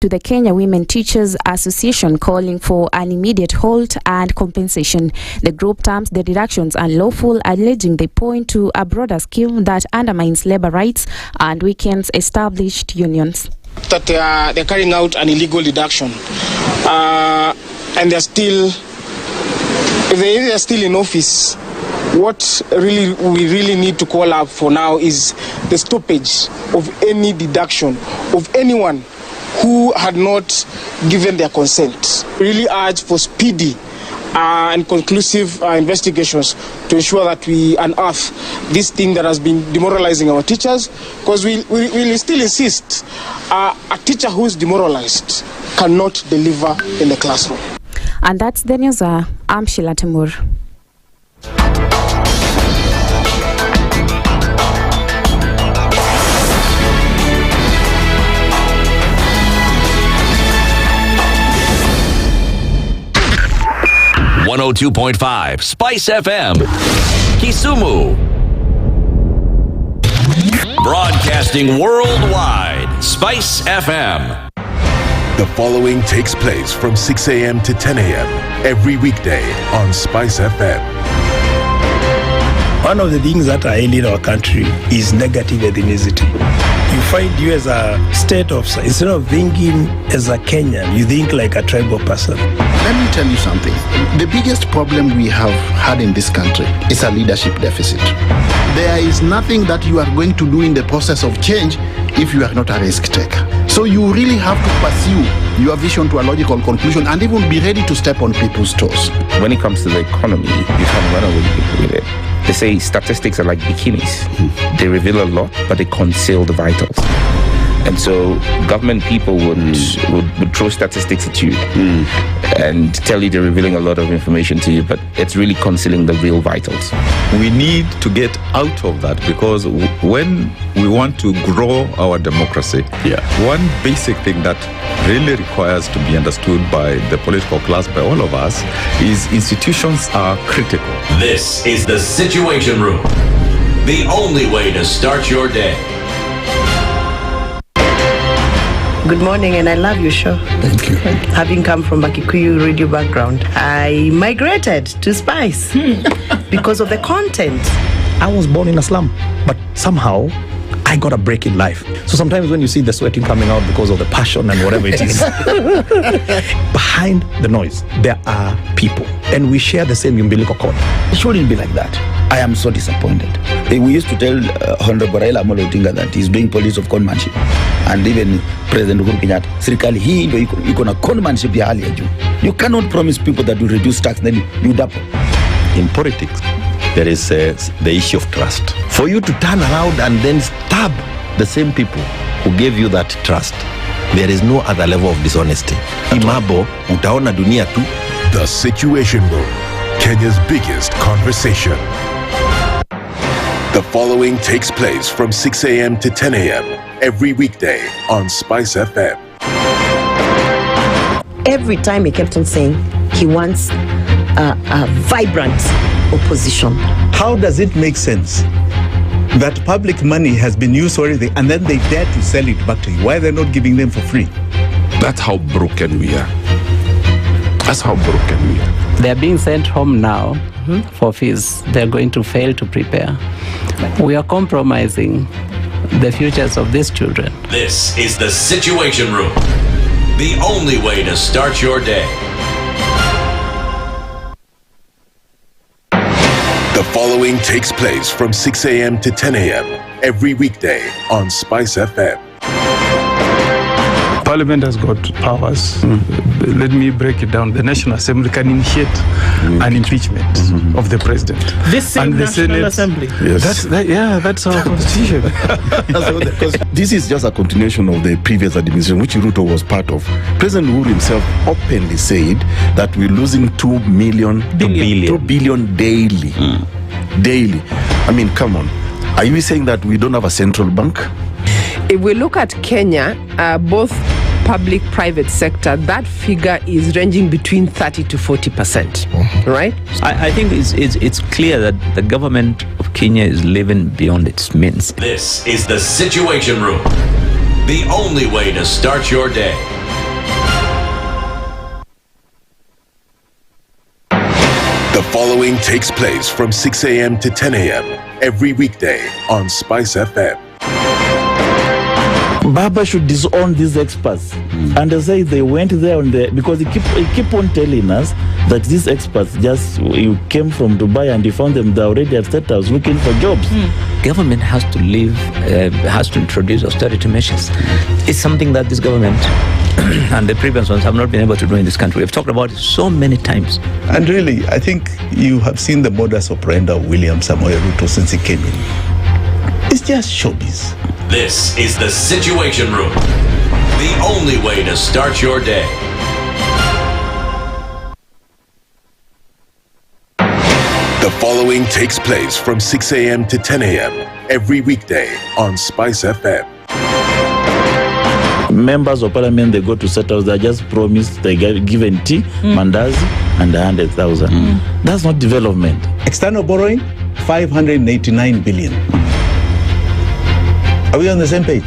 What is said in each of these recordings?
to the Kenya Women Teachers Association calling for an immediate halt and compensation. The group terms the reductions unlawful, alleging they point to a broader scheme that undermines labor rights and weakens established unions. That they're carrying out an illegal deduction, and they're still, if they're still in office, what we really need to call up for now is the stoppage of any deduction of anyone who had not given their consent. Really urge for speedy and conclusive investigations to ensure that we unearth this thing that has been demoralizing our teachers, because we still insist a teacher who is demoralized cannot deliver in the classroom. And that's the news. I'm Sheila Timur. .5 SpiceFM, Kisumu. Broadcasting worldwide, SpiceFM. The following takes place from 6 a.m. to 10 a.m. every weekday on SpiceFM. One of the things that are ailing our country is negative ethnicity. You find you as a state officer, instead of thinking as a Kenyan, you think like a tribal person. Let me tell you something. The biggest problem we have had in this country is a leadership deficit. There is nothing that you are going to do in the process of change if you are not a risk taker. So you really have to pursue your vision to a logical conclusion and even be ready to step on people's toes. When it comes to the economy, you can run away with it. They say statistics are like bikinis. They reveal a lot, but they conceal the vitals. And so government people would throw statistics at you and tell you they're revealing a lot of information to you, but it's really concealing the real vitals. We need to get out of that, because when we want to grow our democracy, one basic thing that really requires to be understood by the political class, by all of us, is institutions are critical. This is the Situation Room, the only way to start your day. Good morning, and I love your show. Thank you. Having come from a Kikuyu radio background, I migrated to Spice because of the content. I was born in a slum, but somehow I got a break in life. So sometimes when you see the sweating coming out because of the passion and whatever it is, behind the noise, there are people, and we share the same umbilical cord. It shouldn't be like that. I am so disappointed. We used to tell Honorable Raila Amolo Odinga that he's doing politics of conmanship, and even President Uhuru Kenyatta, serikali hii ndio iko na conmanship ya hali ya juu. You cannot promise people that will reduce tax, then you double. In politics, there is the issue of trust. For you to turn around and then stab the same people who gave you that trust, there is no other level of dishonesty. Imabo, utaona dunia tu. The Situation Room, Kenya's biggest conversation. The following takes place from 6 a.m. to 10 a.m. every weekday on SpiceFM. Every time he kept on saying he wants a vibrant opposition. How does it make sense that public money has been used for everything and then they dare to sell it back to you? Why are they not giving them for free? That's how broken we are. That's how broken we are. They're being sent home now for fees. They're going to fail to prepare. We are compromising the futures of these children. This is the Situation Room, the only way to start your day. The following takes place from 6 a.m. to 10 a.m. every weekday on SpiceFM. Parliament has got powers. Let me break it down. The National Assembly can initiate an impeachment of the president. This same National Assembly. Yes. That's our constitution. Because this is just a continuation of the previous administration, which Ruto was part of. President Uhuru himself openly said that we're losing 2 billion daily. Daily. I mean, come on. Are you saying that we don't have a central bank? If we look at Kenya, both public-private sector, that figure is ranging between 30 to 40%, right? I think it's clear that the government of Kenya is living beyond its means. This is the Situation Room, the only way to start your day. The following takes place from 6 a.m. to 10 a.m. every weekday on Spice FM. Baba should disown these experts and they say they went there on the because he keep on telling us that these experts you came from Dubai and you found them they're already at State House looking for jobs. Government has to has to introduce austerity measures. It's something that this government and the previous ones have not been able to do in this country. We've talked about it so many times. And really, I think you have seen the modus operandi of William Samoei Ruto since he came in. It's just showbiz. This is the Situation Room, the only way to start your day. The following takes place from 6 a.m. to 10 a.m. every weekday on Spice FM. Members of parliament, they go to State House, they're just promised they get given tea, mandazi, and 100,000. That's not development. External borrowing, 589 billion. Are we on the same page?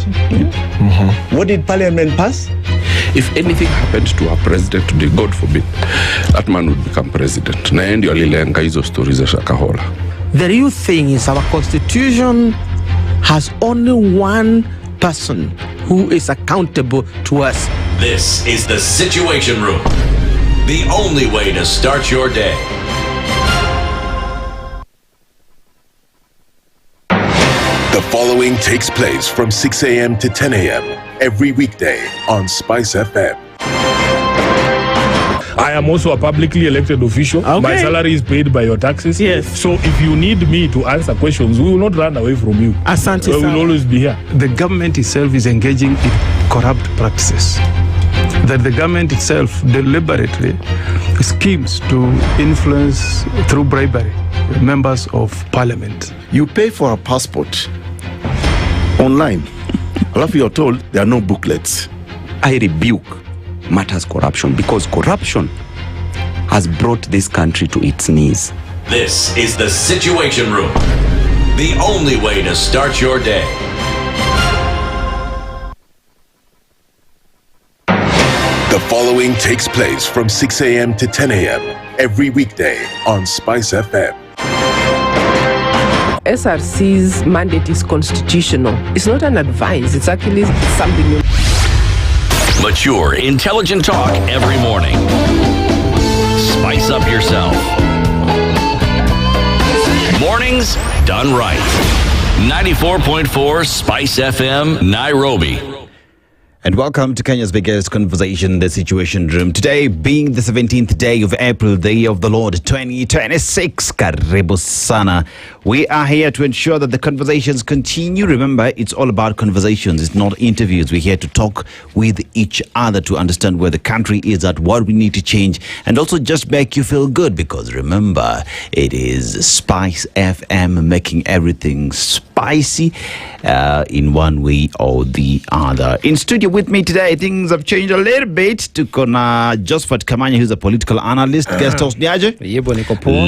What did Parliament pass? If anything happened to our president today, God forbid, that man would become president. Na ndio alilenga hizo stories za Shakahola. The real thing is our constitution has only one person who is accountable to us. This is the Situation Room, the only way to start your day. The following takes place from 6 a.m. to 10 a.m. every weekday on Spice FM. I am also a publicly elected official. Okay. My salary is paid by your taxes. Yes. So if you need me to answer questions, we will not run away from you. Asante We will always be here. The government itself is engaging in corrupt practices. That the government itself deliberately schemes to influence through bribery members of parliament. You pay for a passport online. Alafu you're told there are no booklets. I rebuke matters corruption because corruption has brought this country to its knees. This is the Situation Room, the only way to start your day. The following takes place from 6 a.m. to 10 a.m. every weekday on Spice FM. SRC's mandate is constitutional. It's not an advice. It's actually something. Mature, intelligent talk every morning. Spice up yourself. Mornings done right. 94.4 Spice FM, Nairobi. And welcome to Kenya's biggest conversation, The Situation Room. Today being the 17th day of April, the year of the Lord 2026. Karibu sana. We are here to ensure that the conversations continue. Remember, it's all about conversations. It's not interviews. We're here to talk with each other to understand where the country is at, what we need to change, and also just make you feel good. Because remember, it is Spice FM making everything spicy in one way or the other. In studio with me today, things have changed a little bit. Tuko na Josphat Kamanya, who's a political analyst. Guest host niaje?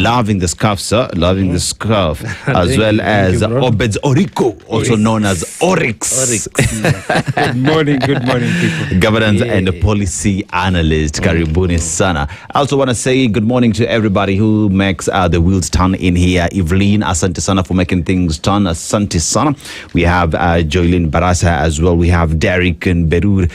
Loving the scarf, sir. Loving the scarf. As well as Obed's Oriku, also known as Oryx. Good morning, people. Governance and policy analyst. Karibuni sana. I also want to say good morning to everybody who makes the wheels turn in here. Evelyn, asante sana for making things turn. Asante sana. We have Joyline, Barasa as well. We have Derek and Berur.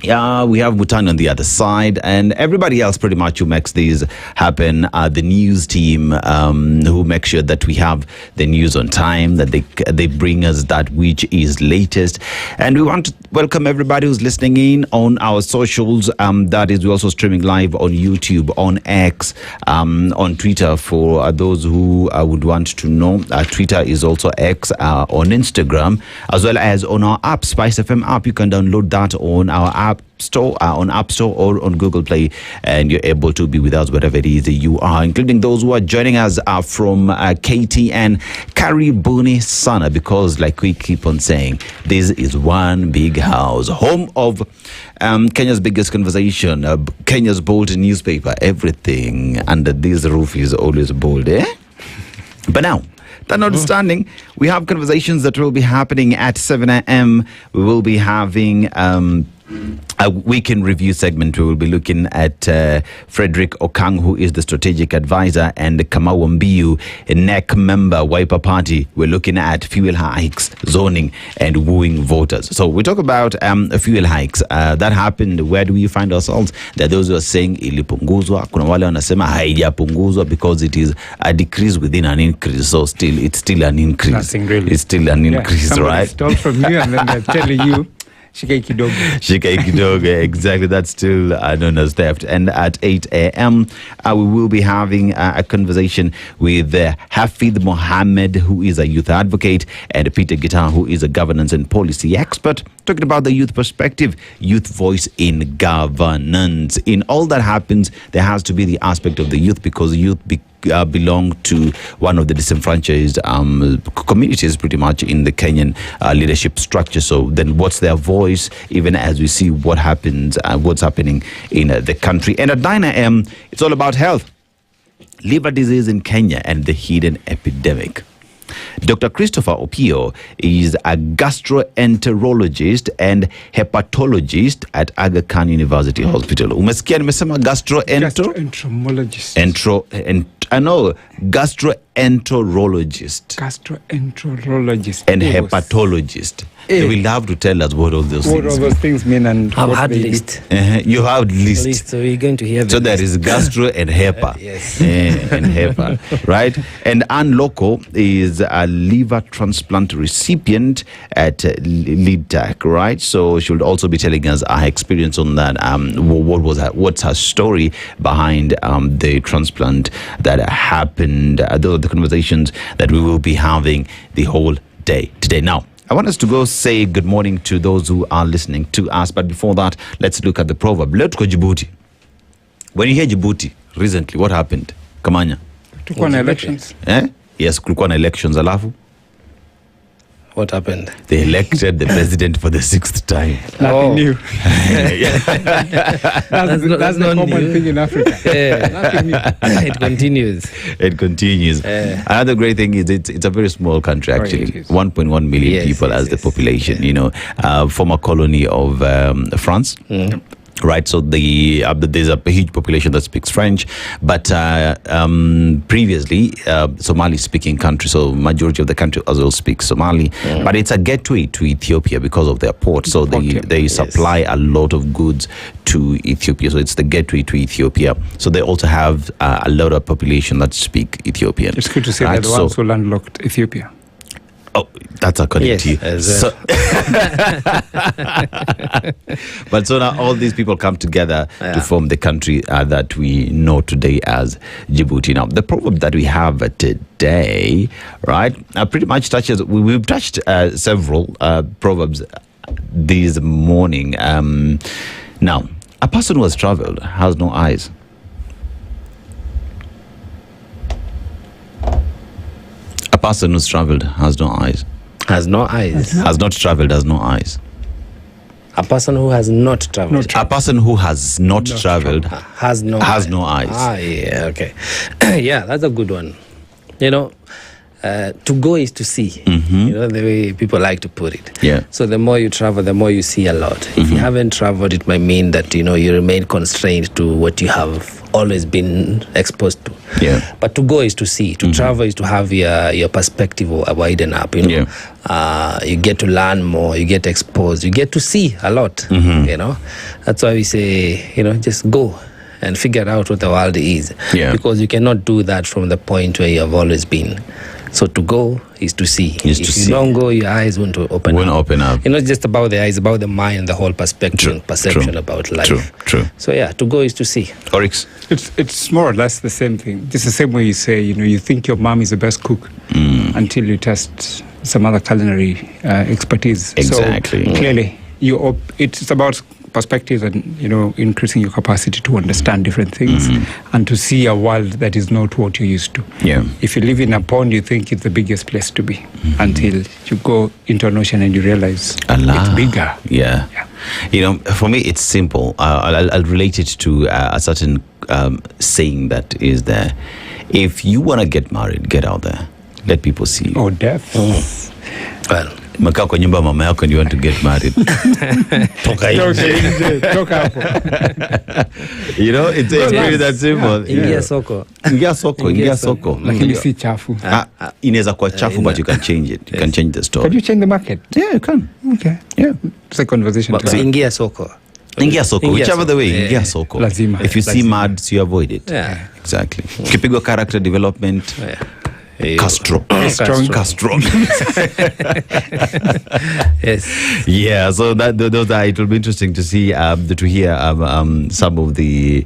We have Mutanu on the other side, and everybody else pretty much who makes these happen. The news team who make sure that we have the news on time, that they bring us that which is latest. And we want to welcome everybody who's listening in on our socials. That is, we're also streaming live on YouTube, on X, on Twitter for those who would want to know. Twitter is also X, on Instagram, as well as on our app, SpiceFM app. You can download that on our app store, on App Store or on Google Play, and you're able to be with us wherever it is that you are, including those who are joining us from KTN. Karibuni sana, because like we keep on saying, this is one big house, home of Kenya's biggest conversation, Kenya's bold newspaper. Everything under this roof is always bold, eh? But now, that notwithstanding, we have conversations that will be happening at 7 a.m. We will be having a weekend review segment. We will be looking at Frederick Okango, who is the strategic advisor, and Kamanya, a NEC member, Wiper Party. We're looking at fuel hikes, zoning, and wooing voters. So we talk about fuel hikes. That happened. Where do we find ourselves? There are those who are saying ilipunguzwa. Kuna wale wanasema haijapunguzwa because it is a decrease within an increase. So it's still an increase. Nothing really. It's still an increase, right? Stole from you and then they're telling you. Shikai kidogo, exactly. That's still known as theft. And at 8 a.m., we will be having a conversation with Hafid Mohammed, who is a youth advocate, and Peter Gitar, who is a governance and policy expert, talking about the youth perspective, youth voice in governance. In all that happens, there has to be the aspect of the youth, because youth belong to one of the disenfranchised communities pretty much in the Kenyan leadership structure. So then what's their voice, even as we see what happens, what's happening in the country. And at 9 a.m., it's all about health. Liver disease in Kenya and the hidden epidemic. Dr. Christopher Opio is a gastroenterologist and hepatologist at Aga Khan University Hospital. Umesikia nimesema gastroenterologist. Gastroenterologist and hepatologist. They will have to tell us what all those things mean. What all those things mean and I've had list. You have list. So we're going to hear so there is gastro and hepa. Yes. And hepa, right? And Ann Loco is a liver transplant recipient at LeadTech, right? So she'll also be telling us her experience on that. What's her story behind the transplant that happened? Those are the conversations that we will be having the whole day today. Now, I want us to go say good morning to those who are listening to us. But before that, let's look at the proverb. Let's go Djibouti. When you hear Djibouti, recently, what happened? Kamanya. Tulikuwa na elections. Yes, kulikuwa na elections. Alafu? What happened? They elected the president for the 6th time. Nothing new. That's the common thing in Africa. Nothing new. It continues. It continues. Another great thing is it's a very small country, actually. 1.1 million people as the population, you know, former colony of France. Right, so there's a huge population that speaks French, but previously Somali-speaking country, so majority of the country as well speaks Somali, but it's a gateway to Ethiopia because of their port, so they supply a lot of goods to Ethiopia, so it's the gateway to Ethiopia. So they also have a lot of population that speak Ethiopian. It's good to say that the ones who landlocked Ethiopia. Oh, that's according to you. So, but so now all these people come together to form the country that we know today as Djibouti. Now, the proverb that we have today, right, pretty much touches, we've touched several proverbs this morning. Now, a person who has traveled has no eyes. A person who's traveled has no eyes. Has no eyes. Has not traveled, has no eyes. A person who has not traveled. A person who has not traveled has no eyes. Ah, yeah, okay. Yeah, that's a good one. You know, to go is to see. You know, the way people like to put it. Yeah. So the more you travel, the more you see a lot. If you haven't traveled, it might mean that, you know, you remain constrained to what you have always been exposed to. Yeah. But to go is to see. To travel is to have your perspective widen up. You know, you get to learn more. You get exposed. You get to see a lot. You know, that's why we say, you know, just go and figure out what the world is. Yeah. Because you cannot do that from the point where you have always been. So to go is to see. If you don't go, your eyes won't open up. It's not just about the eyes, about the mind, the whole perspective, perception about life. True. So yeah, to go is to see. Oryx. It's more or less the same thing. Just the same way you say, you know, you think your mom is the best cook until you test some other culinary expertise. Exactly. So clearly, it's about perspective and, you know, increasing your capacity to understand different things and to see a world that is not what you're used to. Yeah. If you live in a pond, you think it's the biggest place to be until you go into an ocean and you realize it's bigger. Yeah. You know, for me, it's simple. I'll relate it to a certain saying that is there. If you want to get married, get out there. Let people see you. Oh, death. Well, Umekaa kwa nyumba mama yako and you want to get married. Toka nje. Toka hapo. You know, it's really that simple. Ingia soko. Ingia soko. Lakini si chafu. Inaweza kuwa chafu, but you can change it. You can change the story. Can you change the market? Yeah, you can. Okay. Yeah. It's a conversation. Ingia soko. Whichever the way, ingia soko. Lazima. If you see mads, you avoid it. Yeah. Exactly. Ukipigwa character development, Castro. Castro. Yes. Yeah, so those are, it will be interesting to see, to hear some of the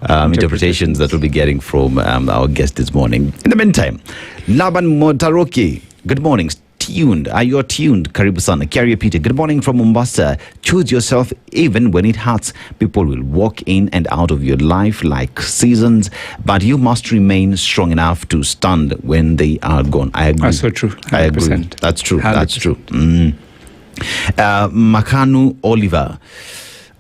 interpretations that we'll be getting from our guest this morning. In the meantime, Laban Motaroki, good morning. Tuned. Are you tuned? Karibu sana. Carrier Peter, good morning from Mombasa. Choose yourself even when it hurts. People will walk in and out of your life like seasons, but you must remain strong enough to stand when they are gone. I agree. That's so true. 100%. I agree. That's true. 100%. That's true. Makanu Oliver.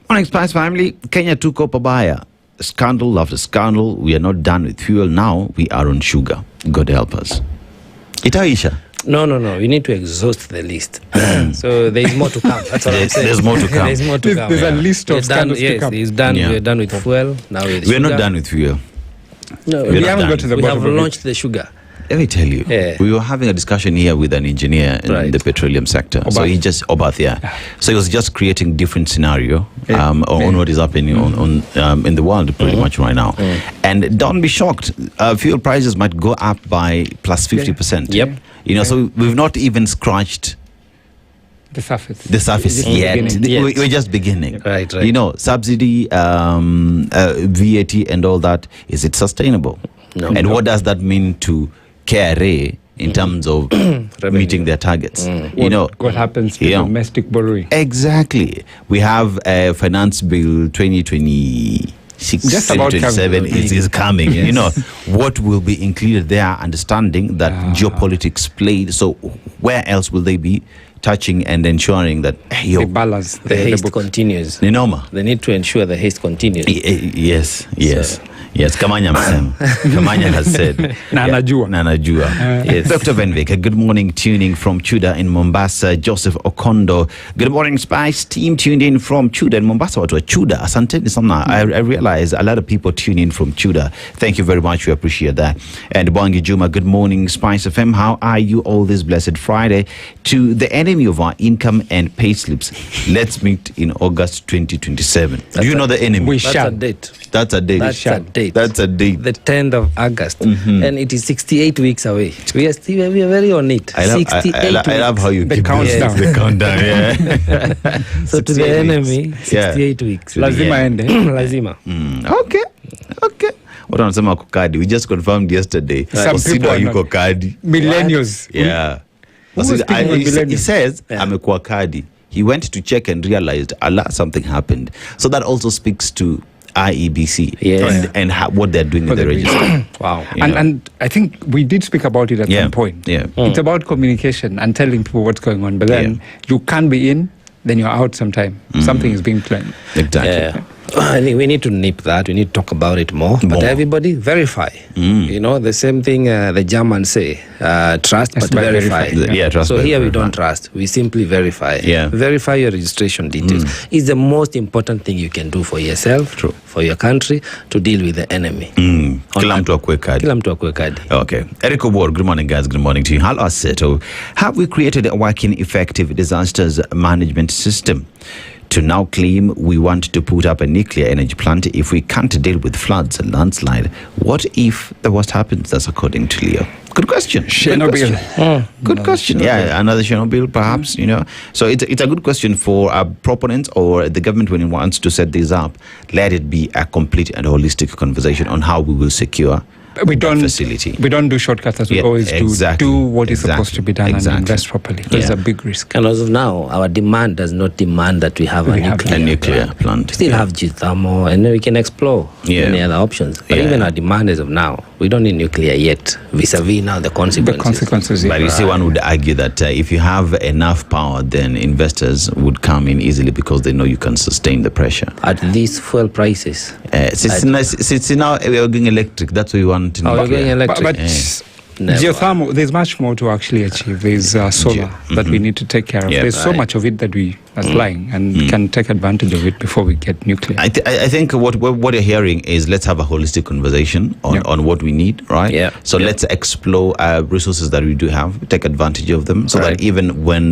Morning, Spice family. Kenya tuko pabaya. Scandal after scandal. We are not done with fuel now. We are on sugar. God help us. Itaisha. No. We need to exhaust the list. So there is more to come. That's what I'm saying. There's more to come. There's more to come. There's a list of scandals to come. It's done. We're done with fuel. Now with We're sugar. not done with fuel. No, we haven't got to the we bottom have of it. launched the sugar. Let me tell you, we were having a discussion here with an engineer in the petroleum sector. Obath. So he just So he was just creating different scenario on what is happening on in the world pretty much right now. And don't be shocked, fuel prices might go up by plus 50%. Yep. You know, so we've not even scratched the surface. Yet. We're just beginning. Right. You know, subsidy, VAT and all that, is it sustainable? No. And what does that mean to KRA in terms of meeting their targets? You know, what happens to domestic borrowing? Exactly. We have a finance bill 2026. 2027 is coming. Yes. You know, what will be included there, understanding that geopolitics played. So where else will they be touching and ensuring that the balance, the haste continues? Ninoma. They need to ensure the haste continues. Yes. Yes, Kamanya has said. Nanajua. Yes. Dr. Venvik, good morning, tuning from Chuda in Mombasa. Joseph Okondo, good morning, Spice team, tuned in from Chuda in Mombasa. Watu wa Chuda, asanteni sana. I realize a lot of people tune in from Chuda. Thank you very much, we appreciate that. And Bwangi Juma, good morning, SpiceFM. How are you all this blessed Friday? To the enemy of our income and pay slips, let's meet in August 2027. Do you know the enemy? That's a date. That's a date. That's a date. The 10th of August. And it is 68 weeks away. We are very on it. I love how you keep countdown. the countdown. Yeah. So to the enemy, 68 weeks. Lazima ende. Lazima. Okay. What wanasema kukadi? We just confirmed yesterday. Osido yuko kadi. Millennials. Yeah. He says amekuwa kadi. He went to check and realized something happened. So that also speaks to IEBC and what they're doing in the register. Wow. And I think we did speak about it at some point. Yeah. It's about communication and telling people what's going on. But then you can't be in, then you're out sometime. Something is being planned. Exactly. Yeah. I think we need to nip that. We need to talk about it more. But everybody, verify. You know, the same thing the Germans say, trust but verify. Trust. So here we don't trust. We simply verify. Verify your registration details. It's the most important thing you can do for yourself, for your country, to deal with the enemy. Kila mtu akue kadi. Okay. Eric Obed, good morning, guys. Good morning to you. Hello, Aseto. Have we created a working, effective disasters management system? To now claim we want to put up a nuclear energy plant if we can't deal with floods and landslide. What if the worst happens? That's according to Leo. Good question. Chernobyl. Good question. Yeah, another Chernobyl, perhaps. You know, so it's a good question for proponents or the government when it wants to set this up. Let it be a complete and holistic conversation on how we will secure. We don't facility. We don't do shortcuts as we always do. Do what is supposed to be done and invest properly. There's a big risk. And as of now, our demand does not demand that we have a nuclear plant. We still have geothermal, and then we can explore many other options. But even our demand as of now, we don't need nuclear yet, vis-a-vis now the consequences. But you see, one would argue that if you have enough power, then investors would come in easily because they know you can sustain the pressure. At these fuel prices. Since now we are going electric, that's what we want. We're going electric. But Geothermal, there's much more to actually achieve. There's solar that we need to take care of. There's so much of it that we are flying and we can take advantage of it before we get nuclear. I think what you're hearing is let's have a holistic conversation on what we need, right? Yeah. So let's explore resources that we do have, take advantage of them, so that even when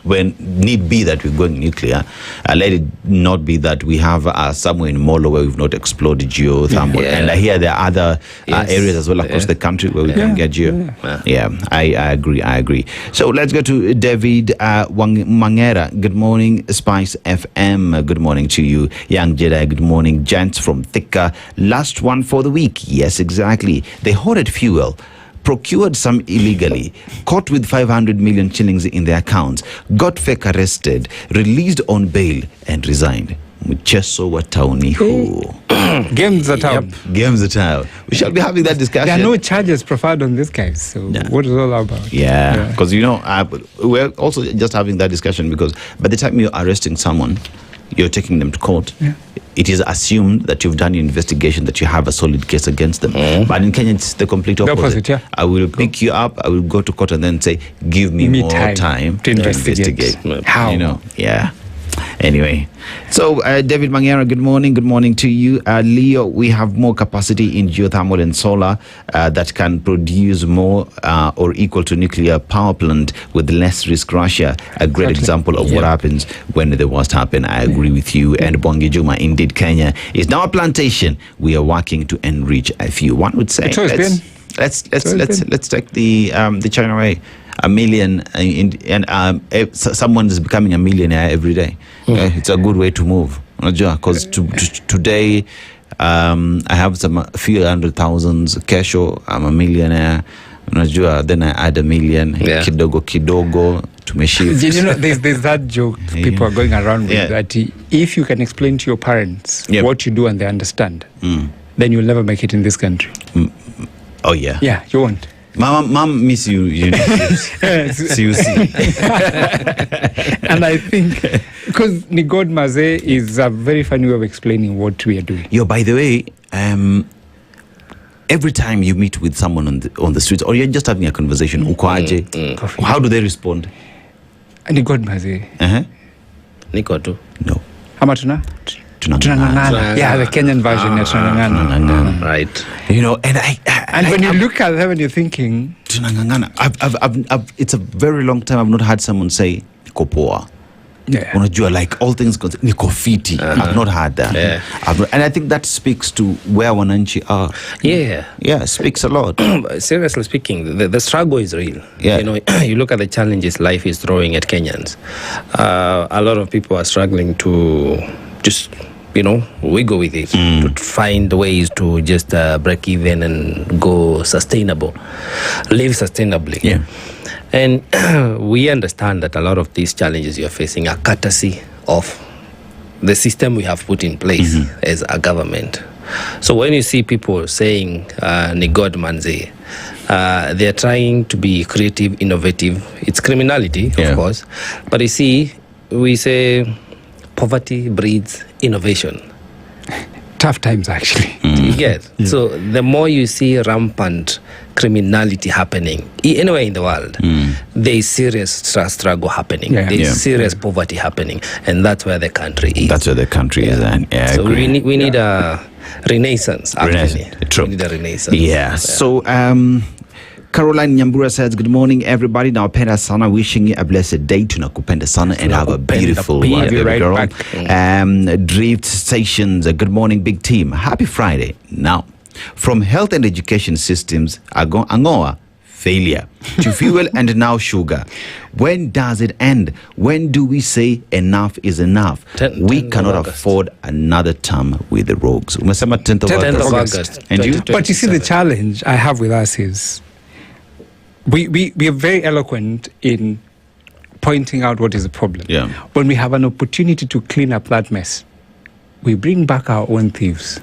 need be that we're going nuclear, let it not be that we have somewhere in Molo where we've not explored geothermal. And I hear there are other areas as well across the country where we can get geo. I agree. So let's go to David Mangera. Good morning, Spice FM. Good morning to you, Young Jedi. Good morning, gents from Thika. Last one for the week. Yes, exactly. They hoarded fuel, procured some illegally, caught with 500 million shillings in their accounts, got fake arrested, released on bail, and resigned. Mcheso wa tauni huu. Games are town. Games are town. We shall be having that discussion. There are no charges preferred on this guys. So what is all about? Yeah, because we're also just having that discussion because by the time you're arresting someone, you're taking them to court. It is assumed that you've done your investigation, that you have a solid case against them. But in Kenya, it's the complete opposite. I will pick you up, I will go to court and then say, give me more time to investigate. How? Yeah. Anyway, so David Mangera, good morning. Good morning to you. Leo, we have more capacity in geothermal and solar that can produce more or equal to nuclear power plant with less risk. Russia, a great example of what happens when the worst happen. I agree with you. And Bongi Juma, indeed, Kenya is now a plantation. We are working to enrich a few. One would say, let's take the China way. A million, someone is becoming a millionaire every day. It's a good way to move. Because today, I have a few 100,000 kesho, I'm a millionaire. Then I add a million. Kidogo tumeshift. Did you know there's that joke people are going around with that if you can explain to your parents what you do and they understand, then you'll never make it in this country. Oh yeah. Yeah, you won't. Mom miss you. And I think because Nigod Maze is a very funny way of explaining what we are doing. By the way, every time you meet with someone on the streets or you're just having a conversation, ukwaje, how do they respond? Nigod Maze. Nikotu. No. Amatuna. Tunangana. Yeah, the Kenyan version. Tunangana. Right. And when you look at them and you're thinking, tunangana. It's a very long time I've not had someone say nikopoa. Unajua, like all things considered, niko fiti. I've not had that. And I think that speaks to where wananchi are. Yeah, speaks a lot. Seriously speaking, the struggle is real. You look at the challenges life is throwing at Kenyans. A lot of people are struggling to just we go with it to find ways to just break even and go sustainable, live sustainably. And we understand that a lot of these challenges you're facing are courtesy of the system we have put in place as a government. So when you see people saying Nigod Manze, they're trying to be creative, innovative. It's criminality, of course. But you see, we say poverty breeds innovation. Tough times, actually. You get? So the more you see rampant criminality happening anywhere in the world, there is serious struggle happening. There is serious poverty happening. And that's where the country is. That's where the country is. So we need a renaissance, actually. True. We need a renaissance. So, Caroline Nyambura says, good morning, everybody. Nawapenda sana, wishing you a blessed day. Tunakupenda sana and have a beautiful baby girl. Drift Stations, good morning, big team. Happy Friday. Now, from health and education systems, Angoa, failure, to fuel and now sugar. When does it end? When do we say enough is enough? We cannot afford another term with the rogues. 10th of August. And you? But you see, the challenge I have with us is we are very eloquent in pointing out what is the problem. When we have an opportunity to clean up that mess, we bring back our own thieves.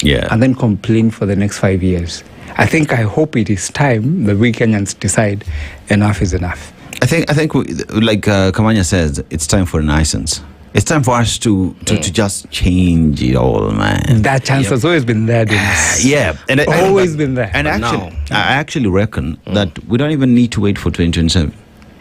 And then complain for the next 5 years. I hope it is time that we Kenyans decide enough is enough. I think like Kamanya says, it's time for renaissance. It's time for us to just change it all, man. That chance has always been there, Dennis. Yeah, and always been there. And I actually reckon that we don't even need to wait for 2027.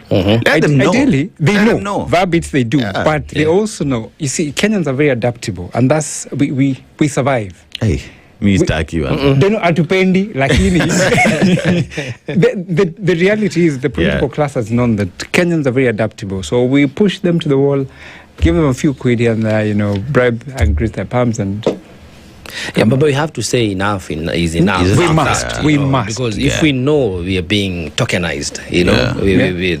Let them know. Ideally, they Let know. them know. Verbits they do, but they also know. You see, Kenyans are very adaptable, and that's we survive. Hey, me stuck you. They know atupendi, lakini. The reality is the political class has known that Kenyans are very adaptable, so we push them to the wall, give them a few quid here and there, bribe and grease their palms and. Yeah, but we have to say enough is enough. We must. Because if we know we are being tokenized,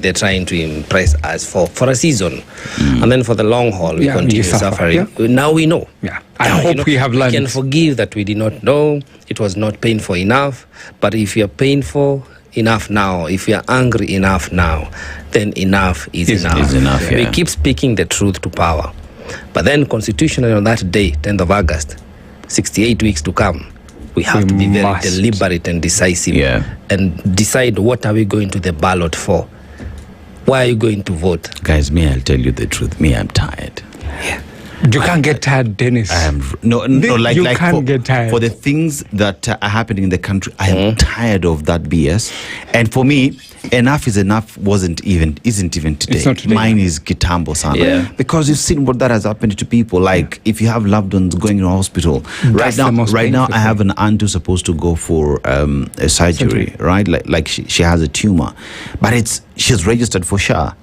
they're trying to impress us for a season. And then for the long haul, we continue suffering. Now we know. Yeah. I hope we have learned. We can forgive that we did not know. It was not painful enough. But if you're painful enough now, if you're angry enough now, then enough is enough. We keep speaking the truth to power. But then constitutionally on that day, 10th of August, 68 weeks to come, we have to be very deliberate and decisive and decide what are we going to the ballot for. Why are you going to vote? Guys, I'll tell you the truth. I'm tired. You can't get tired, Dennis. Get tired. For the things that are happening in the country, I am tired of that BS. And for me, enough is enough isn't even today. It's not today. Mine is kitambo sana. Yeah. Because you've seen what that has happened to people. Like if you have loved ones going to hospital. Right now I have an aunt who's supposed to go for a surgery, right? Like she has a tumor. But she's registered for SHA,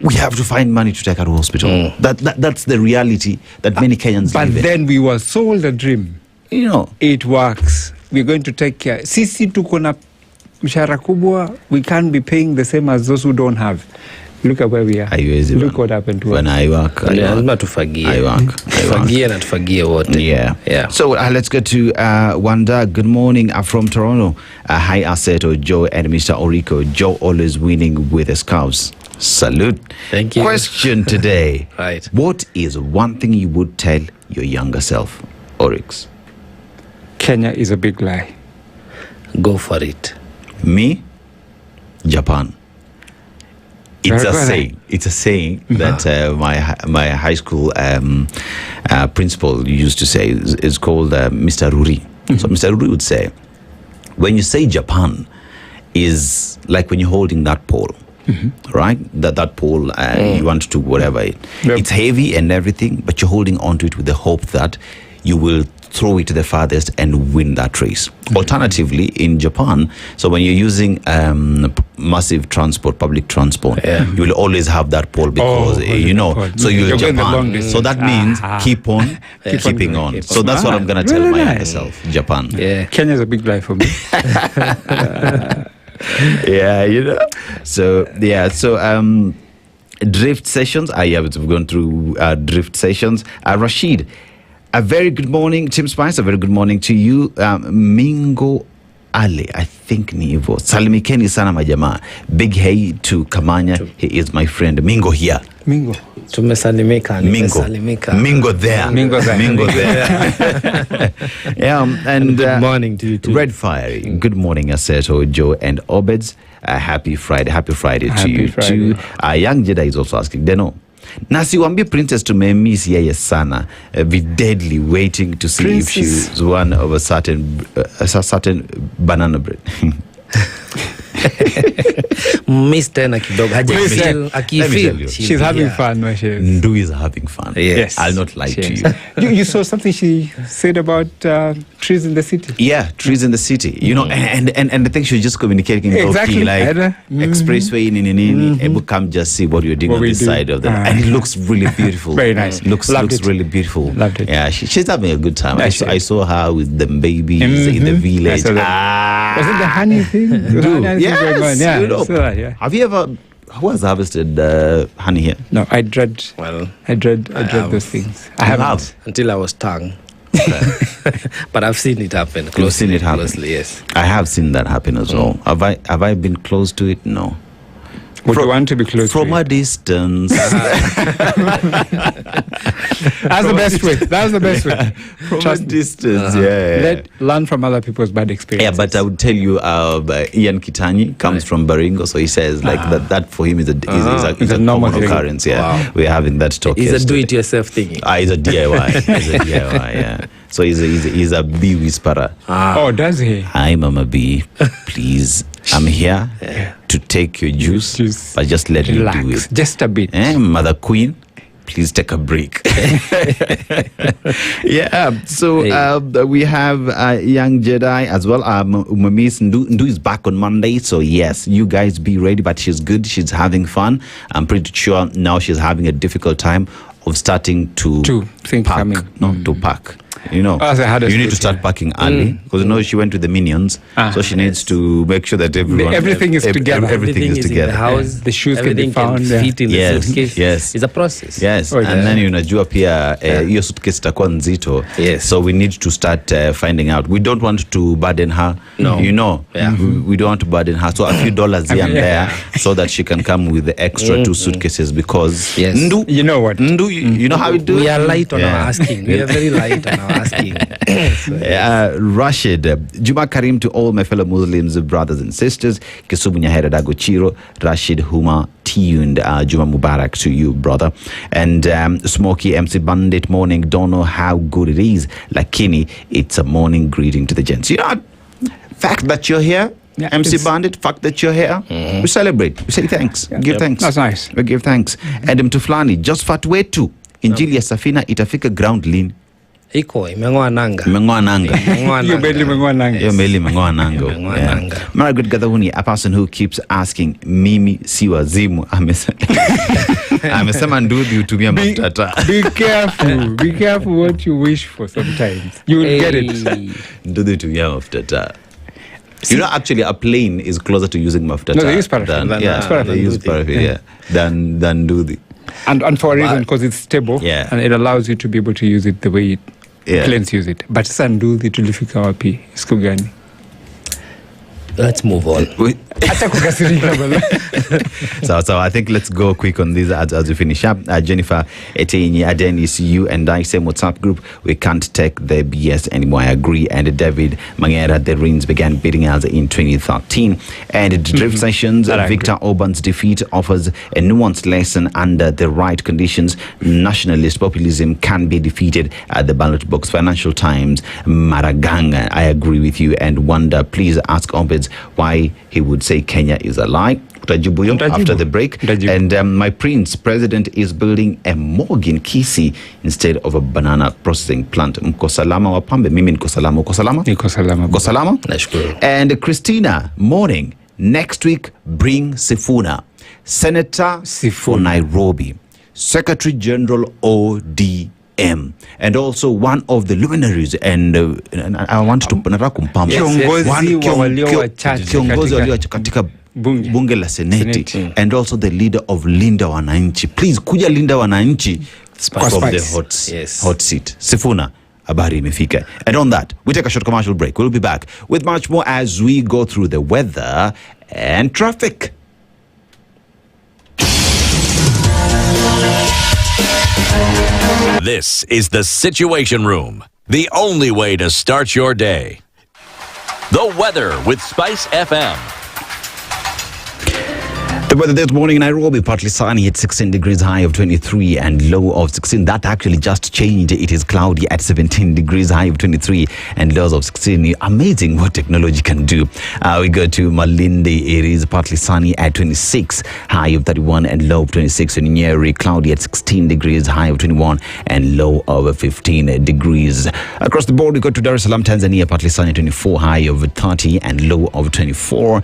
We have to find money to take her to hospital. That's the reality that many Kenyans live in. But then we were sold a dream. It works. We're going to take care. Sisi tuko na mshahara kubwa. We can't be paying the same as those who don't have. Look at where we are. Look what happened to us. When I work. Lazima tufagie. Tufagie na tufagie wote. Yeah. So let's go to Wanda. Good morning. I'm from Toronto. Hi Aseto, Joe and Mr. Oriku. Joe always winning with the Scouts. Salute. Thank you. Question today. Right. What is one thing you would tell your younger self, Oryx? Kenya is a big lie. Go for it. Me? Japan. It's a saying that my high school principal used to say. Is called Mr. Ruri. So Mr. Ruri would say, when you say Japan, is like when you're holding that pole. Right? That pole, you want to whatever. It's heavy and everything, but you're holding onto it with the hope that you will throw it to the farthest and win that race. Alternatively, in Japan, so when you're using massive transport, public transport, you will always have that pole because, so you're Japan. So that means keep on keeping on. So that's what I'm going to tell my younger self, Japan. Yeah. Kenya's a big lie for me. So drift sessions. We've gone through drift sessions. Rashid, a very good morning, Tim Spice. A very good morning to you, Mingo Ale. I think ni hivyo. Salimikeni sana majamaa. Big hey to Kamanya. He is my friend. Mingo here. Mingo. Tumesalimika. Mingo there. And good morning to you too. Red Fire. Good morning, Aseto, Joe, and Obed. Happy Friday to you too. Young Jedi is also asking, Deno, Nasi wambi princess tumemiss yeye sana. Be deadly waiting to see princess. If she's one of a certain banana bread. Miss tena kidogo akifeel she's having fun when she is. Ndu is having fun. Yes. I'll not lie to you. You saw something she said about trees in the city. Yeah, trees in the city. And I think she was just communicating exactly. Like expressway Ebu come just see what you're doing on this side of the and it looks really beautiful. Very nice. Looks really beautiful. Loved it. Yeah, she's having a good time. I saw her with the babies in the village. Was it the honey thing? Yes. Yeah. Have you ever? Who has harvested honey here? No, I dread those things. I haven't until I was stung. But I've seen it happen. You've seen it happen. Closely, yes. I have seen that happen as well. Have I been close to it? No. Would you want to be close from to a distance? That's the best way. That's the best way. From a distance, Learn from other people's bad experiences. Yeah, but I would tell you, Ian Kitanyi comes from Baringo, so he says like that for him is a normal occurrence. Yeah, wow. We're having that talk. It's a do-it-yourself thing. It's a DIY. It's a DIY. Yeah. So he's a bee whisperer. Oh, does he? Hi, Mama B. Please, I'm here to take your juice, but just let me do it. Just a bit. Mother Queen, please take a break. So we have young Jedi as well. Miss Ndu is back on Monday, so yes, you guys be ready. But she's good. She's having fun. I'm pretty sure now she's having a difficult time of starting to pack, not to pack. You know, you need to start packing early because she went with the minions, so she needs to make sure that everything is together. Everything is together. In the house, the shoes can be found. Fit in the suitcase. Yes, it's a process. Yes, and then unajua pia your suitcase itakuwa nzito. Yes, so we need to start finding out. We don't want to burden her. No, we don't want to burden her. So a few dollars here and there, so that she can come with the extra 2 suitcases because Ndu, you know what? Ndu, you know how we do. We are light on our asking. We are very light on our asking. Rashid, Juma Karim to all my fellow Muslims, brothers and sisters. Kisumu Nyahera Dagochiro, Rashid Huma tuned. Juma Mubarak to you, brother. And Smokey MC Bandit, morning. Don't know how good it is. Lakini, it's a morning greeting to the gents. You know, fact that you're here. MC Bandit, fact that you're here, we celebrate. We say thanks. Give thanks. That's nice. We give thanks. Adam Tuflani, Josphat wetu. Injili ya safina itafika ground lean. Iko imeng'oa nanga. Your belly imeng'oa nanga. Your belly imeng'oa nanga. Margaret Gadahuni, a person who keeps asking mimi si wazimu, amesema nduthi utumia mafuta. Be careful what you wish for sometimes. You will get it. Nduthi utumia mafuta. You know, actually, a plane is closer to using mafuta. No, they use paraffin. They use paraffin, than nduthi. And for a reason, because it's stable, and it allows you to be able to use it the way planes use it. But sanduthi tulifika wapi? Siku gani? Let's move on. So I think let's go quick on this as we finish up. Jennifer Etenyi, Adenis, you and I, same WhatsApp group. We can't take the BS anymore. I agree. And David Mangera, the Rains began beating us in 2013. And the drift sessions, Victor Orban's defeat offers a nuanced lesson under the right conditions. Nationalist populism can be defeated at the ballot box. Financial Times, Maraganga, I agree with you. And wonder, please ask Obed why he would say Kenya is a lie. Utajibu after the break. And my president is building a morgue in Kisii instead of a banana processing plant. Mkosalama wapambe. Mimi nikosalama. Kosalama. Nashukuru. And Christina, morning. Next week, bring Sifuna. Senator for Nairobi. Secretary General ODM. And also one of the luminaries, and I want to kumpamba kiongozi walio katika bunge la seneti, and also the leader of Linda Wananchi. Please kuja Linda Wananchi from the hot seat. Sifuna, habari imefika. And on that, we take a short commercial break. We'll be back with much more as we go through the weather and traffic. This is the Situation Room, the only way to start your day. The weather with SpiceFM. The weather this morning in Nairobi, partly sunny at 16 degrees, high of 23 and low of 16. That actually just changed. It is cloudy at 17 degrees, high of 23 and lows of 16. Amazing what technology can do. We go to Malindi. It is partly sunny at 26, high of 31 and low of 26. In Njeri, cloudy at 16 degrees, high of 21 and low of 15 degrees. Across the board, we go to Dar es Salaam, Tanzania, partly sunny, 24, high of 30 and low of 24.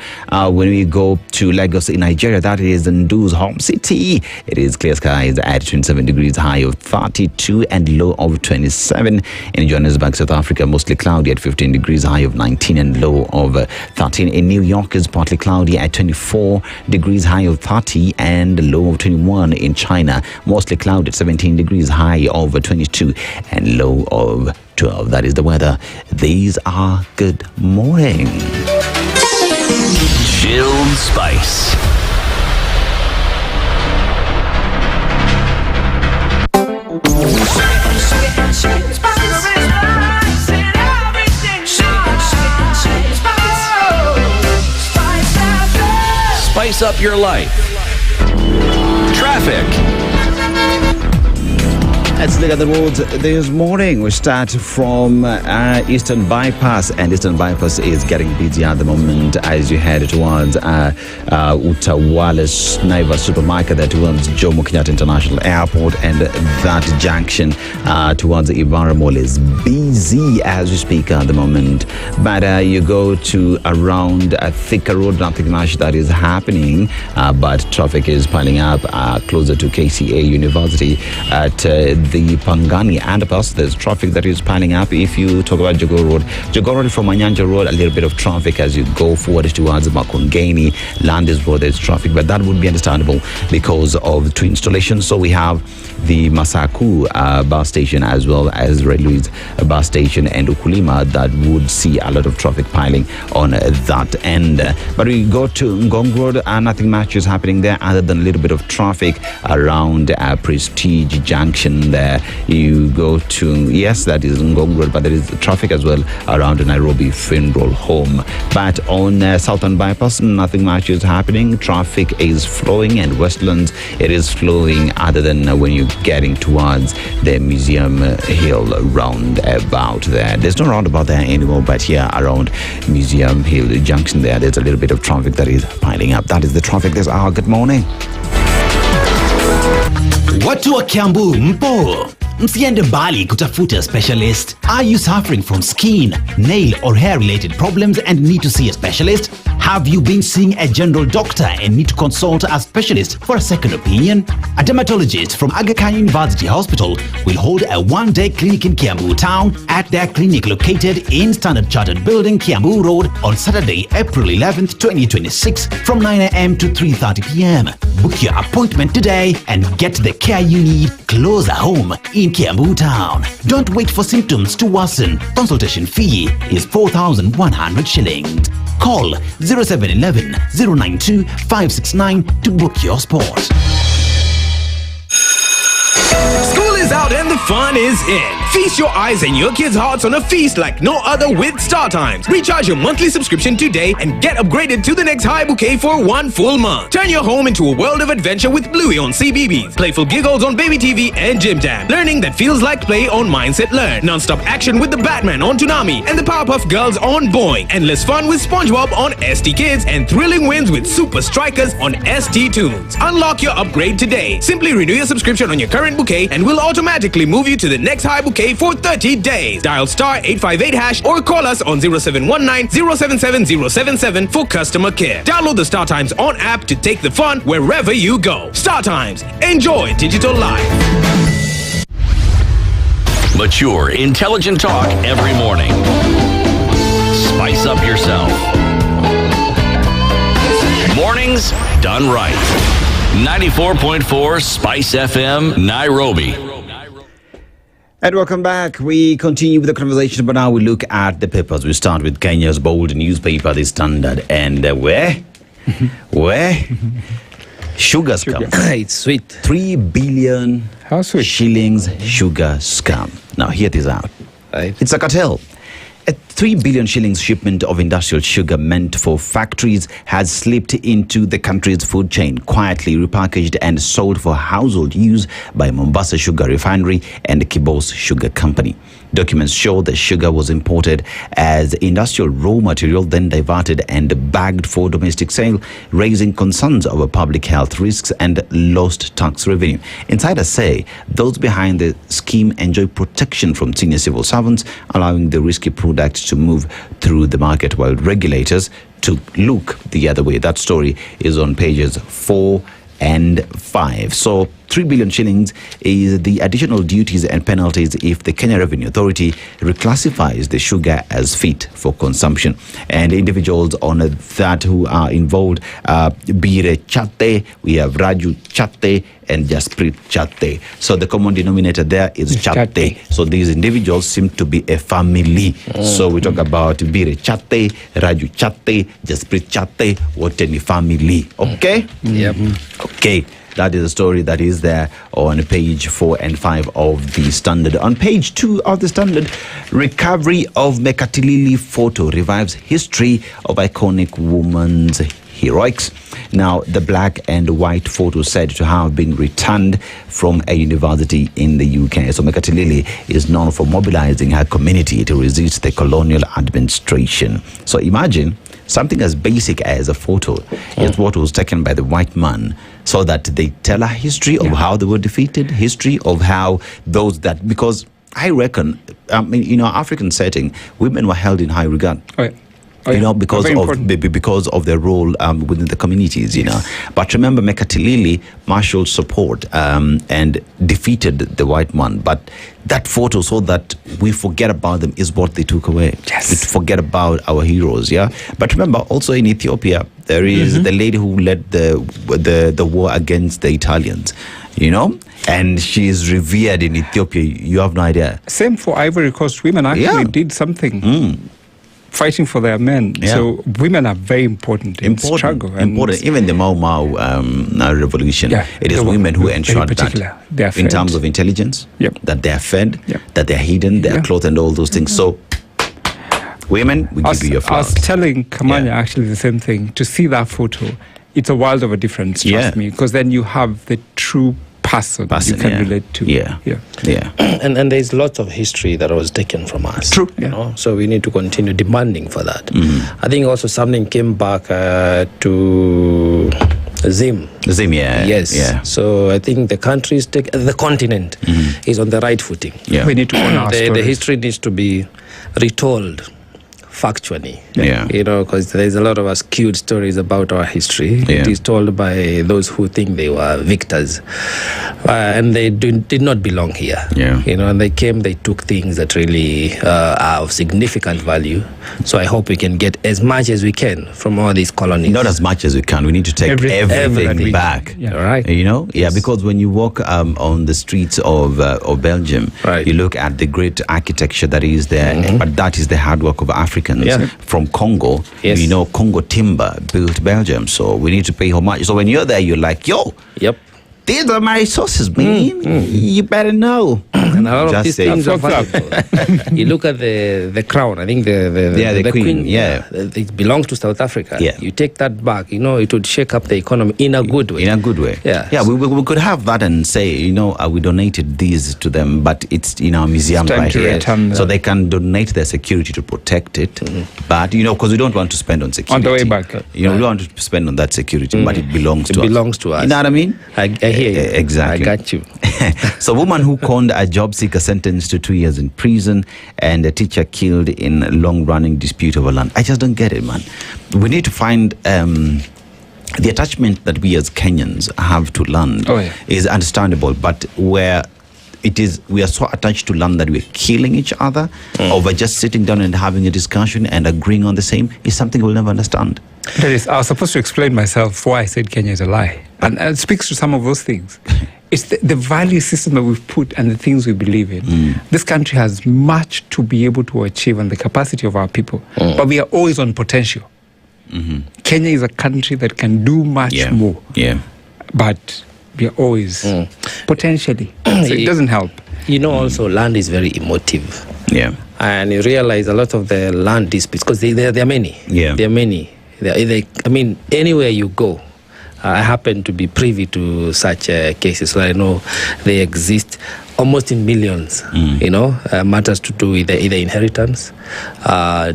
When we go to Lagos in Nigeria, that is Ndu's home city. It is clear skies at 27 degrees, high of 32 and low of 27. In Johannesburg, South Africa, mostly cloudy at 15 degrees, high of 19 and low of 13. In New York, it's partly cloudy at 24 degrees, high of 30 and low of 21. In China, mostly cloudy at 17 degrees, high of 22 and low of 12. That is the weather. These are good morning. Chilled Spice. spice up your life. Traffic. Let's look at the roads this morning. We start from Eastern Bypass, and Eastern Bypass is getting busy at the moment as you head towards Utawala's Naivas Supermarket, there towards Jomo Kenyatta International Airport, and that junction towards Ibarra Mall is busy as we speak at the moment. But you go to around Thika Road, nothing much that is happening, but traffic is piling up closer to KCA University at the Pangani underpass. There's traffic that is piling up. If you talk about Jogoo Road from Manyanja Road, a little bit of traffic as you go forward towards Makongeni, Landis Road, there's traffic, but that would be understandable because of two installations. So we have the Masaku bus station as well as Red Louis bus station and Ukulima that would see a lot of traffic piling on that end. But we go to Ngong Road, nothing much is happening there other than a little bit of traffic around Prestige Junction there. You go to, yes, that is Ngong Road, but there is traffic as well around Nairobi Funeral Home. But on Southern Bypass, nothing much is happening. Traffic is flowing, and Westlands, it is flowing other than when you're getting towards the Museum Hill roundabout there. There's no roundabout there anymore, but here around Museum Hill Junction there's a little bit of traffic that is piling up. That is the traffic this hour. Good morning. Watu wa Kiambu mpo, msiende mbali kutafuta specialist. Are you suffering from skin, nail or hair related problems and need to see a specialist? Have you been seeing a general doctor and need to consult a specialist for a second opinion? A dermatologist from Aga Khan University Hospital will hold a one-day clinic in Kiambu town at their clinic located in Standard Chartered Building, Kiambu Road on Saturday, April 11th, 2026 from 9 a.m. to 3:30 p.m. Book your appointment today and get the care you need closer home in Kiambu town. Don't wait for symptoms to worsen. Consultation fee is 4,100 shillings. Call 0711 092 569 to book your spot. School is out and the fun is in. Feast your eyes and your kids' hearts on a feast like no other with StarTimes. Recharge your monthly subscription today and get upgraded to the next high bouquet for 1 full month. Turn your home into a world of adventure with Bluey on CBBS, playful giggles on Baby TV and Jim Jam, learning that feels like play on Mindset Learn, non-stop action with the Batman on Toonami and the Powerpuff Girls on Boing, endless fun with SpongeBob on ST Kids, and thrilling wins with Super Strikers on ST Tunes. Unlock your upgrade today. Simply renew your subscription on your current bouquet and we'll automatically move you to the next high bouquet for 30 days. Dial *858# or call us on 0719 077 077 for customer care. Download the StarTimes on app to take the fun wherever you go. StarTimes. Enjoy digital life. Mature, intelligent talk every morning. Spice up yourself. Mornings done right. 94.4 Spice FM, Nairobi. And welcome back. We continue with the conversation, but now we look at the papers. We start with Kenya's bold newspaper, The Standard, and where sugar scam. It's sweet. 3 billion shillings sugar scam. Now hear this out. It's a cartel. A 3 billion shillings shipment of industrial sugar meant for factories has slipped into the country's food chain, quietly repackaged and sold for household use by Mombasa Sugar Refinery and Kibos Sugar Company. Documents show the sugar was imported as industrial raw material, then diverted and bagged for domestic sale, raising concerns over public health risks and lost tax revenue. Insiders say those behind the scheme enjoy protection from senior civil servants, allowing the risky product to move through the market while regulators to look the other way. That story is on pages 4 and 5. So 3 billion shillings is the additional duties and penalties if the Kenya Revenue Authority reclassifies the sugar as fit for consumption. And individuals on that who are involved, Bire Chatte, we have Raju Chatte and Jasprit Chatte. So the common denominator there is Chatte. So these individuals seem to be a family. So we talk about Bire Chatte, Raju Chatte, Jasprit Chatte, what any family. Okay? Yep. Okay. That is a story that is there on page 4 and 5 of the Standard. On page 2 of the Standard, recovery of Mekatilili photo revives history of iconic woman's heroics. Now, the black and white photo said to have been returned from a university in the UK. So Mekatilili is known for mobilizing her community to resist the colonial administration. So imagine something as basic as a photo is what was taken by the white man, so that they tell a history of how they were defeated, history of how those that, because I reckon, in our African setting, women were held in high regard. Because of their role within the communities, But remember, Mekatilili marshaled support and defeated the white man. But that photo, so that we forget about them, is what they took away. Yes. We forget about our heroes, But remember, also in Ethiopia, there is the lady who led the war against the Italians, and she is revered in Ethiopia. You have no idea. Same for Ivory Coast. Women actually did something. Fighting for their men. So women are very important in the struggle. Even the Mau Mau revolution, it is women who ensured that in terms of intelligence, that they are fed, that they are hidden, they are clothed and all those things. So women, we give you your flowers. I was telling Kamanya actually the same thing. To see that photo, it's a world of a difference, trust me, because then you have the true person you can relate to. And there's lots of history that was taken from us. True. So we need to continue demanding for that. I think also something came back to Zim. Yes. So I think the continent is on the right footing. We need to own our stories. The history needs to be retold factually, because there's a lot of skewed stories about our history. It is told by those who think they were victors, and they did not belong here. And they came, they took things that really are of significant value. So I hope we can get as much as we can from all these colonies. Not as much as we can. We need to take everything back. Right. Because when you walk on the streets of Belgium, you look at the great architecture that is there, but that is the hard work of Africans from Congo. Congo timber built Belgium, so we need to pay homage. So when you're there, you're like, these are my resources, man. You better know. And a lot of these things are valuable. You look at the crown. I think the queen. It belongs to South Africa. You take that back. It would shake up the economy in a good way. We could have that and say, we donated these to them, but it's in our museum right here, so they can donate their security to protect it. But because we don't want to spend on security. On the way back, we don't want to spend on that security, but it belongs to us. It belongs to us. You know what I mean? I hear you. Exactly. I got you. So, woman who conned a job seeker sentenced to 2 years in prison, and a teacher killed in a long-running dispute over land. I just don't get it, man. We need to find the attachment that we as Kenyans have to land is understandable, but where we are so attached to land that we're killing each other over just sitting down and having a discussion and agreeing on the same is something we'll never understand. I was supposed to explain myself why I said Kenya is a lie, and it speaks to some of those things. It's the value system that we've put and the things we believe in. This country has much to be able to achieve and the capacity of our people, but we are always on potential. Kenya is a country that can do much more, but we are always potentially. So it doesn't help. Also land is very emotive. And you realize a lot of the land disputes, because there are many. There are many. Anywhere you go, I happen to be privy to such cases, so I know they exist almost in millions. Matters to do with either inheritance,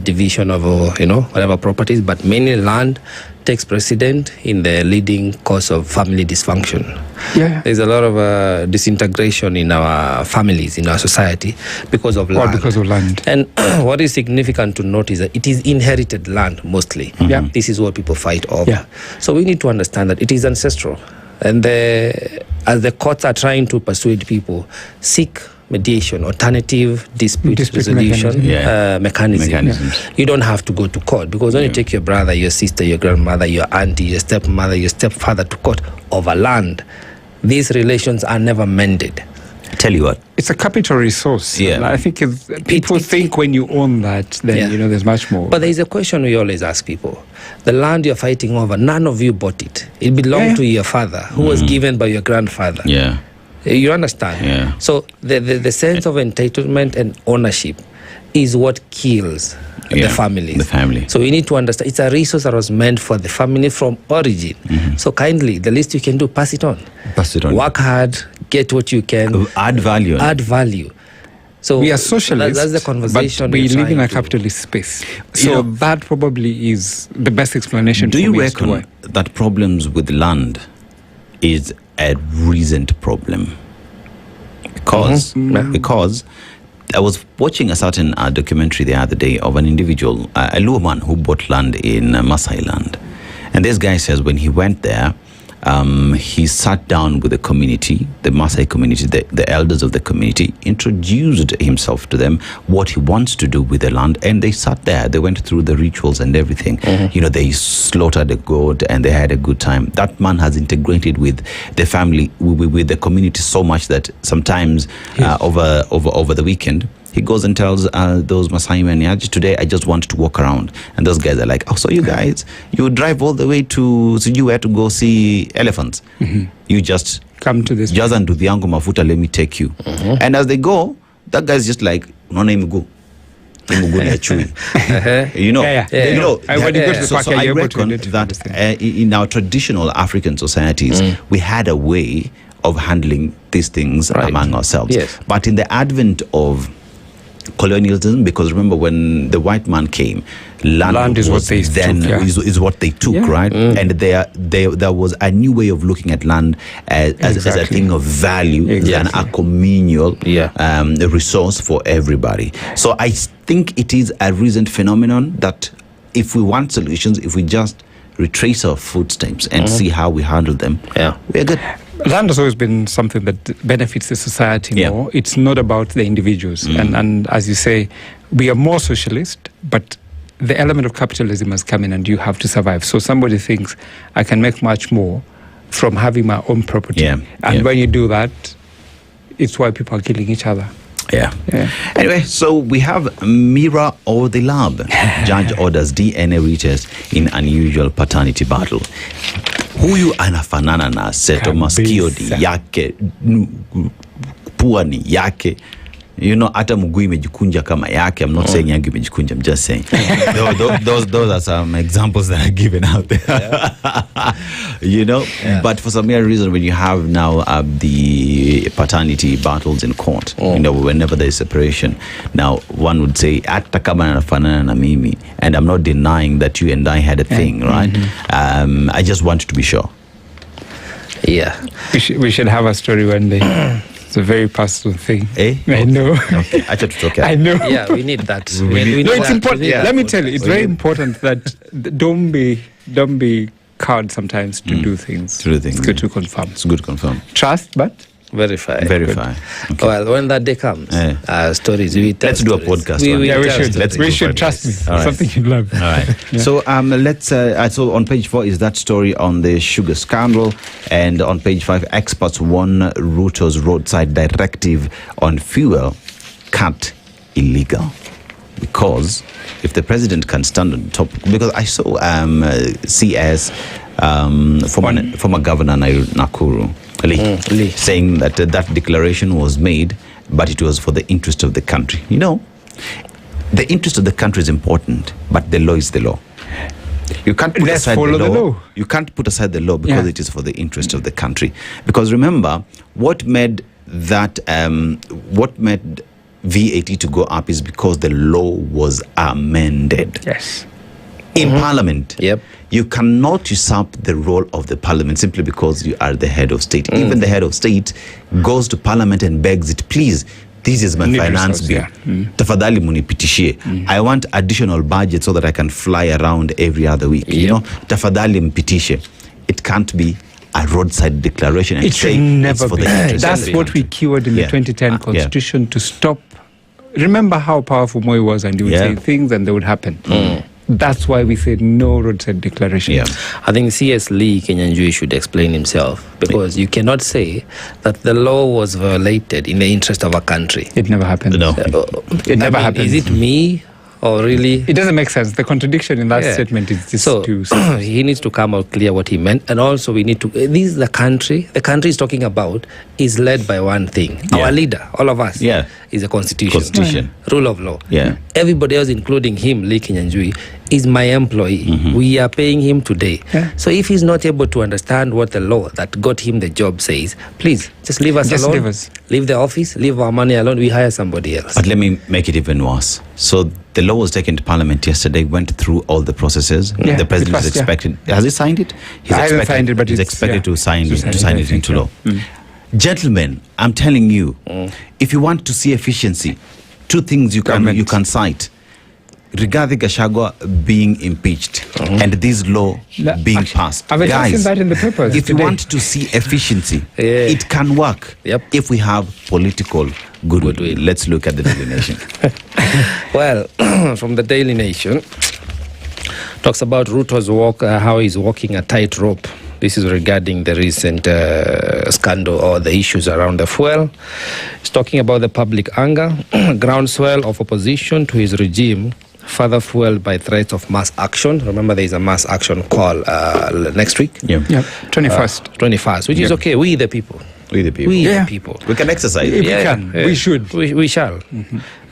division of whatever properties, but mainly land takes precedent in the leading cause of family dysfunction. There's a lot of disintegration in our families, in our society, because of land. Because of land. And what is significant to note is that it is inherited land mostly. This is what people fight over. So we need to understand that it is ancestral. And as the courts are trying to persuade people, seek mediation, alternative dispute resolution mechanisms. You don't have to go to court, because when you take your brother, your sister, your grandmother, your auntie, your stepmother, your stepfather to court over land, these relations are never mended. Tell you what, it's a capital resource. I think people think when you own that, then there's much more. But there's a question we always ask people: the land you're fighting over, none of you bought it. It belonged to your father, who was given by your grandfather. You understand? So the sense of entitlement and ownership is what kills the families. The family. So we need to understand it's a resource that was meant for the family from origin. So kindly, the least you can do, pass it on. Pass it on. Work hard, get what you can. Add value. Add value. So we are socialists, that's the conversation. but we live in a to- capitalist space. So that probably is the best explanation. Do for you me as to reckon why. that problems with land is a recent problem? Because I was watching a certain documentary the other day of an individual, a Luo man who bought land in Masai land. And this guy says when he went there, he sat down with the community, the Maasai community, the elders of the community, introduced himself to them, what he wants to do with the land, and they sat there. They went through the rituals and everything. You know, they slaughtered a goat and they had a good time. That man has integrated with the family, with the community so much that sometimes over the weekend, he goes and tells those Maasai men, yeah, today I just want to walk around. And those guys are like, oh, so you guys, you drive all the way to Sijuwe to go see elephants. You just come to this. Just and do the Yango Mafuta, let me take you. And as they go, that guy's just like, no name go. You know, you know. When you go to the park, so I reckon that in our traditional African societies, we had a way of handling these things among ourselves. Yes. But in the advent of colonialism, because remember when the white man came, land is what they took, is what they took, right? And there was a new way of looking at land as a thing of value and a communal resource for everybody. So I think it is a recent phenomenon that if we want solutions, if we just retrace our footsteps and see how we handle them, we're good. Land has always been something that benefits the society more. It's not about the individuals. And as you say, we are more socialist, but the element of capitalism has come in and you have to survive. So somebody thinks, I can make much more from having my own property. And when you do that, it's why people are killing each other. Anyway, so we have Mira or the lab. Judge orders DNA retest in unusual paternity battle. Huyu anafanana na Aseto, masikio ni yake, pua ni yake. You know, hata mguu imejikunja kama yake. I'm not saying yangu imejikunja, I'm just saying. Those are some examples that are given out there. You know, but for some reason, when you have now the paternity battles in court, you know, whenever there is separation, now one would say, hata kama anafanana na mimi, and I'm not denying that you and I had a thing, right? I just want to be sure. We should have a story one day. It's a very personal thing. I know. Okay. I know. Yeah, we need that. It's important. Let me tell you, it's very important that don't be cowed sometimes to do things. It's good to confirm. It's good to confirm. Trust, but verify. Okay. Well, when that day comes, stories. Let's do a podcast. We should trust me. All right. Something you love. All right. So let's. So on page 4 is that story on the sugar scandal, and on page 5, experts warn Ruto's roadside directive on fuel cut illegal. Because if the president can stand on top, because I saw CS former governor Nakuru Lee saying that that declaration was made, but it was for the interest of the country. You know, the interest of the country is important, but the law is the law. You can't put aside the law. You can't put aside the law because it is for the interest of the country. Because remember, what made that what made VAT to go up is because the law was amended. In Parliament. You cannot usurp the role of the Parliament simply because you are the head of state. Even the head of state goes to Parliament and begs it, please, this is my finance bill. Tafadhali munipitishie. I want additional budget so that I can fly around every other week. You know, tafadhali mpitishe. It can't be a roadside declaration and it say should never it's for be. the interest. That's what we cured in the 2010 constitution to stop. Remember how powerful Moi was, and he would say things and they would happen. That's why we said no roadside declaration. I think CS Lee Kenyanjui should explain himself, because you cannot say that the law was violated in the interest of a country. It never happened. No. It never happened. Is it me or really? It doesn't make sense. The contradiction in that statement is just too simple. He needs to come out clear what he meant, and also we need to. This is the country. The country he's talking about is led by one thing. Our leader, all of us, is a constitution, rule of law. Everybody else, including him, Lee Kinyanjui, is my employee. We are paying him today. So if he's not able to understand what the law that got him the job says, please just leave us alone. Leave the office. Leave our money alone. We hire somebody else. But let me make it even worse. So the law was taken to Parliament yesterday, went through all the processes. The President is expected. Has he signed it? He hasn't signed it, but he's expected to sign it into law. Gentlemen, I'm telling you, if you want to see efficiency, two things you can cite: Rigathi Gachagua being impeached and this law being passed. I've seen that in the papers. If you want to see efficiency, it can work if we have political goodwill. Let's look at the Daily Nation. Well, from the Daily Nation, talks about Ruto's walk, how he's walking a tightrope. This is regarding the recent scandal or the issues around the fuel. He's talking about the public anger, groundswell of opposition to his regime, further fueled by threats of mass action. Remember, there is a mass action call next week. 21st, which is okay. We the people. We the people. We the people. We can exercise. We can. We should. We shall.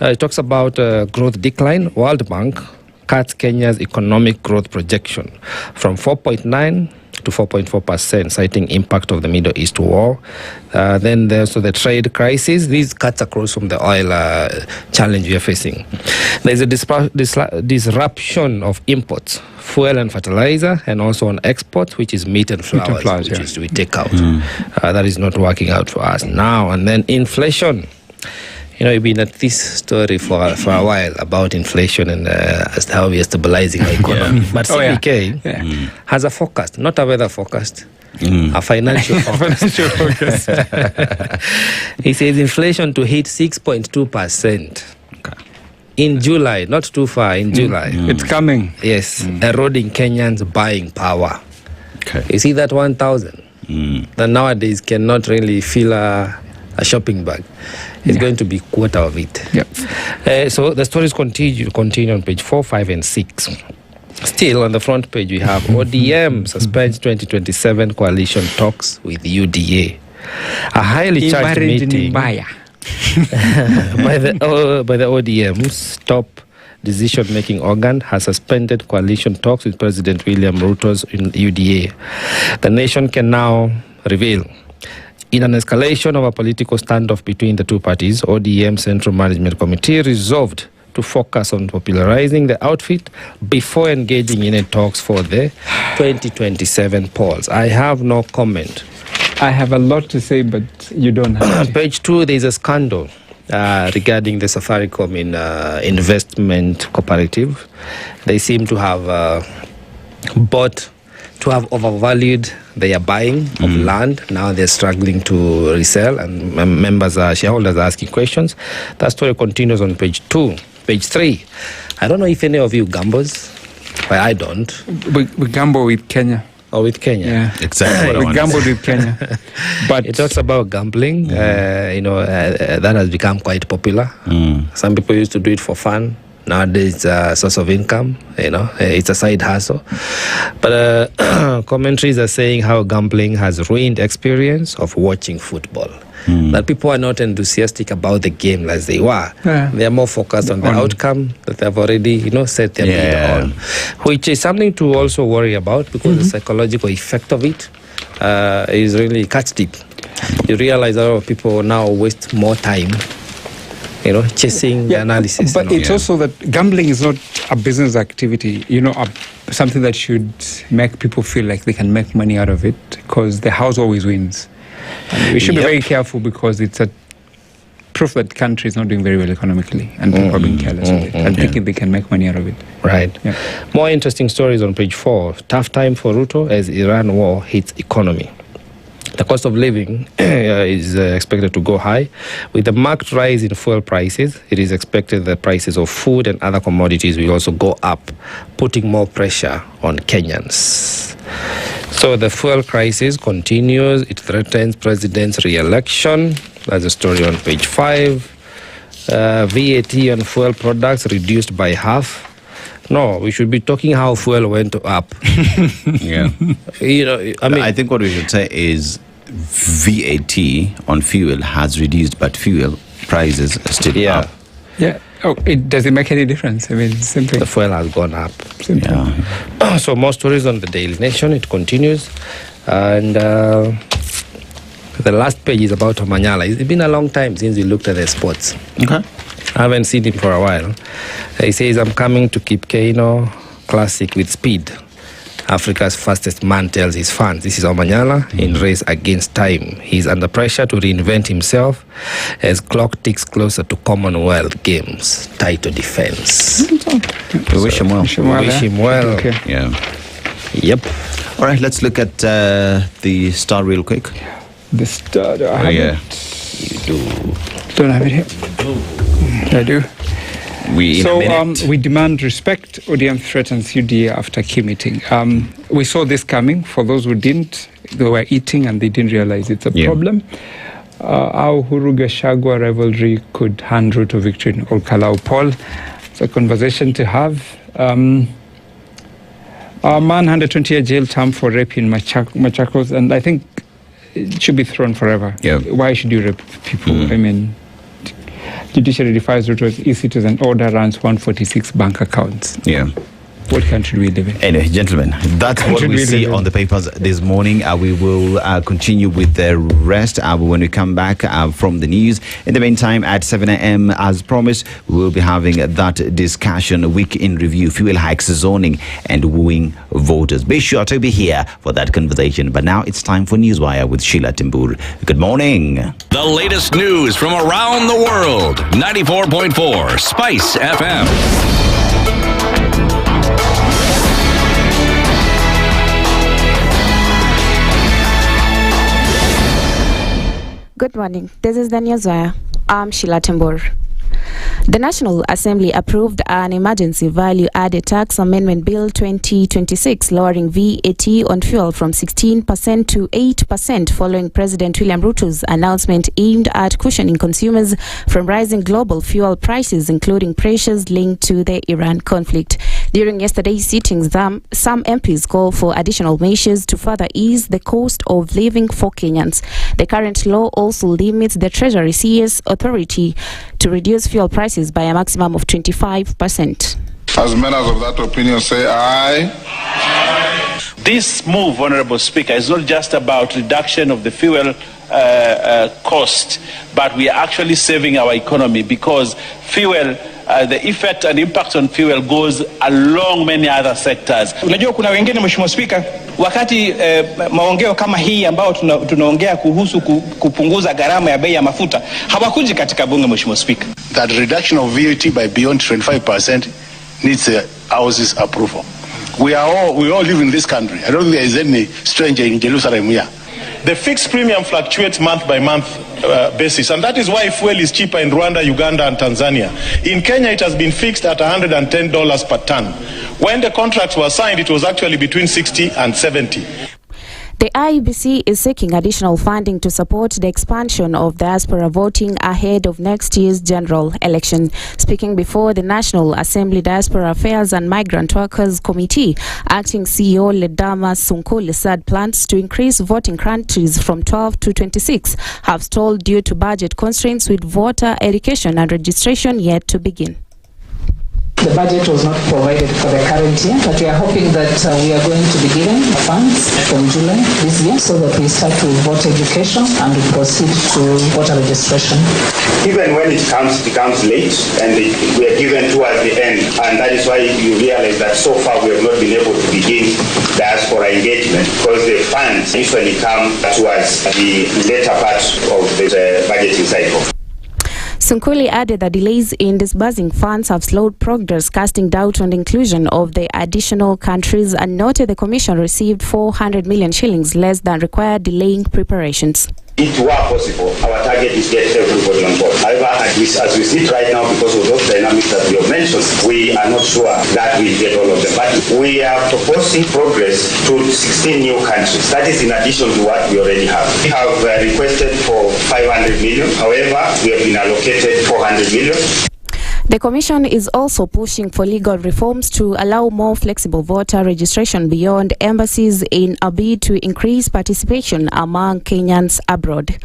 It talks about growth decline. World Bank cuts Kenya's economic growth projection from 4.9 to 4.4%, citing impact of the Middle East war. Then there's the trade crisis. These cuts across from the oil challenge we are facing. There's a disruption of imports, fuel and fertilizer, and also on exports, which is meat and flowers, which is we take out. That is not working out for us now. And then inflation. You know, you've been at this story for a while about inflation and as to how we are stabilizing our economy. But CBK has a forecast, not a weather forecast, a financial forecast. He says inflation to hit 6.2% in July, not too far, in July. It's coming. Yes, eroding Kenyans' buying power. You see that 1,000 that nowadays cannot really fill a shopping bag. It's going to be quarter of it. So the stories continue on page 4, 5, and 6. Still on the front page, we have ODM suspends 2027 coalition talks with UDA. A highly charged meeting by the ODM's top decision-making organ has suspended coalition talks with President William Ruto's UDA. The nation can now reveal. In an escalation of a political standoff between the two parties, ODM Central Management Committee resolved to focus on popularizing the outfit before engaging in talks for the 2027 polls. I have no comment. I have a lot to say, but you don't have Page 2, there's a scandal regarding the Safaricom investment cooperative. They seem to have overvalued their buying of land. Now they're struggling to resell, and shareholders are asking questions. That story continues on page 2. Page 3. I don't know if any of you gambles, but I don't. We gamble with Kenya. Oh, with Kenya? Yeah. Exactly. We gambled with Kenya. But it talks about gambling. That has become quite popular. Some people used to do it for fun. Nowadays, it's a source of income, it's a side hustle. But commentaries are saying how gambling has ruined experience of watching football. That people are not enthusiastic about the game as they were. They are more focused on the outcome that they've already, set their bid on, which is something to also worry about because the psychological effect of it is really cuts deep. You realize a lot of people now waste more time chasing the analysis. But it's also that gambling is not a business activity, something that should make people feel like they can make money out of it because the house always wins. And we should be very careful because it's a proof that the country is not doing very well economically and people are being careless of it and thinking they can make money out of it. Right. More interesting stories on page 4. Tough time for Ruto as Iran war hits economy. The cost of living is expected to go high. With the marked rise in fuel prices, it is expected that prices of food and other commodities will also go up, putting more pressure on Kenyans. So the fuel crisis continues. It threatens president's re-election. That's a story on page 5. VAT on fuel products reduced by half. No, we should be talking how fuel went up. Yeah. I think what we should say is VAT on fuel has reduced, but fuel prices are still up. Yeah. Oh, does it make any difference? I mean, simply the fuel has gone up. Simple. Yeah. So more stories on the Daily Nation. It continues, and the last page is about Omanyala. It's been a long time since we looked at the sports. Okay. I haven't seen him for a while. He says, "I'm coming to keep Kano Classic with speed." Africa's fastest man tells his fans. This is Omanyala in race against time. He's under pressure to reinvent himself as clock ticks closer to Commonwealth Games title defense. We wish him well. Wish him well. Okay. Yeah. Yep. All right, let's look at the Star real quick. The Star. Do I have it? You do. Don't have it here. I do. We demand respect. ODM threatens UDA after key meeting. We saw this coming. For those who didn't, they were eating and they didn't realize it's a problem. Our Uhuru Gachagua rivalry could hand route to victory in Olkalau poll. It's a conversation to have. Our man 120-year jail term for rape in Machakos, and I think it should be thrown forever. Yeah. Why should you rape people? I mean, judiciary defies route to e-citizen order, runs 146 bank accounts. Yeah. What country we live in? Anyway, gentlemen, that's what we see on the papers this morning. We will continue with the rest when we come back from the news. In the meantime, at 7 a.m., as promised, we will be having that discussion, week in review, fuel hikes, zoning, and wooing voters. Be sure to be here for that conversation. But now it's time for Newswire with Sheila Timbur. Good morning. The latest news from around the world. 94.4 Spice FM. Good morning. This is the Newswire. I'm Sheila Timbur. The National Assembly approved an emergency value-added tax amendment bill 2026, lowering VAT on fuel from 16% to 8% following President William Ruto's announcement aimed at cushioning consumers from rising global fuel prices, including pressures linked to the Iran conflict. During yesterday's sittings, some MPs called for additional measures to further ease the cost of living for Kenyans. The current law also limits the Treasury CS authority to reduce fuel prices by a maximum of 25%. As members of that opinion say aye. This move, Honorable Speaker, is not just about reduction of the fuel cost, but we are actually saving our economy because fuel, the effect and impact on fuel goes along many other sectors. Unajua kuna wengine, Mheshimiwa Spika, wakati maongeo kama hii ambao tunaongea kuhusu kupunguza gharama ya bei ya mafuta hawakuji katika bunge, Mheshimiwa Spika. That reduction of VAT by beyond 25% needs the House's approval. We all live in this country. I don't think there is any stranger in Jerusalem here. The fixed premium fluctuates month by month basis, and that is why fuel is cheaper in Rwanda, Uganda, and Tanzania. In Kenya, it has been fixed at $110 per ton. When the contracts were signed, it was actually between 60 and 70. The IEBC is seeking additional funding to support the expansion of diaspora voting ahead of next year's general election. Speaking before the National Assembly Diaspora Affairs and Migrant Workers Committee, Acting CEO Ledama Sunkuli said plans to increase voting countries from 12 to 26 have stalled due to budget constraints, with voter education and registration yet to begin. The budget was not provided for the current year, but we are hoping that we are going to be given funds from July this year so that we start with voter education and we proceed to voter registration. Even when it becomes late and we are given towards the end, and that is why you realize that so far we have not been able to begin diaspora engagement because the funds usually come towards the later part of the budgeting cycle. Sunkuli added that delays in disbursing funds have slowed progress, casting doubt on the inclusion of the additional countries, and noted the Commission received 400 million shillings less than required, delaying preparations. If were possible, our target is get everybody on board. However, as we sit right now, because of those dynamics that we have mentioned, we are not sure that we get all of them. But we are proposing progress to 16 new countries. That is in addition to what we already have. We have requested for 500 million. However, we have been allocated 400 million. The Commission is also pushing for legal reforms to allow more flexible voter registration beyond embassies in a bid to increase participation among Kenyans abroad.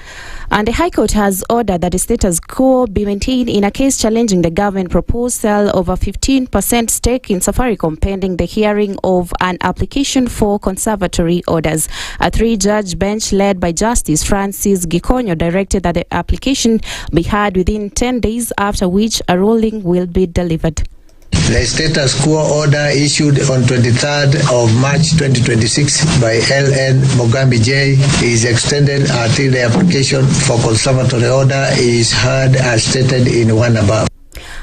And the High Court has ordered that the status quo be maintained in a case challenging the government proposed sale of a 15% stake in Safaricom pending the hearing of an application for conservatory orders. A 3-judge bench led by Justice Francis Gikonyo directed that the application be heard within 10 days, after which a ruling will be delivered. The status quo order issued on 23rd of March 2026 by LN Mogambi J is extended until the application for conservatory order is heard as stated in one above.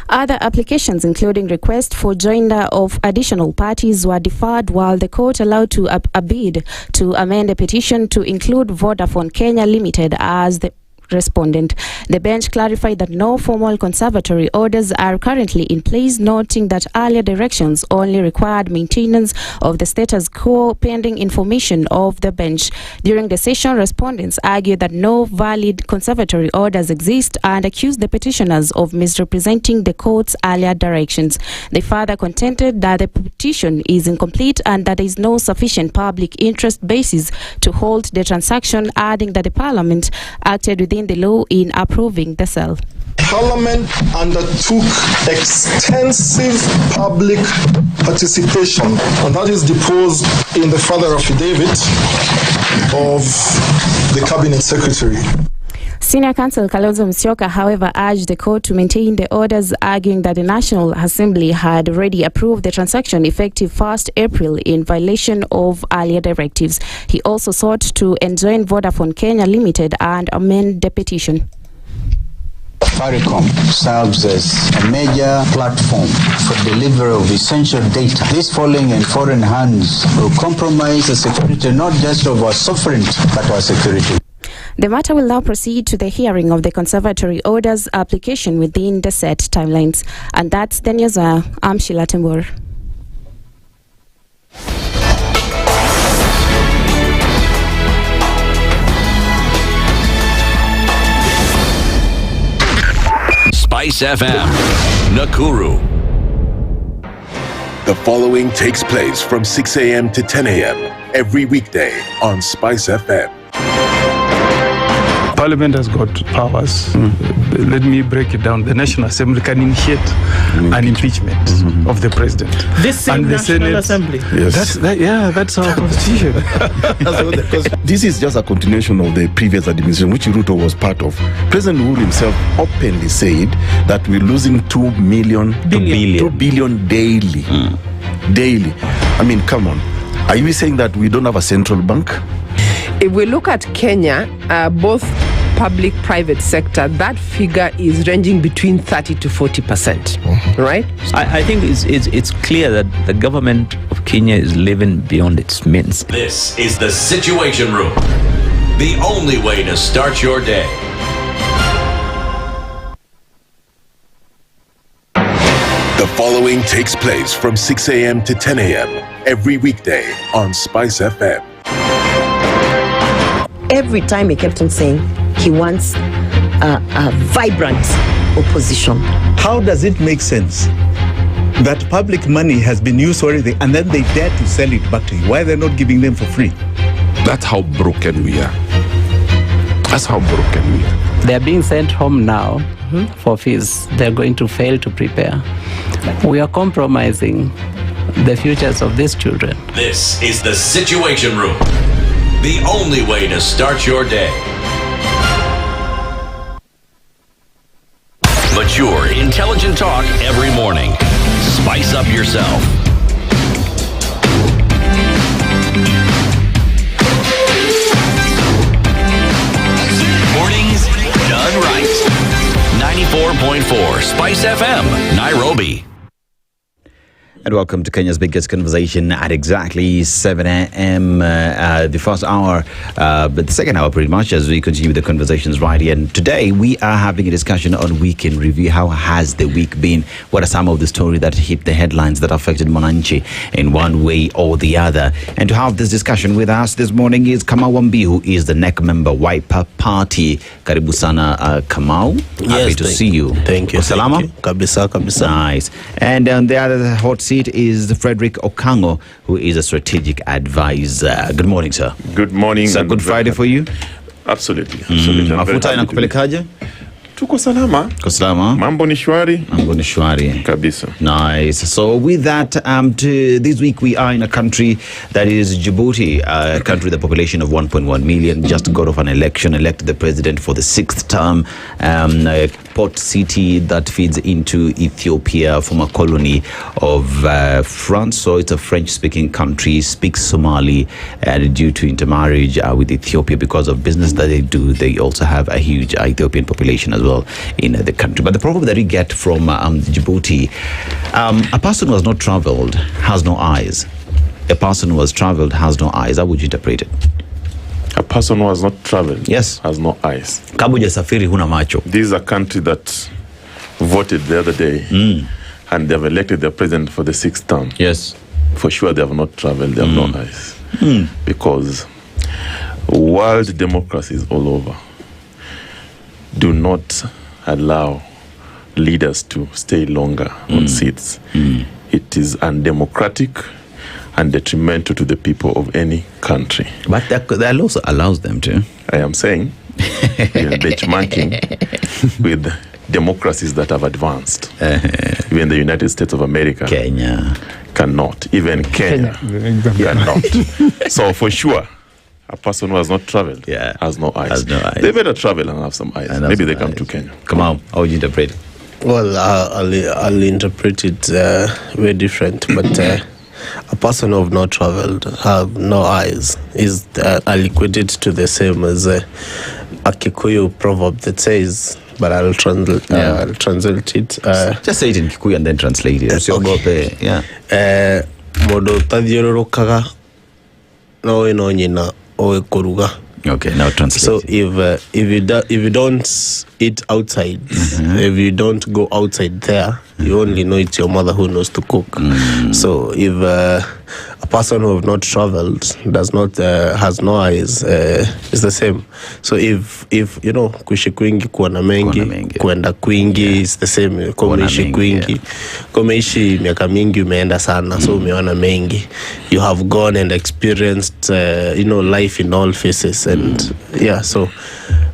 Other applications, including requests for joinder of additional parties, were deferred while the court allowed to a bid to amend the petition to include Vodafone Kenya Limited as the respondent. The bench clarified that no formal conservatory orders are currently in place, noting that earlier directions only required maintenance of the status quo pending information of the bench. During the session, respondents argued that no valid conservatory orders exist and accused the petitioners of misrepresenting the court's earlier directions. They further contended that the petition is incomplete and that there is no sufficient public interest basis to hold the transaction, adding that the parliament acted within the law in approving the sale. Parliament undertook extensive public participation, and that is deposed in the further affidavit of the Cabinet Secretary. Senior Counsel Kalonzo Musyoka, however, urged the court to maintain the orders, arguing that the National Assembly had already approved the transaction effective 1st April in violation of earlier directives. He also sought to enjoin Vodafone Kenya Limited and amend the petition. Safaricom serves as a major platform for delivery of essential data. This falling in foreign hands will compromise the security not just of our sovereignty but our security. The matter will now proceed to the hearing of the conservatory orders application within the set timelines. And that's the news. I'm Sheila Tembur. SpiceFM, Nakuru. The following takes place from 6 a.m. to 10 a.m. every weekday on SpiceFM. Parliament has got powers. Let me break it down. The National Assembly can initiate an impeachment of the president. This same and the National Senate, Assembly. Yes. That's our constitution. This is just a continuation of the previous administration, which Ruto was part of. President Uhuru himself openly said that we're losing 2 billion daily. Daily. I mean, come on. Are you saying that we don't have a central bank? If we look at Kenya, both public-private sector, that figure is ranging between 30 to 40%, right? I think it's clear that the government of Kenya is living beyond its means. This is the Situation Room, the only way to start your day. The following takes place from 6 a.m. to 10 a.m. every weekday on SpiceFM. Every time he kept on saying he wants a vibrant opposition. How does it make sense that public money has been used already and then they dare to sell it back to you? Why are they not giving them for free? That's how broken we are. That's how broken we are. They're being sent home now for fees. They're going to fail to prepare. We are compromising the futures of these children. This is the Situation Room, the only way to start your day. Mature, intelligent talk every morning. Spice up yourself. Mornings done right. 94.4 Spice FM, Nairobi. And welcome to Kenya's biggest conversation at exactly 7 a.m. The first hour, but the second hour pretty much as we continue the conversations right here. And today we are having a discussion on weekend review. How has the week been? What are some of the stories that hit the headlines that affected Mwananchi in one way or the other? And to have this discussion with us this morning is Kamau Wambi, who is the NEC member, Wiper Party. Karibu sana, Kamau. Happy to see you. Thank you. Salama? Kabisa, kabisa. Nice. And on the other hot seat is Frederick Okango, who is a strategic advisor. Good morning, sir. Good morning. It's a good Friday for you? Absolutely. Mafuta inakupelekaje? Tuko salama. Mambo ni shwari. Kabisa. Nice. So with that, this week we are in a country that is Djibouti, a country with a population of 1.1 million, just got off an election, elected the president for the 6th term, a port city that feeds into Ethiopia, former colony of France. So it's a French-speaking country, speaks Somali, and due to intermarriage with Ethiopia, because of business that they do, they also have a huge Ethiopian population as well in the country. But the problem that we get from Djibouti, a person who has not traveled has no eyes. A person who has traveled has no eyes. How would you interpret it? A person who has not traveled, yes, has no eyes. Kabuja safiri huna macho. This is a country that voted the other day, and they have elected their president for the 6th term. Yes, for sure they have not traveled. They have no eyes, because world democracies all over do not allow leaders to stay longer on seats. It is undemocratic and detrimental to the people of any country. But that also allows them to. I am saying we are benchmarking with democracies that have advanced. Even the United States of America, Kenya cannot. Even Kenya cannot. So for sure, a person who has not traveled has no eyes. They better travel and have some eyes. Maybe they come to Kenya. Come on, how would you interpret it? Well, I'll interpret it very different, but a person who have not traveled, have no eyes, is I'll equate it to the same as a Kikuyu proverb that says, but I'll translate it. Just say it in Kikuyu and then translate it. Modo tadhiororokaga no ino nyina owe kuruga. Okay, now translate. So if you don't eat outside, if you don't go outside there, you only know it's your mother who knows to cook. So if a person who have not traveled does not has no eyes, it's the same. So if you know kuishi kwingi kuona mengi, kuenda kwingi is the same. Kumeishi kwingi, kumeishi miaka mingi umeenda sana, so umeona mengi. You have gone and experienced life in all phases, and so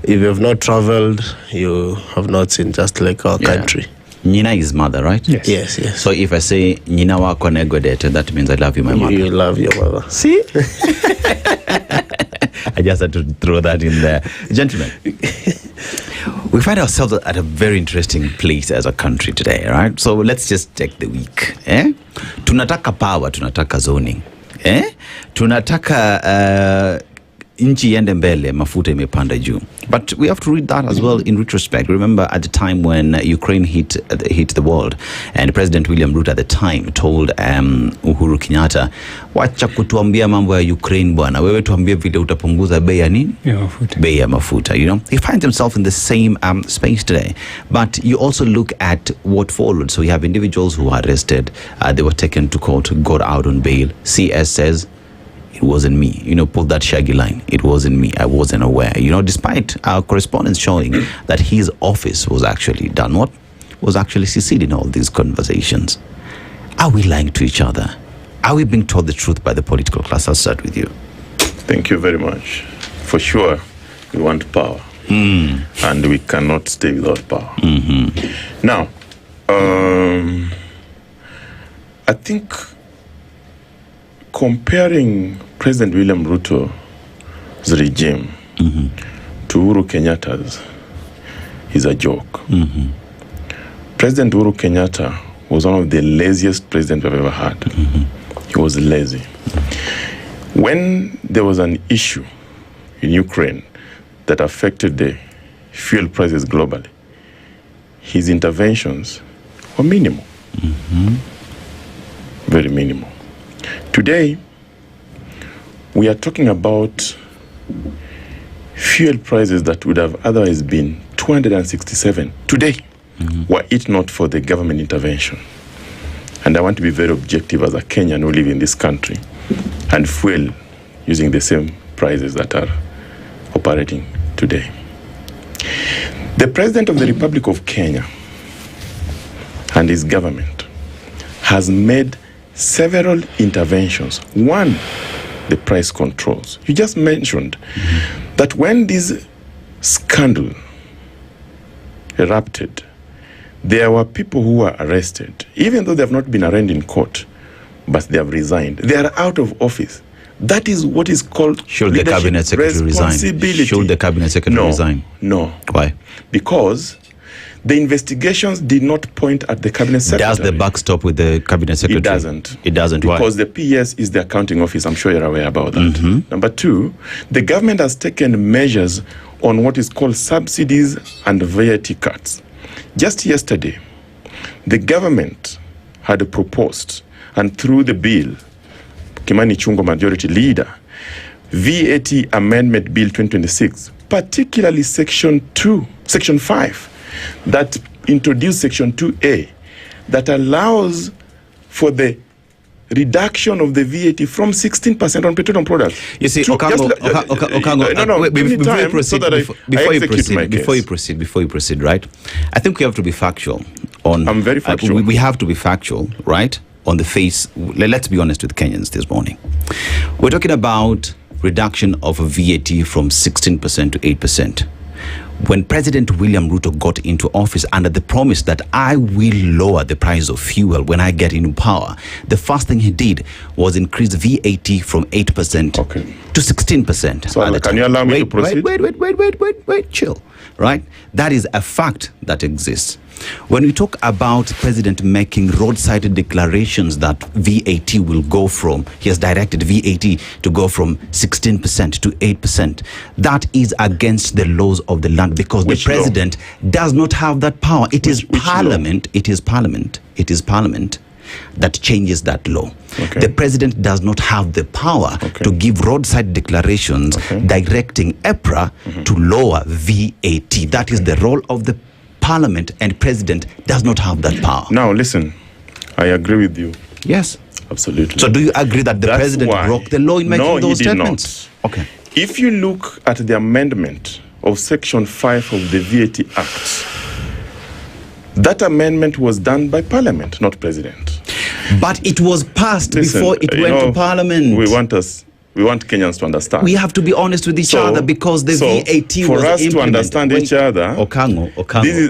if you have not traveled, you have not seen, just like our country. Nina is mother, right? Yes. So if I say Nina wako negodete, that means I love you, my mother. You love your mother. See? I just had to throw that in there. Gentlemen, we find ourselves at a very interesting place as a country today, right? So let's just take the week. Tunataka power, tunataka zoning. Tunataka nchi iende mbele, mafuta imepanda juu. But we have to read that as well in retrospect. Remember at the time when Ukraine hit the world, and President William Ruto at the time told Uhuru Kenyatta, wacha kutuambia mambo ya Ukraine bwana, wewe tuambie vile utapunguza bei ya nini? Bei ya mafuta, you know. He finds himself in the same space today. But you also look at what followed. So you have individuals who were arrested, they were taken to court, got out on bail. CS says, it wasn't me. Pull that shaggy line. It wasn't me. I wasn't aware. Despite our correspondence showing that his office was actually done what? Was actually seceded in all these conversations. Are we lying to each other? Are we being told the truth by the political class? I'll start with you. Thank you very much. For sure, we want power. And we cannot stay without power. Now, I think comparing President William Ruto's regime to Uhuru Kenyatta's is a joke. President Uhuru Kenyatta was one of the laziest presidents we've ever had. He was lazy. When there was an issue in Ukraine that affected the fuel prices globally, his interventions were minimal. minimum. Today, we are talking about fuel prices that would have otherwise been 267 today, were it not for the government intervention. And I want to be very objective as a Kenyan who live in this country and fuel using the same prices that are operating today. The President of the Republic of Kenya and his government has made several interventions. One, the price controls. You just mentioned that when this scandal erupted, there were people who were arrested, even though they have not been arraigned in court, but they have resigned. They are out of office. That is what is called Should the cabinet secretary resign? Should the cabinet secretary resign? No. Why? Because the investigations did not point at the cabinet secretary. Does the buck stop with the cabinet secretary? It doesn't. It doesn't. Because Why? the PS is the accounting office. I'm sure you're aware about that. Number two, the government has taken measures on what is called subsidies and VAT cuts. Just yesterday, the government had proposed, and through the bill, Kimani Chungo majority leader, VAT Amendment Bill 2026, particularly Section 5, that introduced Section 2A, that allows for the reduction of the VAT from 16% on petroleum products. You see, Okango, before you proceed, right? I think we have to be factual on. I'm very factual. We have to be factual, right? On the face, let's be honest with Kenyans this morning. We're talking about reduction of VAT from 16% to 8%. When President William Ruto got into office under the promise that I will lower the price of fuel when I get into power, the first thing he did was increase VAT from 8% to 16%. So can you allow me to proceed? Wait, chill, right? That is a fact that exists. When we talk about President making roadside declarations that VAT will go from, he has directed VAT to go from 16% to 8%. That is against the laws of the land because the president does not have that power. It is Parliament. It is Parliament that changes that law. The president does not have the power to give roadside declarations directing EPRA to lower VAT. That is the role of the Parliament, and president does not have that power. Now, listen, I agree with you. Yes. Absolutely. So do you agree that the president broke the law in making those statements? No, he did not. Okay. If you look at the amendment of Section 5 of the VAT Act, that amendment was done by Parliament, not president. But it was passed before it went to Parliament. We want Kenyans to understand. We have to be honest with each other because the VAT was for us implemented. To understand each other, Okango.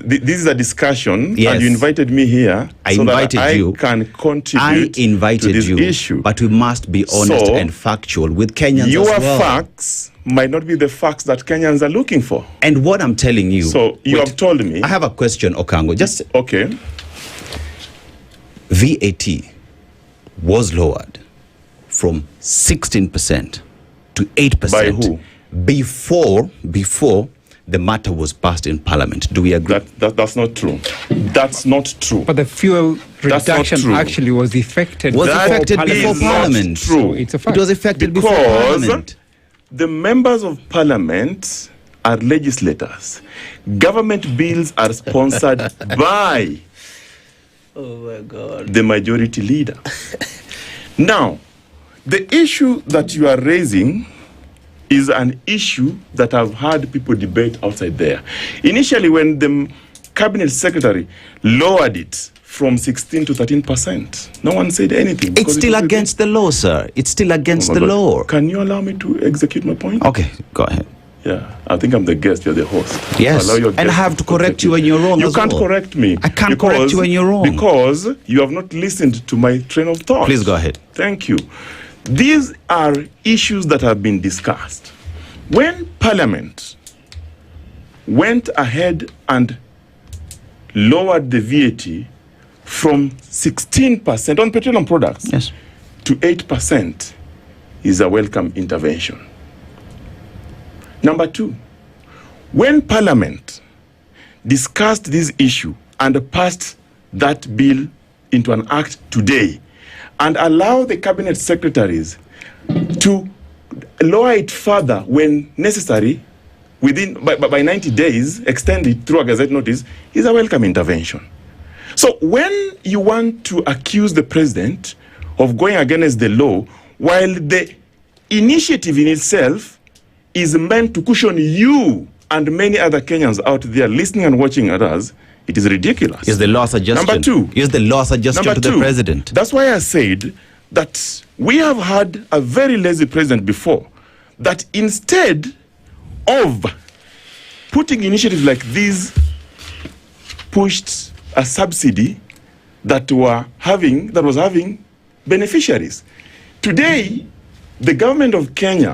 This is a discussion, yes. And you invited me here I so invited that you. I can contribute I invited to this you, issue. But we must be honest and factual with Kenyans your as well. facts might not be the facts that Kenyans are looking for. And what I'm telling you... So you have told me... I have a question, Okango. Okay. VAT was lowered from 16% to 8%. By who? Before the matter was passed in Parliament. Do we agree? That's not true. That's not true. But the fuel reduction actually was effected before Parliament. True. So it's a fact. It was effected before Parliament. The members of Parliament are legislators. Government bills are sponsored by the majority leader. Now, the issue that you are raising is an issue that I've had people debate outside there. Initially, when the cabinet secretary lowered it from 16 to 13%, no one said anything. It's still against the law, sir. It's still against the law. Can you allow me to execute my point? Okay, go ahead. Yeah, I think I'm the guest, you're the host. Yes, and I have to correct you when you're wrong. You can't correct me. I can't correct you when you're wrong. Because you have not listened to my train of thought. Please go ahead. Thank you. These are issues that have been discussed. When Parliament went ahead and lowered the VAT from 16% on petroleum products to 8% is a welcome intervention. Number two, when Parliament discussed this issue and passed that bill into an act today, and allow the cabinet secretaries to lower it further when necessary, by 90 days, extend it through a gazette notice, is a welcome intervention. So when you want to accuse the president of going against the law, while the initiative in itself is meant to cushion you and many other Kenyans out there listening and watching at us, it is ridiculous. Is the law suggestion? Number two. Is the law suggestion to the president? That's why I said that we have had a very lazy president before, that instead of putting initiatives like these, pushed a subsidy that was having beneficiaries. Today, the government of Kenya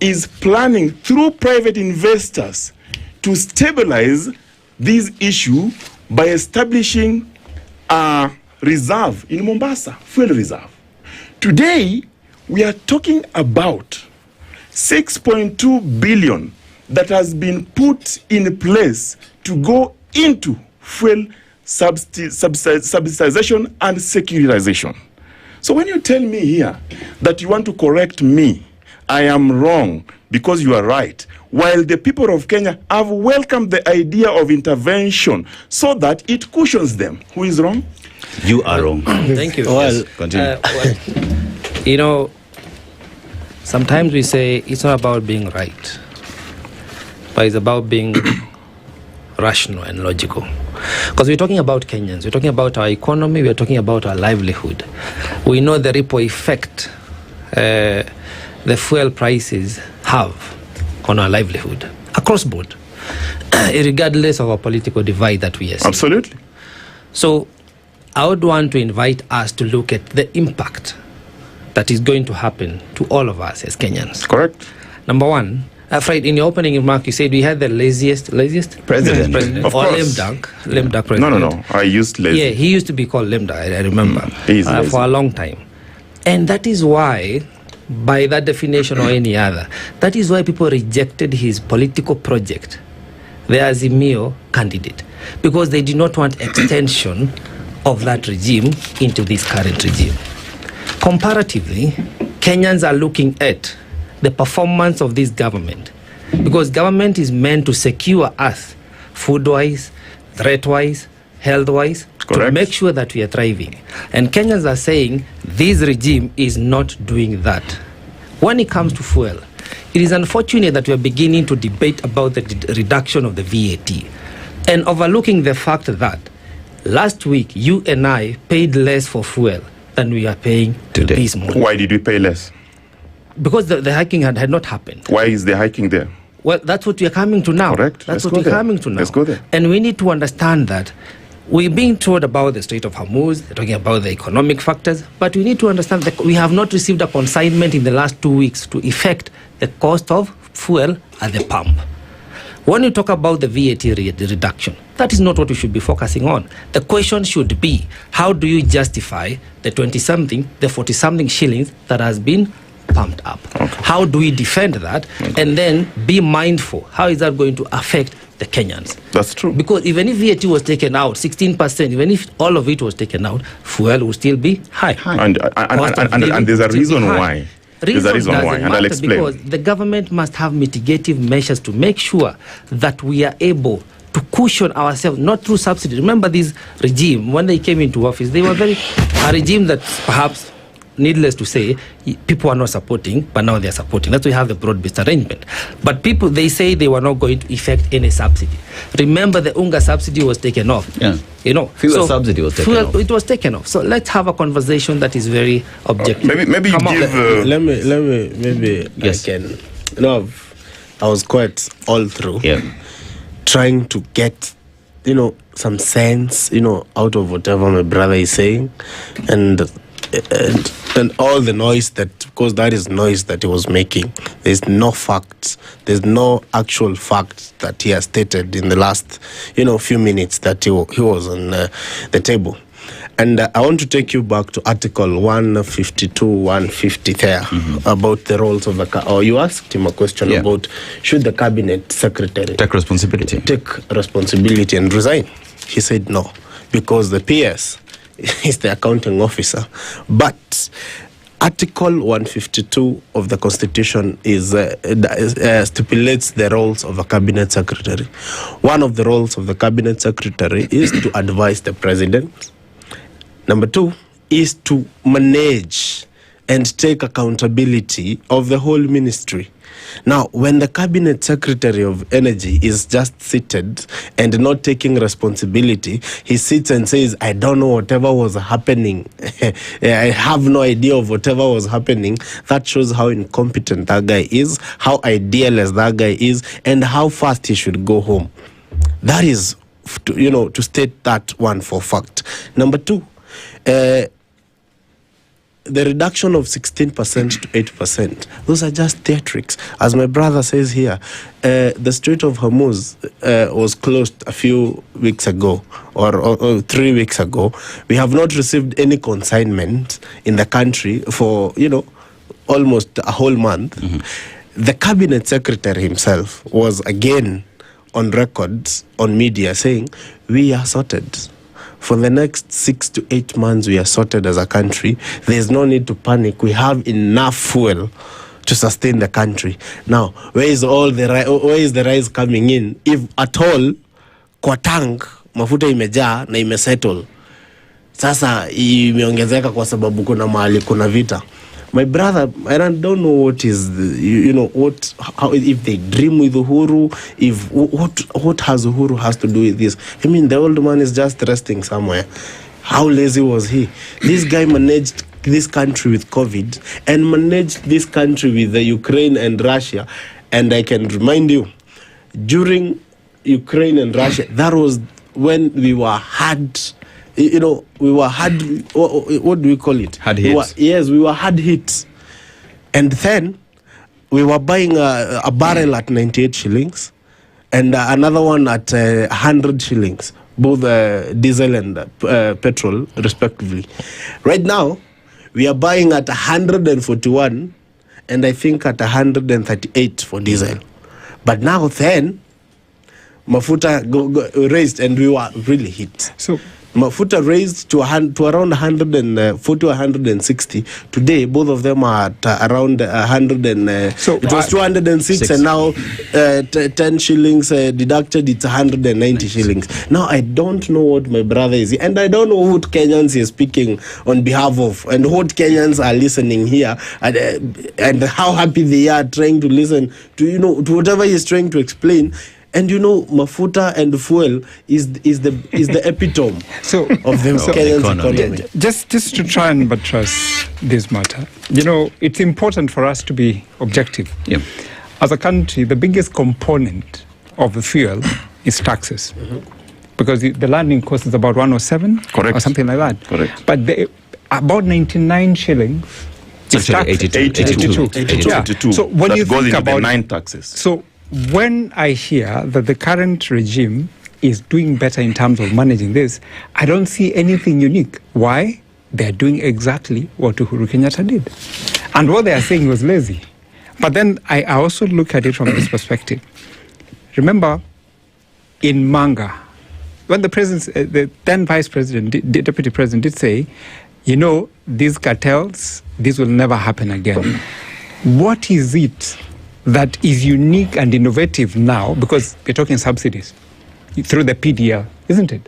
is planning through private investors to stabilize this issue by establishing a reserve in Mombasa, fuel reserve. Today, we are talking about 6.2 billion that has been put in place to go into fuel subsidization and securitization. So when you tell me here that you want to correct me, I am wrong because you are right. While the people of Kenya have welcomed the idea of intervention so that it cushions them. Who is wrong? You are wrong. Thank you. Well, continue. You know, sometimes we say it's not about being right, but it's about being rational and logical. Because we're talking about Kenyans, we're talking about our economy, we're talking about our livelihood. We know the ripple effect the fuel prices have on our livelihood across board, regardless of our political divide that we are seeing. Absolutely. So I would want to invite us to look at the impact that is going to happen to all of us as Kenyans. Correct. Number one, Fred, in your opening remark, you said we had the laziest president. Of or course. lame duck president. No. I used lazy. Yeah, he used to be called lame duck, I remember, lazy. for a long time. And that is why, by that definition or any other, that is why people rejected his political project, the Azimio candidate, because they did not want extension of that regime into this current regime. Comparatively, Kenyans are looking at the performance of this government, because government is meant to secure us food-wise, threat-wise, health-wise, to make sure that we are thriving. And Kenyans are saying this regime is not doing that. When it comes to fuel, it is unfortunate that we are beginning to debate about the reduction of the VAT and overlooking the fact that last week you and I paid less for fuel than we are paying today. This morning. Why did we pay less? Because the hiking had not happened. Why is the hiking there? Well, that's what we are coming to now. Correct. That's what we're coming to now. Let's go there. And we need to understand that we're being told about the Strait of Hormuz, they're talking about the economic factors, but we need to understand that we have not received a consignment in the last 2 weeks to effect the cost of fuel at the pump. When you talk about the VAT reduction, that is not what we should be focusing on. The question should be, how do you justify the 20-something, the 40-something shillings that has been pumped up? Okay. How do we defend that? Okay. And then be mindful, how is that going to affect the Kenyans? That's true. Because even if VAT was taken out, 16%, even if all of it was taken out, fuel will still be high. And there's a reason why. There's a reason why, and I'll explain. Because the government must have mitigative measures to make sure that we are able to cushion ourselves, not through subsidy. Remember this regime, when they came into office, they were a regime that perhaps, needless to say, people are not supporting, but now they are supporting. That's why we have the broad-based arrangement. But people, they say they were not going to effect any subsidy. Remember, the UNGA subsidy was taken off. Yeah. Fuel subsidy was taken off. It was taken off. So let's have a conversation that is very objective. Maybe you give... Let me, maybe yes. I can... I was quite all through trying to get, some sense, out of whatever my brother is saying. And all the noise because that is noise that he was making. There's no facts. There's no actual facts that he has stated in the last, few minutes that he was on the table. And I want to take you back to Article 152, 150 there, about the roles of or you asked him a question about should the cabinet secretary take responsibility and resign. He said no, because the PS is the accounting officer. But Article 152 of the Constitution stipulates the roles of a cabinet secretary. One of the roles of the cabinet secretary is to advise the president. Number 2 is to manage and take accountability of the whole ministry. Now, when the cabinet secretary of energy is just seated and not taking responsibility, he sits and says, I don't know whatever was happening. I have no idea of whatever was happening. That shows how incompetent that guy is, how idealist that guy is, and how fast he should go home. That is, to state that one for fact. Number 2, the reduction of 16% to 8%, those are just theatrics. As my brother says here, the Strait of Hormuz was closed a few weeks ago or 3 weeks ago. We have not received any consignment in the country for, almost a whole month. The cabinet secretary himself was again on record on media saying, we are sorted. For the next 6 to 8 months, we are sorted as a country. There's no need to panic. We have enough fuel to sustain the country. Now, where is the rice coming in? If at all, kwa tank, mafuta imejaa na imesettle. Sasa imeongezeka kwa sababu kuna mahali kuna vita. My brother, I don't know what is, how if they dream with Uhuru, what has Uhuru has to do with this? I mean, the old man is just resting somewhere. How lazy was he? This guy managed this country with COVID and managed this country with the Ukraine and Russia. And I can remind you, during Ukraine and Russia, that was when we were hard. We were hard, what do we call it? Hard hits. We were hard hits. And then we were buying a barrel at 98 shillings and another one at 100 shillings, both diesel and petrol, respectively. Right now, we are buying at 141 and I think at 138 for diesel. But now then, mafuta raised and we were really hit. So mafuta raised to around 140 or 160. Today, both of them are at around 100 and it was 206 and now 10 shillings deducted, it's 190 shillings. Now, I don't know what my brother is, and I don't know what Kenyans he is speaking on behalf of, and what Kenyans are listening here, and how happy they are trying to listen to, to whatever he is trying to explain. And mafuta and fuel is the epitome of the Kenyan economy. Just to try and buttress this matter, it's important for us to be objective. Yeah. As a country, the biggest component of the fuel is taxes, because the landing cost is about 107, correct, or something like that. Correct. But about 99 shillings. It's actually 82. So when you think about the 9 taxes. So when I hear that the current regime is doing better in terms of managing this, I don't see anything unique. Why? They're doing exactly what Uhuru Kenyatta did. And what they are saying was lazy. But then I also look at it from this perspective. Remember, in Manga, when the then Vice President, Deputy President did say, these cartels, this will never happen again. What is it that is unique and innovative now, because we're talking subsidies through the PDL, isn't it?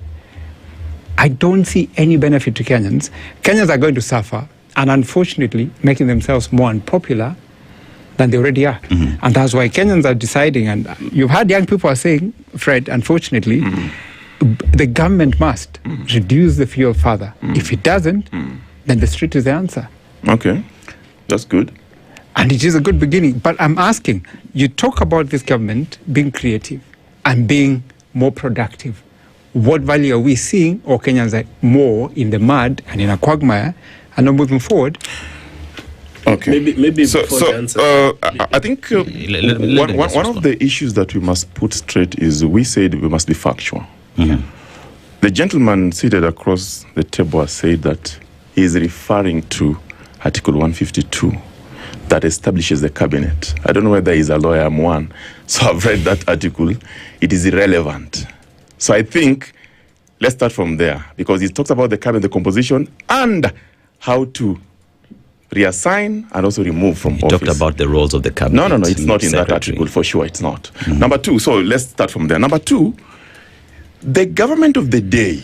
I don't see any benefit to Kenyans. Kenyans are going to suffer, and unfortunately making themselves more unpopular than they already are. And that's why Kenyans are deciding, and you've had young people are saying, Fred, unfortunately, the government must reduce the fuel further. If it doesn't, then the street is the answer. Okay, that's good. And it is a good beginning. But I'm asking, you talk about this government being creative and being more productive. What value are we seeing, or Kenyans are more in the mud and in a quagmire and not moving forward? Okay. Maybe so the answer. I think one of the issues that we must put straight is we said we must be factual. The gentleman seated across the table has said that he is referring to Article 152 that establishes the cabinet. I don't know whether he's a lawyer, I'm one. So I've read that article. It is irrelevant. So I think let's start from there, because it talks about the cabinet, the composition, and how to reassign and also remove from office. Talked about the roles of the cabinet. No, it's not in that article, for sure, it's not. Number two, so let's start from there. Number two, the government of the day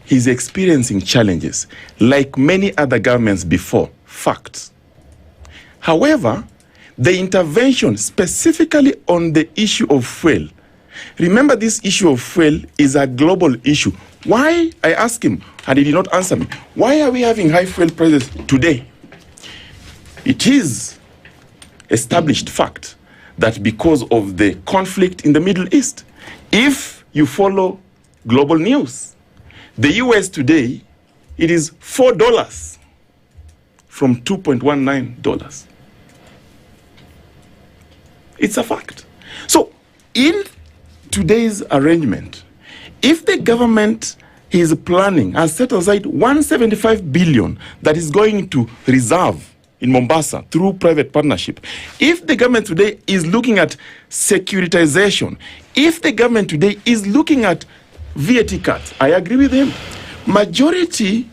is experiencing challenges like many other governments before. Facts. However, the intervention specifically on the issue of fuel, remember this issue of fuel is a global issue. Why? I asked him and he did not answer me. Why are we having high fuel prices today? It is established fact that because of the conflict in the Middle East, if you follow global news, the US today, it is $4 from $2.19. It's a fact. So in today's arrangement, if the government is planning, has set aside 175 billion that is going to reserve in Mombasa through private partnership, if the government today is looking at securitization, if the government today is looking at VAT cuts, I agree with him. Majority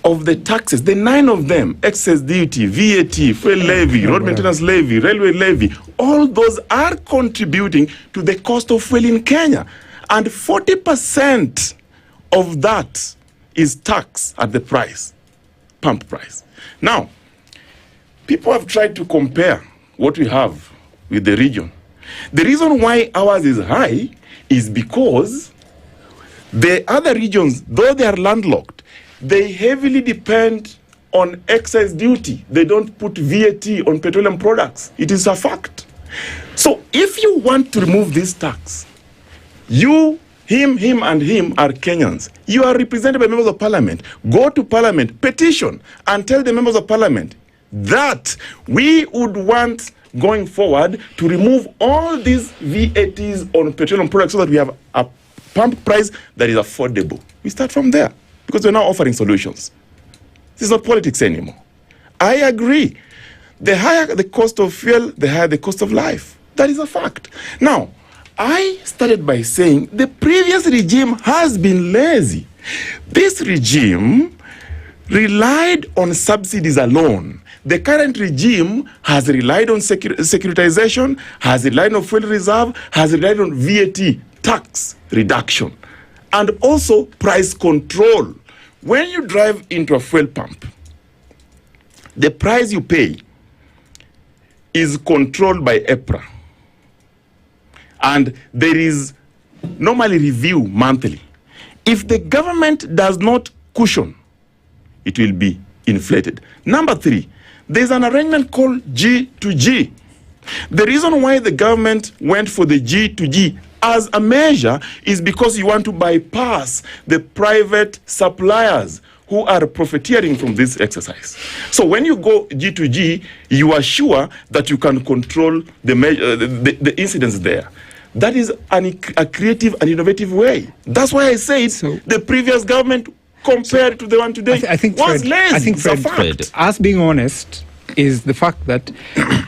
of the taxes, the 9 of them, excess duty, VAT, fuel levy, road maintenance levy, railway levy, all those are contributing to the cost of fuel in Kenya. And 40% of that is tax at the price, pump price. Now, people have tried to compare what we have with the region. The reason why ours is high is because the other regions, though they are landlocked, they heavily depend on excise duty. They don't put VAT on petroleum products. It is a fact. So if you want to remove this tax, you, him, and him are Kenyans. You are represented by members of parliament. Go to parliament, petition, and tell the members of parliament that we would want going forward to remove all these VATs on petroleum products so that we have a pump price that is affordable. We start from there because we're now offering solutions. This is not politics anymore. I agree. The higher the cost of fuel, the higher the cost of life. That is a fact. Now, I started by saying the previous regime has been lazy. This regime relied on subsidies alone. The current regime has relied on securitization, has relied on fuel reserve, has relied on VAT tax reduction, and also price control. When you drive into a fuel pump, the price you pay is controlled by EPRA. And there is normally review monthly. If the government does not cushion, it will be inflated. Number 3, there's an arrangement called G to G. The reason why the government went for the G to G as a measure is because you want to bypass the private suppliers who are profiteering from this exercise. So when you go G to G, you are sure that you can control the incidents there. That is a creative and innovative way. That's why I said the previous government compared to the one today was lazy. I think Fred, us being honest, is the fact that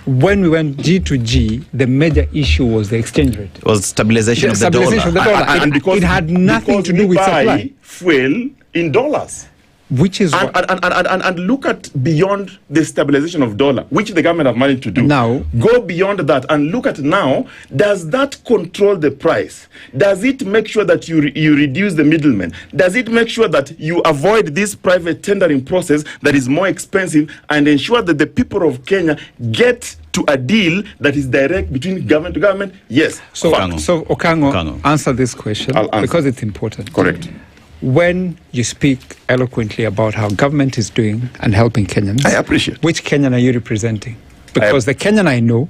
when we went G to G, the major issue was the exchange rate. It was stabilization of the dollar. And because it had nothing to do with supply. Fuel in dollars. Which is and look at beyond the stabilization of dollar, which the government have managed to do. Now, go beyond that and look at now, does that control the price? Does it make sure that you reduce the middlemen? Does it make sure that you avoid this private tendering process that is more expensive and ensure that the people of Kenya get to a deal that is direct between government to government? Yes. So Okango, answer this question because it's important. Correct. When you speak eloquently about how government is doing and helping Kenyans, I appreciate. Which Kenyan are you representing? Because the Kenyan I know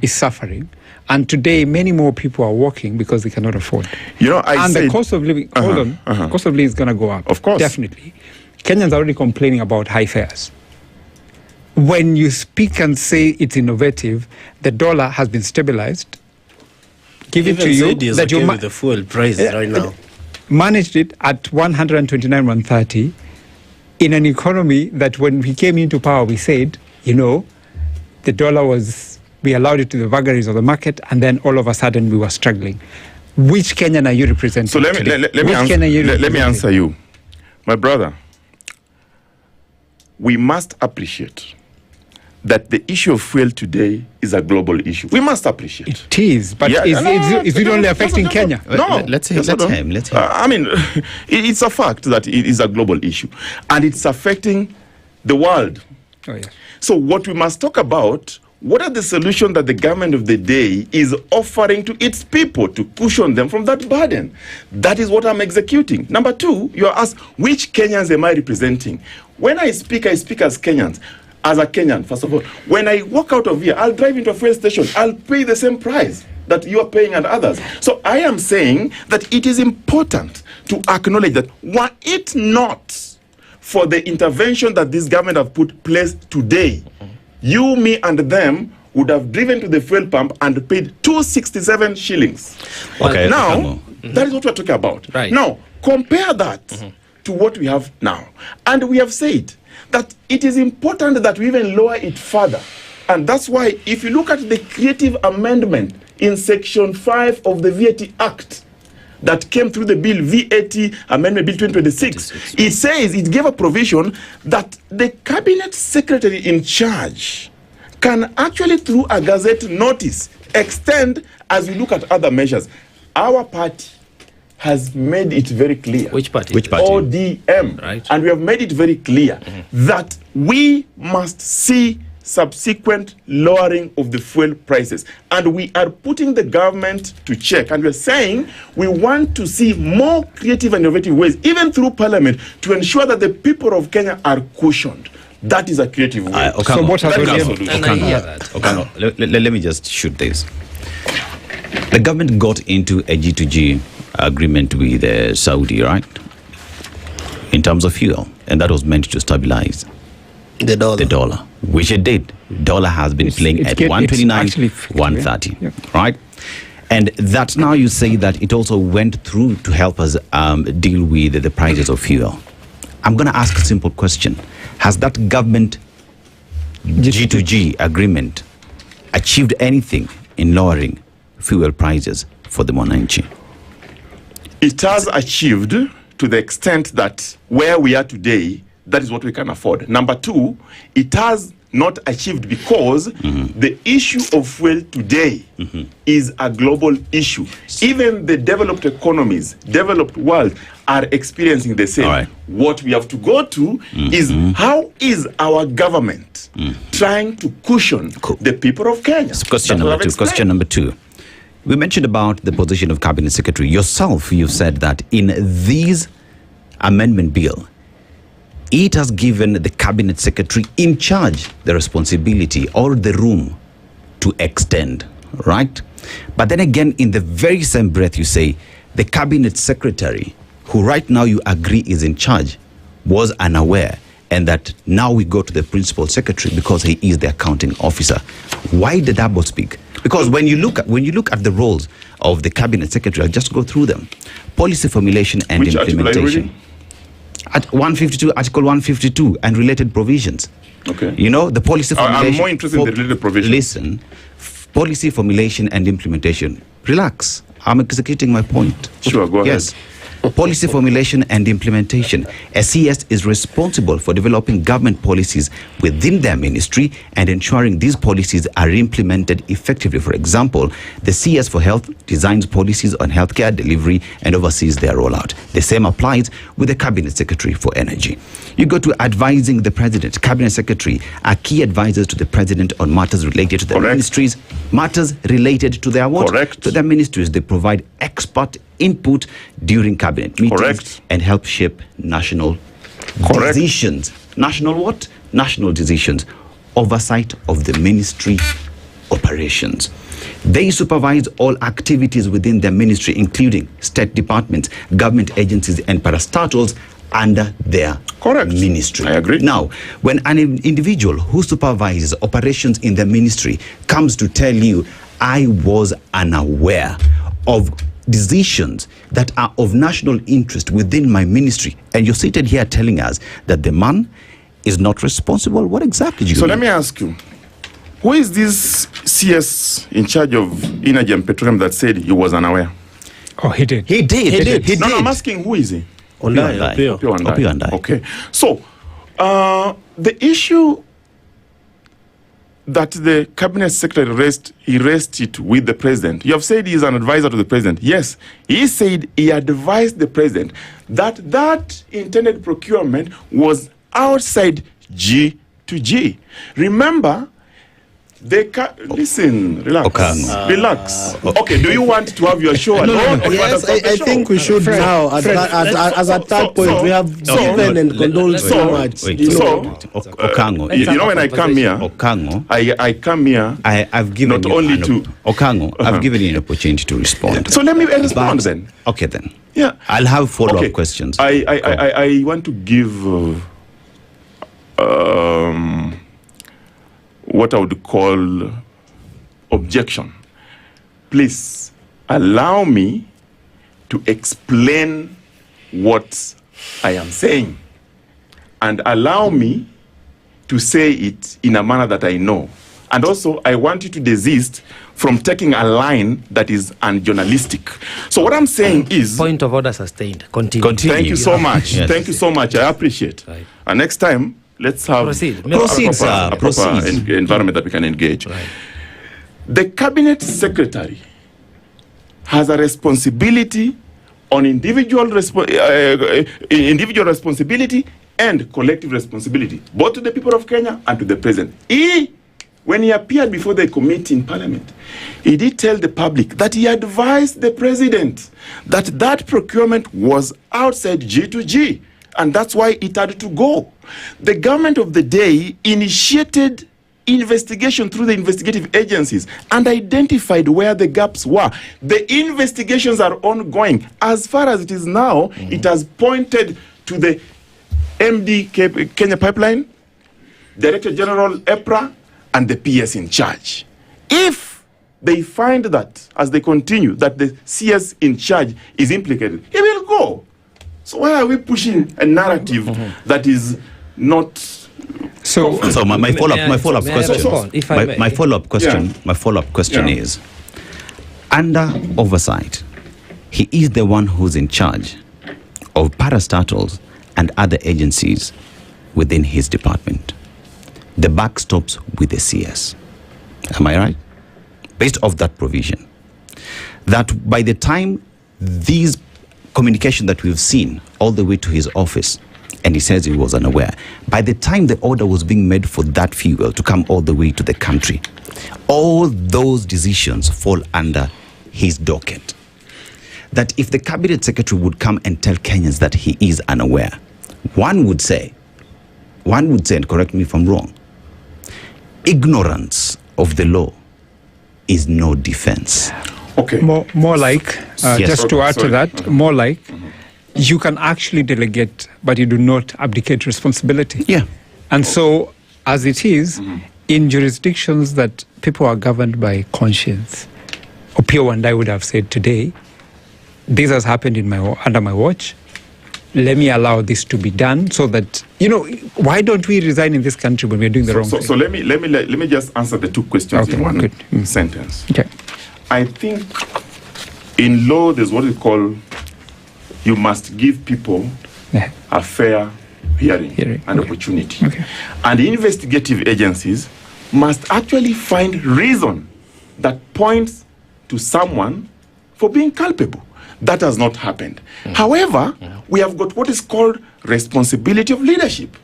is suffering, and today many more people are working because they cannot afford. The cost of living. Cost of living is going to go up. Of course, definitely. Kenyans are already complaining about high fares. When you speak and say it's innovative, the dollar has been stabilized. Give it to you that you with the fuel prices right now. Managed it at 129, 130 in an economy that when we came into power, we said, the dollar we allowed it to the vagaries of the market, and then all of a sudden we were struggling. Which Kenyan are you representing? So let me answer you. My brother, we must appreciate that the issue of fuel today is a global issue. We must appreciate. It is, but is it only affecting Kenya? No. Let's hear him. I mean, it's a fact that it is a global issue. And it's affecting the world. Oh, yeah. So what we must talk about, what are the solutions that the government of the day is offering to its people to cushion them from that burden? That is what I'm executing. Number two, you are asked, which Kenyans am I representing? When I speak as Kenyans. As a Kenyan, first of all, when I walk out of here, I'll drive into a fuel station. I'll pay the same price that you are paying and others. So I am saying that it is important to acknowledge that were it not for the intervention that this government have put place today, you, me, and them would have driven to the fuel pump and paid 267 shillings. Okay. Now, that is what we're talking about. Right. Now, compare that to what we have now. And we have said that it is important that we even lower it further. And that's why, if you look at the creative amendment in Section 5 of the VAT Act that came through the bill, VAT Amendment Bill 2026, it says, it gave a provision that the cabinet secretary in charge can actually, through a gazette notice, extend as we look at other measures. Our party has made it very clear. Which party? ODM. Right. And we have made it very clear that we must see subsequent lowering of the fuel prices. And we are putting the government to check. And we're saying we want to see more creative and innovative ways, even through parliament, to ensure that the people of Kenya are cushioned. That is a creative way. Okango, So what has Okango, let me just shoot this. The government got into a G2G agreement with Saudi, right? In terms of fuel, and that was meant to stabilize the dollar, which it did. Dollar has been playing at 129, 130, right? And that now you say that it also went through to help us deal with the prices of fuel. I'm going to ask a simple question. Has that government G2G agreement achieved anything in lowering fuel prices for the Mwananchi? It has achieved to the extent that where we are today, that is what we can afford. Number two, it has not achieved because the issue of fuel today is a global issue. Even the developed economies, developed world are experiencing the same. What we have to go to is how is our government trying to cushion the people of Kenya? Question number two. We mentioned about the position of Cabinet Secretary. Yourself, you said that in this amendment bill, it has given the Cabinet Secretary in charge the responsibility or the room to extend, right? But then again, in the very same breath, you say the Cabinet Secretary, who right now you agree is in charge, was unaware, and that now we go to the Principal Secretary because he is the accounting officer. Why the double speak? Because when you look at the roles of the Cabinet Secretary, I'll just go through them. Policy formulation and implementation. At 152, Article 152 and related provisions. Okay. You know, the policy formulation. I'm more interested in the related provisions. Listen, policy formulation and implementation. Relax. I'm executing my point. Sure, go ahead. Yes. Policy formulation and implementation. A CS is responsible for developing government policies within their ministry and ensuring these policies are implemented effectively. For example, the CS for Health designs policies on healthcare delivery and oversees their rollout. The same applies with the Cabinet Secretary for Energy. You go to advising the President. Cabinet Secretary are key advisors to the President on matters related to their ministries, matters related to their what? To their ministries. They provide expert input during cabinet meetings and help shape national decisions. National what? National decisions. Oversight of the ministry operations. They supervise all activities within their ministry, including state departments, government agencies, and parastatals under their ministry. I agree. Now, when an individual who supervises operations in the ministry comes to tell you, I was unaware of decisions that are of national interest within my ministry, and you're seated here telling us that the man is not responsible, what exactly do you mean? Let me ask you, who is this CS in charge of Energy and Petroleum that said he was unaware? Oh, he did. He did. No, I'm asking who is he? Opiyo Wandayi. Okay. So, the issue that the cabinet secretary raised it with the president. You have said he is an advisor to the president. Yes, he said he advised the president that intended procurement was outside G to G. Remember, listen, relax. Relax. Okay, do you want to have your show alone? Yes, I think we should now, as a third point, we have given and condoled so much. Okango. You know, when I come here, Okango, I come here. I've given not only to Okango. I've given you an opportunity to respond. So let me respond then. Okay then. Yeah. I'll have follow-up questions. I want to give what I would call objection. Please allow me to explain what I am saying, and allow me to say it in a manner that I know. And also, I want you to desist from taking a line that is unjournalistic. So what I'm saying is... Point of order sustained. Continue. Thank you so much. Yes. Thank you so much. I appreciate. Right. And next time, let's have a proper environment that we can engage. Right. The cabinet secretary has a responsibility on individual responsibility and collective responsibility, both to the people of Kenya and to the president. When he appeared before the committee in parliament, he did tell the public that he advised the president that procurement was outside G to G, and that's why it had to go. The government of the day initiated investigation through the investigative agencies and identified where the gaps were. The investigations are ongoing. As far as it is now, it has pointed to the MD Kenya Pipeline, Director General EPRA, and the PS in charge. If they find that, as they continue, that the CS in charge is implicated, he will go. So why are we pushing a narrative that is not... So my follow-up question is, under oversight, he is the one who's in charge of parastatals and other agencies within his department. The buck stops with the CS. Am I right? Based off that provision, that by the time these communication that we've seen all the way to his office, and he says he was unaware, by the time the order was being made for that fuel to come all the way to the country, all those decisions fall under his docket. That if the cabinet secretary would come and tell Kenyans that he is unaware, one would say, and correct me if I'm wrong, ignorance of the law is no defense. Okay. More like, just to add to that, more like, you can actually delegate, but you do not abdicate responsibility. Yeah. And so, as it is, in jurisdictions that people are governed by conscience, Opiyo Wandayi would have said today, this has happened under my watch. Let me allow this to be done so that, why don't we resign in this country when we're doing the wrong thing? So let me just answer the two questions in one sentence. Okay. I think in law there's what we call, you must give people a fair hearing and opportunity. Okay. And the investigative agencies must actually find reason that points to someone for being culpable. That has not happened. However, we have got what is called responsibility of leadership.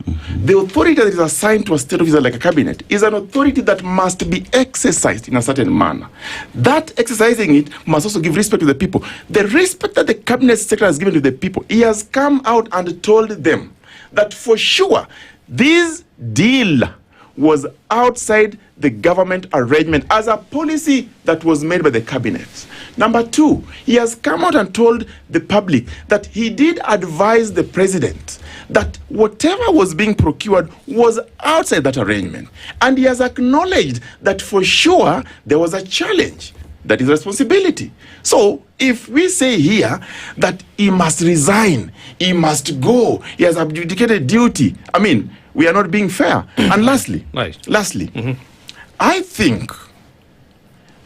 The authority that is assigned to a state officer like a cabinet is an authority that must be exercised in a certain manner. That exercising it must also give respect to the people. The respect that the cabinet secretary has given to the people, he has come out and told them that for sure this deal was outside the government arrangement as a policy that was made by the cabinet. Number two, he has come out and told the public that he did advise the president that whatever was being procured was outside that arrangement. And he has acknowledged that for sure there was a challenge. That is responsibility. So if we say here that he must resign, he must go, he has abdicated duty, I mean, we are not being fair. And lastly, I think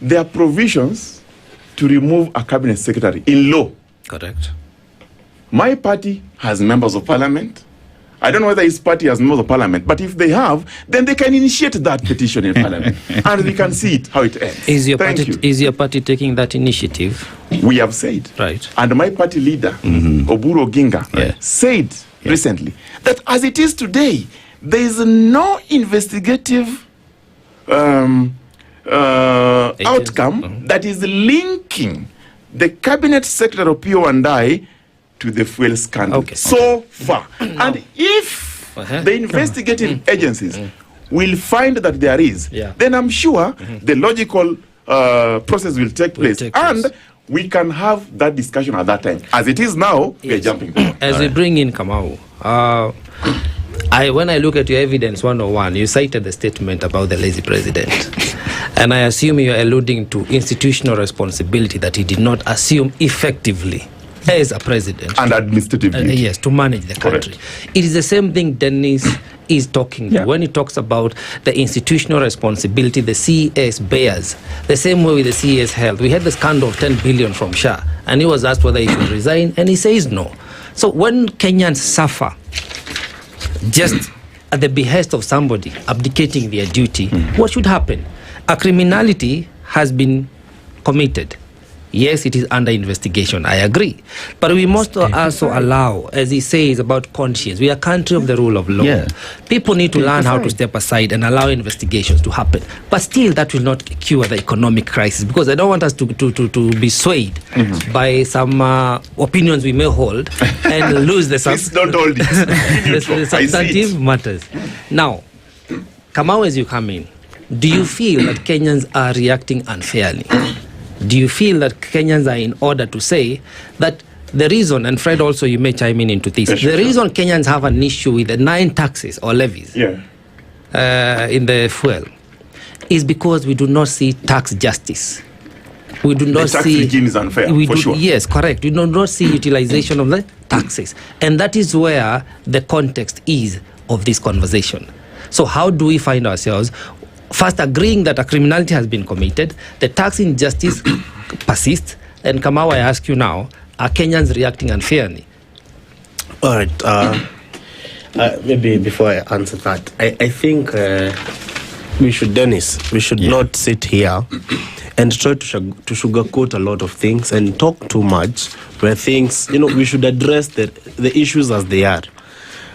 there are provisions to to remove a cabinet secretary in law. Correct. My party has members of parliament. I don't know whether his party has members of parliament, but if they have, then they can initiate that petition in parliament, and we can see it how it ends. Is your party taking that initiative? We have said, right, and my party leader, Oburu Oginga, said recently that as it is today, there is no investigative outcome that is linking the cabinet secretary of PO and I to the fuel scandal so far. And if the investigative agencies will find that there is, then I'm sure the logical process will take place. And we can have that discussion at that time. As it is now, we are jumping. As we bring in Kamau, when I look at your evidence 101, you cited the statement about the lazy president. And I assume you're alluding to institutional responsibility that he did not assume effectively as a president. And administrative duty. Yes, to manage the country. Correct. It is the same thing Dennis is talking to when he talks about the institutional responsibility the CES bears. The same way with the CES Health. We had the scandal of 10 billion from Shah, and he was asked whether he should resign, and he says no. So when Kenyans suffer just at the behest of somebody abdicating their duty, what should happen? A criminality has been committed. Yes, it is under investigation. I agree. But we must also allow, as he says about conscience, we are a country of the rule of law. Yeah. People need to learn how to step aside and allow investigations to happen. But still, that will not cure the economic crisis, because I don't want us to be swayed by some opinions we may hold and lose the substantive matters. Now, Kamau, as you come in, do you feel that Kenyans are reacting unfairly? Do you feel that Kenyans are in order to say that the reason, and Fred also, you may chime into this, the reason Kenyans have an issue with the 9 taxes or levies in the fuel is because we do not see tax justice. We do not the tax see regime is unfair, sure. Yes, correct. We do not see utilization of the taxes. And that is where the context is of this conversation. So how do we find ourselves first agreeing that a criminality has been committed, the tax injustice persists, and Kamau, I ask you now, are Kenyans reacting unfairly? All right. Maybe before I answer that, I think we should not sit here and try to sugarcoat a lot of things and talk too much where things, we should address the issues as they are.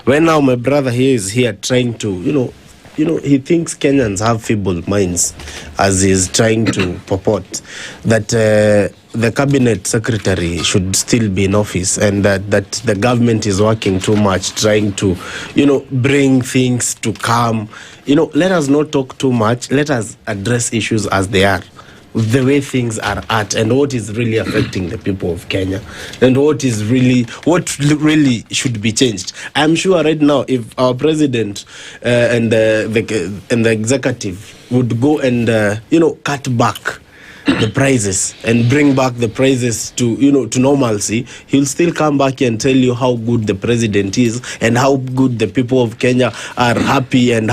When now my brother here is here trying to, he thinks Kenyans have feeble minds, as he's trying to purport that the cabinet secretary should still be in office, and that the government is working too much, trying to, bring things to calm. Let us not talk too much. Let us address issues as they are, the way things are at, and what is really affecting the people of Kenya, and what really should be changed. I'm sure right now, if our president and the executive would go and cut back the prices and bring back the prices to normalcy, he'll still come back and tell you how good the president is and how good the people of Kenya are happy, and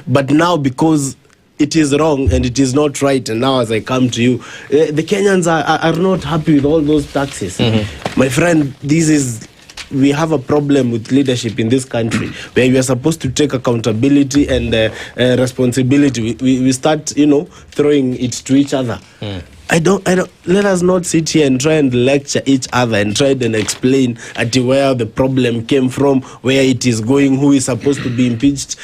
but now, because it is wrong and it is not right, and now as I come to you, the Kenyans are not happy with all those taxes. My friend, we have a problem with leadership in this country, where we are supposed to take accountability and responsibility. We start throwing it to each other. I don't let us not sit here and try and lecture each other and try and explain at where the problem came from, where it is going, who is supposed to be impeached.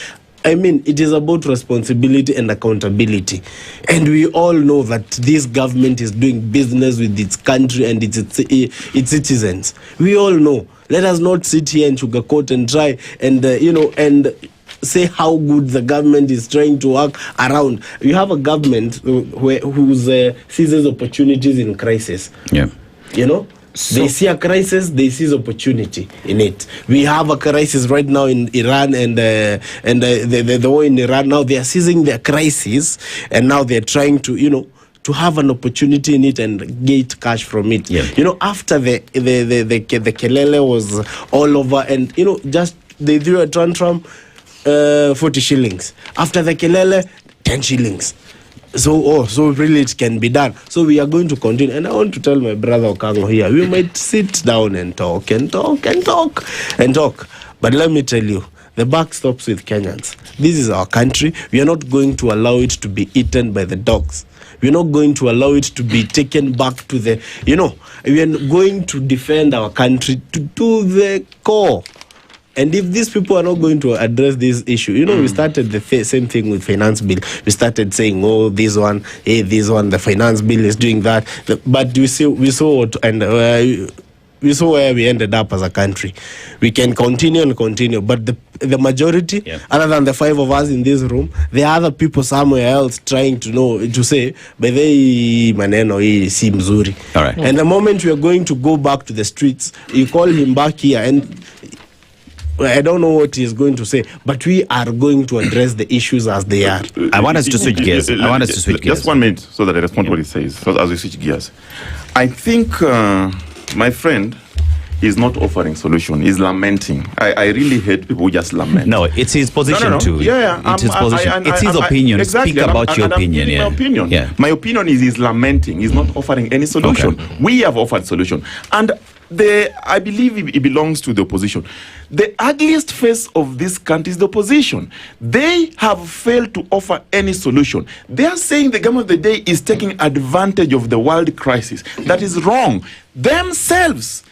I mean, it is about responsibility and accountability. And we all know that this government is doing business with its country and its citizens. We all know. Let us not sit here and sugarcoat and try and, and say how good the government is trying to work around. You have a government who seizes opportunities in crisis. Yeah. They see a crisis, they see opportunity in it. We have a crisis right now in Iran, and the war in Iran. Now they are seizing their crisis, and now they're trying to to have an opportunity in it and get cash from it. After the kelele was all over, and just they threw a tantrum, 40 shillings. After the kelele, 10 shillings. So really it can be done. So we are going to continue. And I want to tell my brother Okango here, we might sit down and talk. But let me tell you, the buck stops with Kenyans. This is our country. We are not going to allow it to be eaten by the dogs. We're not going to allow it to be taken back to the, we are going to defend our country to the core. And if these people are not going to address this issue, we started the same thing with finance bill. We started saying, this one, the finance bill is doing that. But we saw where we ended up as a country. We can continue, but the majority, other than the 5 of us in this room, there are other people somewhere else trying to say, but they maneno hii si mzuri. All right. And the moment we are going to go back to the streets, you call him back here, and I don't know what he's going to say, but we are going to address the issues as they are. I want us to switch gears. Just 1 minute so that I respond to what he says. So as we switch gears, I think my friend is not offering solution. He's lamenting. I really hate people who just lament. No, it's his position too. Yeah. It's his position. It's his opinion. Exactly. Speak about your opinion. My opinion. Yeah. My opinion is he's lamenting. He's not offering any solution. Okay. We have offered solution, and I believe it belongs to the opposition. The ugliest face of this country is the opposition. They have failed to offer any solution. They are saying the government of the day is taking advantage of the world crisis. That is wrong. Themselves,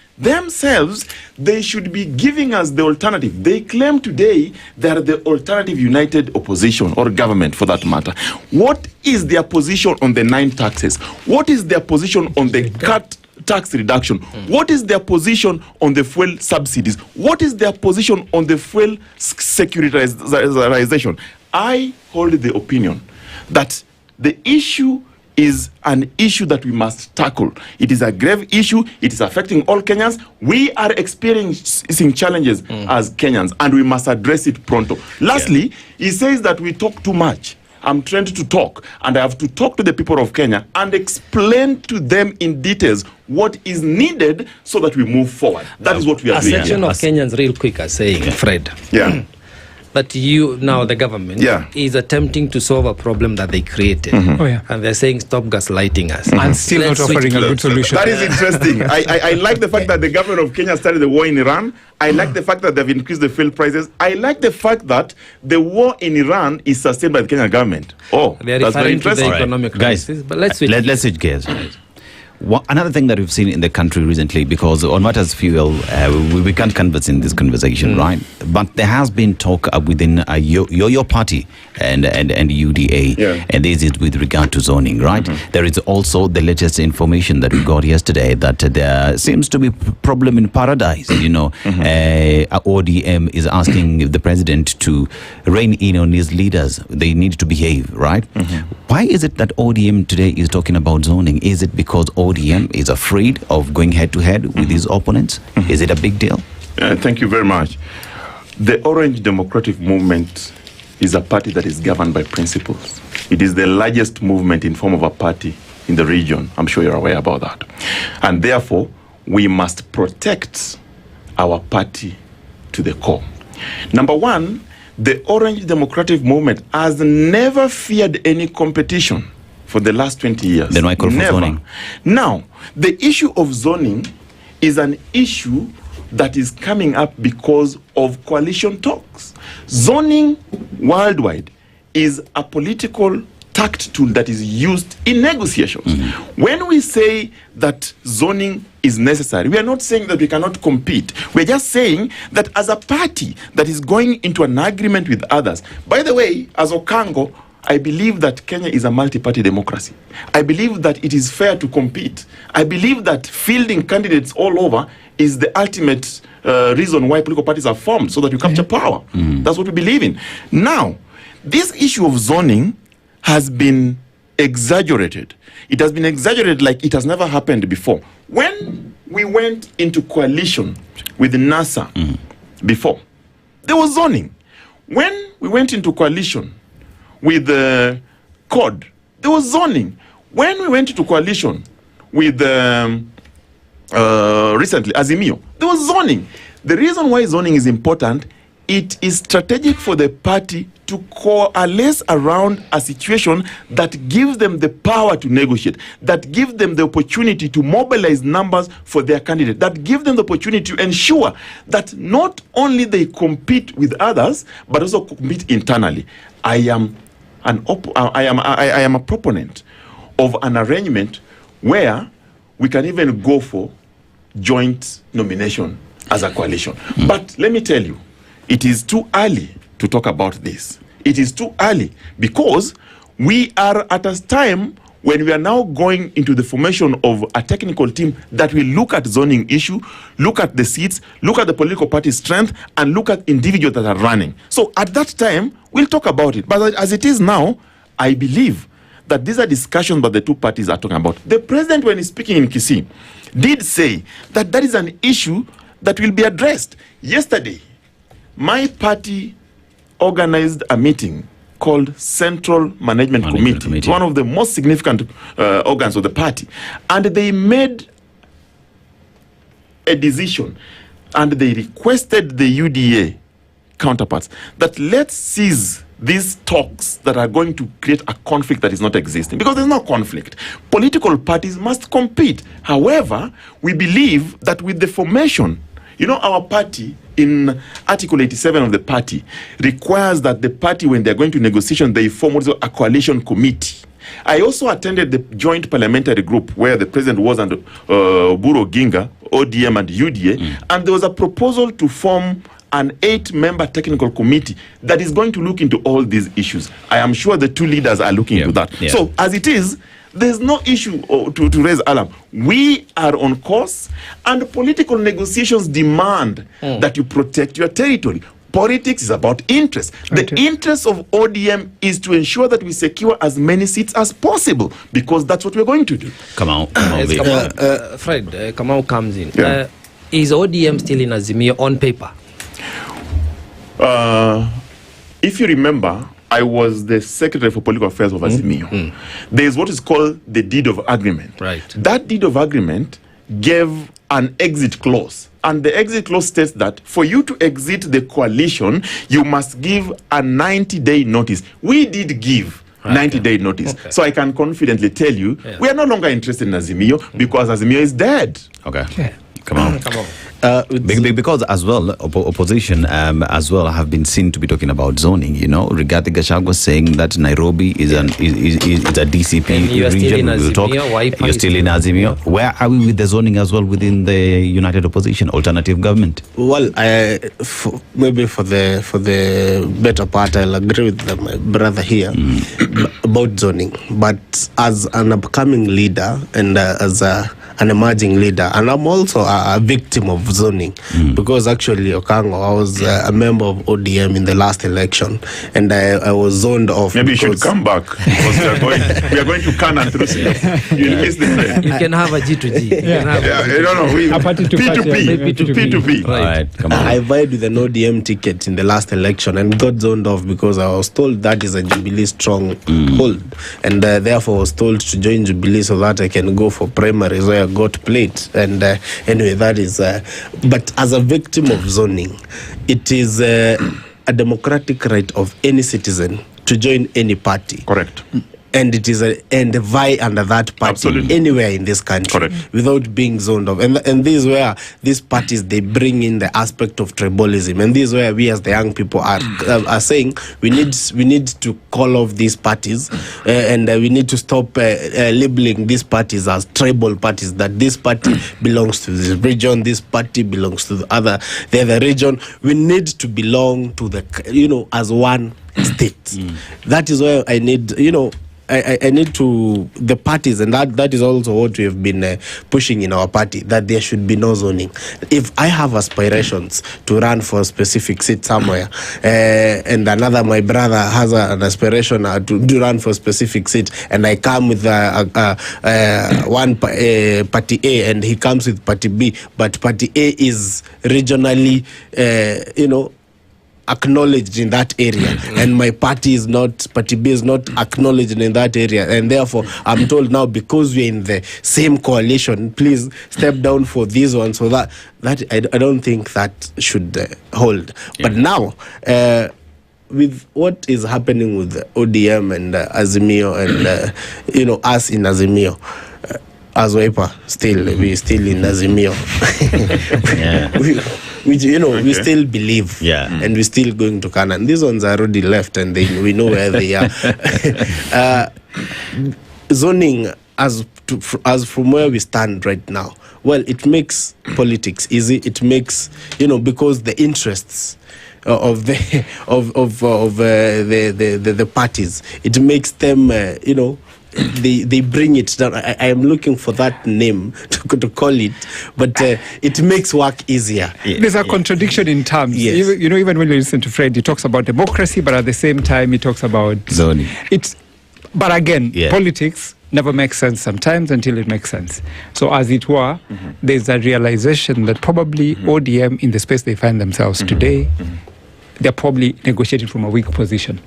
they should be giving us the alternative. They claim today they are the alternative united opposition, or government for that matter. What is their position on the 9 taxes? What is their position on the cut tax reduction? What is their position on the fuel subsidies? What is their position on the fuel securitization? I hold the opinion that the issue is an issue that we must tackle. It is a grave issue. It is affecting all Kenyans. We are experiencing challenges as Kenyans, and we must address it pronto. Lastly, he says that we talk too much. I'm trained to talk, and I have to talk to the people of Kenya and explain to them in details what is needed so that we move forward. That is what we are doing. A section of Kenyans real quick are saying, Fred, that the government is attempting to solve a problem that they created. And they're saying, stop gaslighting us. And still not offering a good solution. That is interesting. I like the fact that the government of Kenya started the war in Iran. I like the fact that they've increased the fuel prices. I like the fact that the war in Iran is sustained by the Kenyan government. They're referring to the economic crisis. But let's switch gears. Another thing that we've seen in the country recently, because on matters fuel, we can't converse in this conversation, right? But there has been talk within your party and UDA, and this is with regard to zoning, right? There is also the latest information that we got yesterday that there seems to be problem in Paradise. ODM is asking the president to rein in on his leaders. They need to behave, right? Why is it that ODM today is talking about zoning? Is it because ODM is afraid of going head-to-head with his opponents? Is it a big deal? Thank you very much. The Orange Democratic Movement is a party that is governed by principles. It is the largest movement in form of a party in the region. I'm sure you're aware about that. And therefore, we must protect our party to the core. Number one, the Orange Democratic Movement has never feared any competition for the last 20 years. Then why call for zoning? Now, the issue of zoning is an issue that is coming up because of coalition talks. Zoning worldwide is a political tact tool that is used in negotiations. When we say that zoning is necessary, we are not saying that we cannot compete. We're just saying that as a party that is going into an agreement with others. By the way, as Okango, I believe that Kenya is a multi-party democracy. I believe that it is fair to compete. I believe that fielding candidates all over is the ultimate reason why political parties are formed, so that you capture power. That's what we believe in. Now, this issue of zoning has been exaggerated. It has been exaggerated like it has never happened before. When we went into coalition with NASA before, there was zoning. When we went into coalition with the COD, there was zoning. When we went into coalition with recently Azimio, there was zoning. The reason why zoning is important it is strategic for the party to coalesce around a situation that gives them the power to negotiate, that gives them the opportunity to mobilize numbers for their candidate, that gives them the opportunity to ensure that not only they compete with others, but also compete internally. I am a proponent of an arrangement where we can even go for joint nomination as a coalition. But let me tell you, it is too early to talk about this. It is too early because we are at a time when we are now going into the formation of a technical team that will look at zoning issue, look at the seats, look at the political party strength, and look at individuals that are running. So at that time, we'll talk about it. But as it is now, I believe that these are discussions that the two parties are talking about. The president, when he's speaking in Kisii, did say that that is an issue that will be addressed. Yesterday, my party organized a meeting called Central Management Committee, one of the most significant organs of the party. And they made a decision and they requested the UDA counterparts that let's cease these talks that are going to create a conflict that is not existing, because there's no conflict. Political parties must compete. However, we believe that with the formation, our party in Article 87 of the party requires that the party, when they're going to negotiation, they form also a coalition committee. I also attended the joint parliamentary group where the president was under Buro Ginga, ODM and UDA, and there was a proposal to form an 8-member technical committee that is going to look into all these issues. I am sure the two leaders are looking into that. Yeah. So as it is, there's no issue to raise alarm. We are on course, and political negotiations demand that you protect your territory. Politics is about interest. The interest of ODM is to ensure that we secure as many seats as possible, because that's what we're going to do. Come on. Fred, Kamau comes in. Yeah. Is ODM still in Azimio on paper? If you remember, I was the Secretary for Political Affairs of Azimio. There is what is called the deed of agreement. Right. That deed of agreement gave an exit clause. And the exit clause states that for you to exit the coalition, you must give a 90-day notice. We did give 90-day notice. Okay. So I can confidently tell you, we are no longer interested in Azimio because Azimio is dead. Okay. Come on. Because as well, opposition as well have been seen to be talking about zoning. Rigathi Gachagua saying that Nairobi is a DCP region. We'll talk. You're still in Azimio. Where are we with the zoning as well within the united opposition, alternative government? Well, maybe for the better part, I'll agree with my brother here about zoning. But as an upcoming leader and as an emerging leader, and I'm also a victim of zoning, because actually Okango, I was a member of ODM in the last election, and I was zoned off. Maybe you should come back, because we are going to Canaan through you miss the train. You can have a G2G. P2P. Right, come on. I vied with an ODM ticket in the last election and got zoned off because I was told that is a Jubilee stronghold, and therefore was told to join Jubilee so that I can go for primaries where I got played. And anyway, that is but as a victim of zoning, it is a democratic right of any citizen to join any party. Correct. And it is and vie under that party anywhere in this country without being zoned off. And this is where these parties, they bring in the aspect of tribalism. And this is where we as the young people are saying we need to call off these parties and we need to stop labeling these parties as tribal parties, that this party belongs to this region, this party belongs to the other region. We need to belong to the, as one state. That is where I need, I need to the parties, and that is also what we have been pushing in our party, that there should be no zoning. If I have aspirations to run for a specific seat somewhere, and my brother has an aspiration to run for a specific seat, and I come with one party A, and he comes with party B, but party A is regionally, acknowledged in that area, and my party B is not acknowledged in that area, and therefore I'm told now, because we're in the same coalition, please step down for this one. So that I don't think that should hold. But now, with what is happening with ODM and Azimio, and us in Azimio, as Wiper, we're still in Azimio. we still believe, and we're still going to Canaan. These ones are already left, and we know where they are. Zoning, as from where we stand right now, well, it makes politics easy. It makes, because the interests of the parties, it makes them, they bring it down. I am looking for that name to call it, but it makes work easier. There's a contradiction in terms. Yes. Even when you listen to Fred, he talks about democracy, but at the same time, he talks about zoning. But again, politics never makes sense sometimes until it makes sense. So as it were, there's a realization that probably ODM, in the space they find themselves today, they're probably negotiating from a weak position.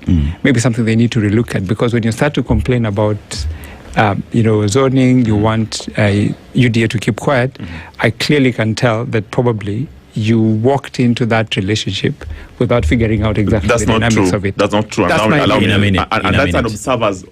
Maybe something they need to relook at, because when you start to complain about zoning, you want UDA to keep quiet, I clearly can tell that probably you walked into that relationship without figuring out exactly the dynamics of it. That's not true. That's Allow me. and that's an observer's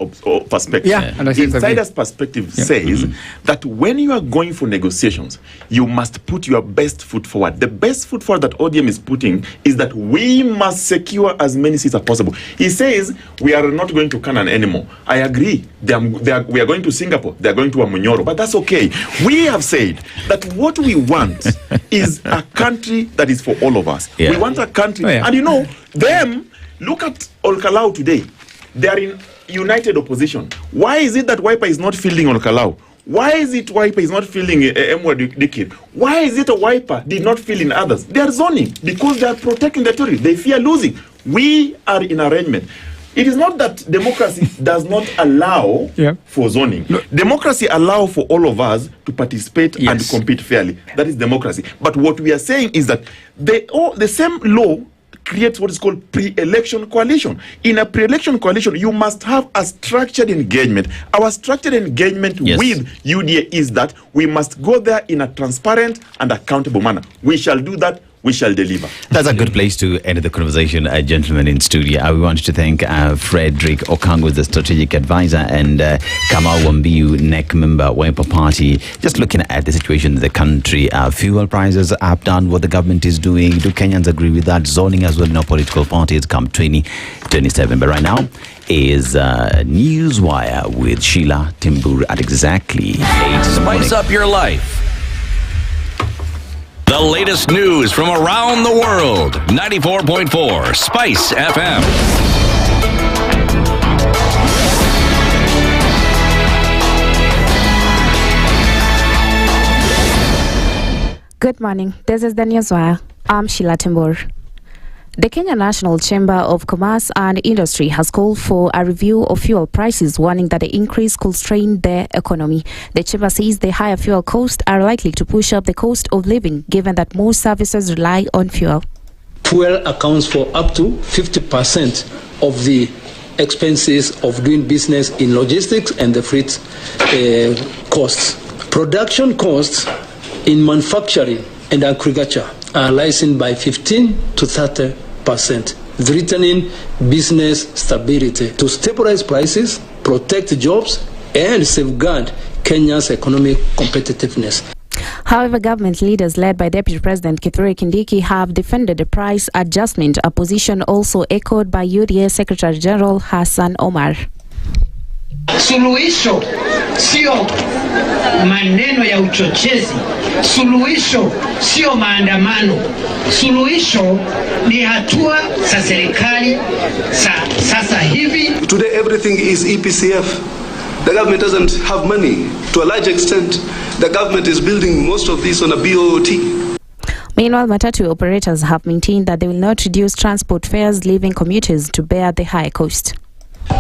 perspective. Yeah, and Insider's perspective says that when you are going for negotiations, you must put your best foot forward. The best foot forward that ODM is putting is that we must secure as many seats as possible. He says we are not going to Canaan anymore. I agree. We are going to Singapore. They are going to Amunyoro. But that's okay. We have said that what we want is a country that is for all of us. We want a country. And look at Olkalau today. They are in united opposition. Why is it that Wiper is not fielding Olkalau? Why is it Wiper is not fielding Emwa Dikir? Why is it a Wiper did not field in others? They are zoning because they are protecting the territory. They fear losing. We are in arrangement. It is not that democracy does not allow for zoning. Democracy allows for all of us to participate and compete fairly. That is democracy. But what we are saying is that the same law creates what is called pre-election coalition. In a pre-election coalition, you must have a structured engagement. Our structured engagement with UDA is that we must go there in a transparent and accountable manner. We shall do that. We shall deliver. That's a good place to end the conversation, gentlemen in studio. We wanted to thank Frederick Okango, the strategic advisor, and Kamal Wambiu, NEC member, Wiper Party. Just looking at the situation in the country, fuel prices up, down, what the government is doing. Do Kenyans agree with that? Zoning as well in our political parties come 2027. But right now is Newswire with Sheila Timbur at exactly 8 in the morning. Spice up your life. The latest news from around the world. 94.4 Spice FM. Good morning. This is the Newswire. I'm Sheila Timbur. The Kenya National Chamber of Commerce and Industry has called for a review of fuel prices, warning that the increase could strain the economy. The chamber says the higher fuel costs are likely to push up the cost of living, given that most services rely on fuel. Fuel accounts for up to 50% of the expenses of doing business in logistics and the freight costs. Production costs in manufacturing and agriculture are rising by 15 to 30%, threatening business stability. To stabilize prices, protect jobs, and safeguard Kenya's economic competitiveness. However, government leaders led by Deputy President Kithure Kindiki have defended the price adjustment, a position also echoed by UDA Secretary General Hassan Omar. Suluhisho sio maneno ya uchochezi. Suluhisho sio maandamano. Suluhisho ni hatua za serikali sasa hivi. Today everything is EPCF. The government doesn't have money. To a large extent, the government is building most of this on a BOT. Meanwhile, Matatu operators have maintained that they will not reduce transport fares, leaving commuters to bear the high cost.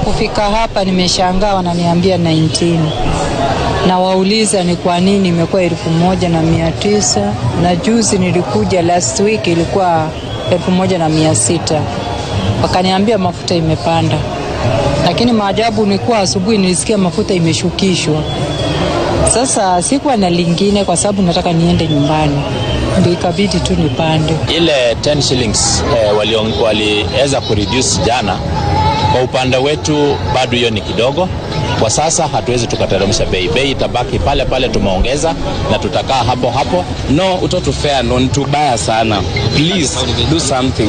Kufika hapa nimeshangaa, wananiambia 19. Na wauliza ni kwa nini imekuwa 1,900, na juzi nilikuja last week ilikuwa 1,600. Wakaniambia mafuta imepanda. Lakini maajabu ni kuwa asubuhi nilisikia mafuta imeshukishwa. Sasa sikuwa na lingine kwa sababu nataka niende nyumbani. Ndio ikabidi tu nipande. Ile 10 shillings waliweza kureduce jana. Kwa upande wetu bado hiyo ni kidogo. Kwa sasa hatuwezi tukateremsha bei. Bei itabaki pale pale tumeongeza na tutakaa hapo hapo. No, utoto fair no tubaya sana. Please do something.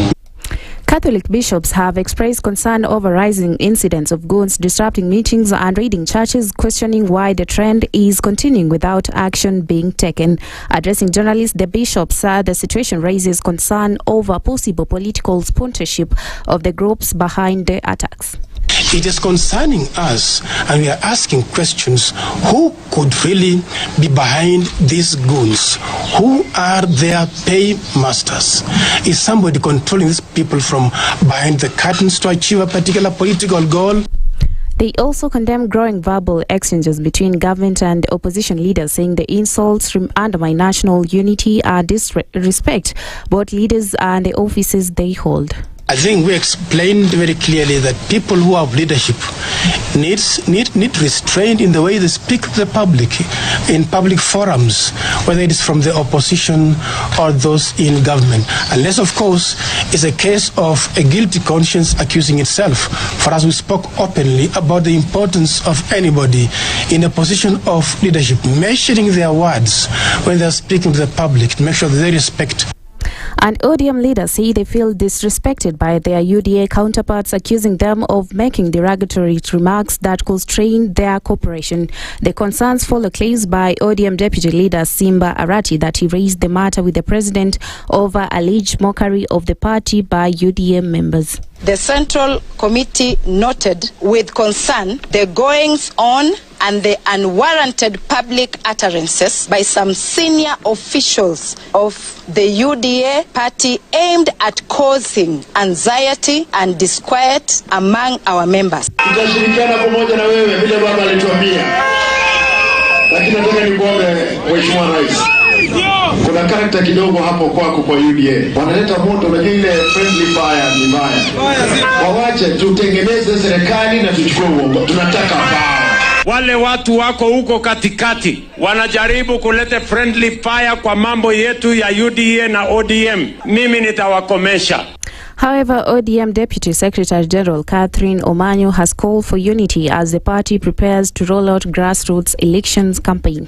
Catholic bishops have expressed concern over rising incidents of goons disrupting meetings and raiding churches, questioning why the trend is continuing without action being taken. Addressing journalists, the bishops said the situation raises concern over possible political sponsorship of the groups behind the attacks. It is concerning us, and we are asking questions. Who could really be behind these goons? Who are their paymasters? Is somebody controlling these people from behind the curtains to achieve a particular political goal? They also condemned growing verbal exchanges between government and opposition leaders, saying the insults undermine national unity and disrespect both leaders and the offices they hold. I think we explained very clearly that people who have leadership need restraint in the way they speak to the public, in public forums, whether it is from the opposition or those in government. Unless, of course, it's a case of a guilty conscience accusing itself. For us, we spoke openly about the importance of anybody in a position of leadership, measuring their words when they're speaking to the public to make sure that they respect. And ODM leaders say they feel disrespected by their UDA counterparts, accusing them of making derogatory remarks that could strain their cooperation. The concerns follow claims by ODM Deputy Leader Simba Arati that he raised the matter with the president over alleged mockery of the party by UDM members. The Central Committee noted with concern the goings-on and the unwarranted public utterances by some senior officials of the UDA party aimed at causing anxiety and disquiet among our members. Tutashirikiana pamoja na wewe vile baba alituambia. Lakini nataka nikuombe Mheshimiwa Rais. Kuna karakta kidogo hapo kwako kwa UDA. Wanaleta moto, unajua ile friendly fire ni mbaya. Wawache tutengeneze serikali na tuchukue uongozi. Tunataka power. Wale watu wako huko katikati wanajaribu kuleta friendly fire kwa mambo yetu ya UDA na ODM. Mimi nitawakomesha. However, ODM Deputy Secretary General Catherine Omanyo has called for unity as the party prepares to roll out grassroots elections campaign.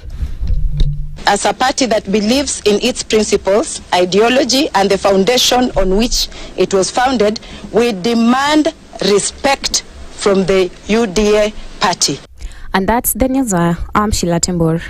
As a party that believes in its principles, ideology, and the foundation on which it was founded, we demand respect from the UDA party. And that's the news. I'm Sheila Tembor.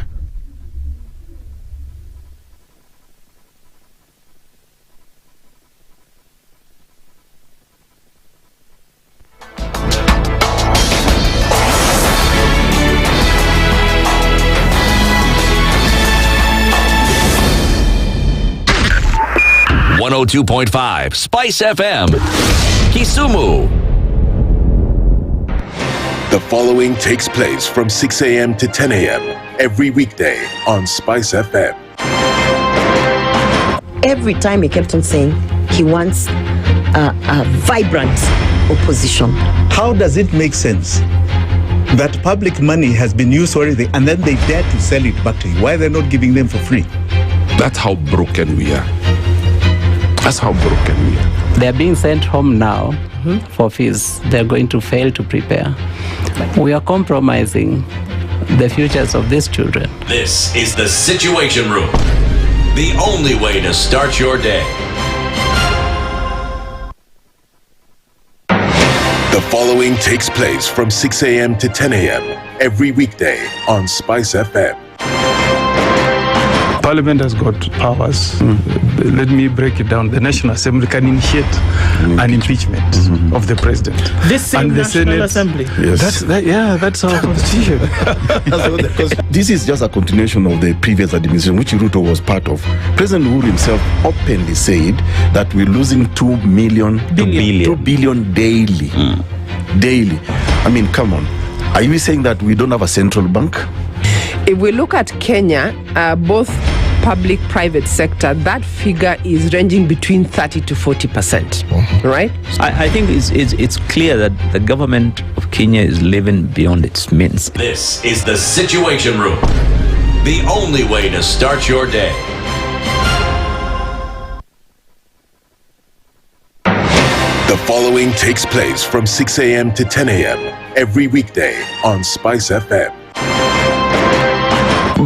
.5 Spice FM, Kisumu. The following takes place from 6 a.m. to 10 a.m. every weekday on Spice FM. Every time he kept on saying he wants a vibrant opposition. How does it make sense that public money has been used already and then they dare to sell it back to you? Why are they not giving them for free? That's how broken we are. That's how broken we are. They are being sent home now for fees. They're going to fail to prepare. We are compromising the futures of these children. This is the Situation Room, the only way to start your day. The following takes place from 6 a.m. to 10 a.m. every weekday on Spice FM. Parliament has got powers. Let me break it down. The National Assembly can initiate an impeachment of the president. This same and the National Senate, Assembly. Yes. That's our constitution. This is just a continuation of the previous administration, which Ruto was part of. President Uhuru himself openly said that we're losing 2 billion daily. Daily. I mean, come on. Are you saying that we don't have a central bank? If we look at Kenya, both public-private sector, that figure is ranging between 30 to 40%, right? I think it's clear that the government of Kenya is living beyond its means. This is the Situation Room, the only way to start your day. The following takes place from 6 a.m. to 10 a.m. every weekday on SpiceFM.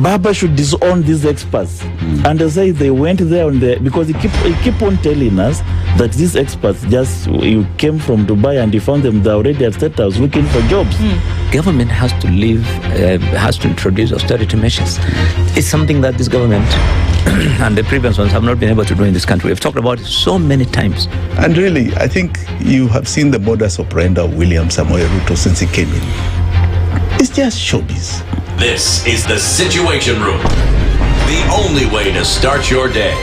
Baba should disown these experts and say they went there on the, because he keep on telling us that these experts just you came from Dubai and you found them they're already at State House looking for jobs. Government has to has to introduce austerity measures. It's something that this government and the previous ones have not been able to do in this country. We've talked about it so many times. And really, I think you have seen the modus operandi of William Samoei Ruto since he came in. It's just showbiz. This is the Situation Room, the only way to start your day.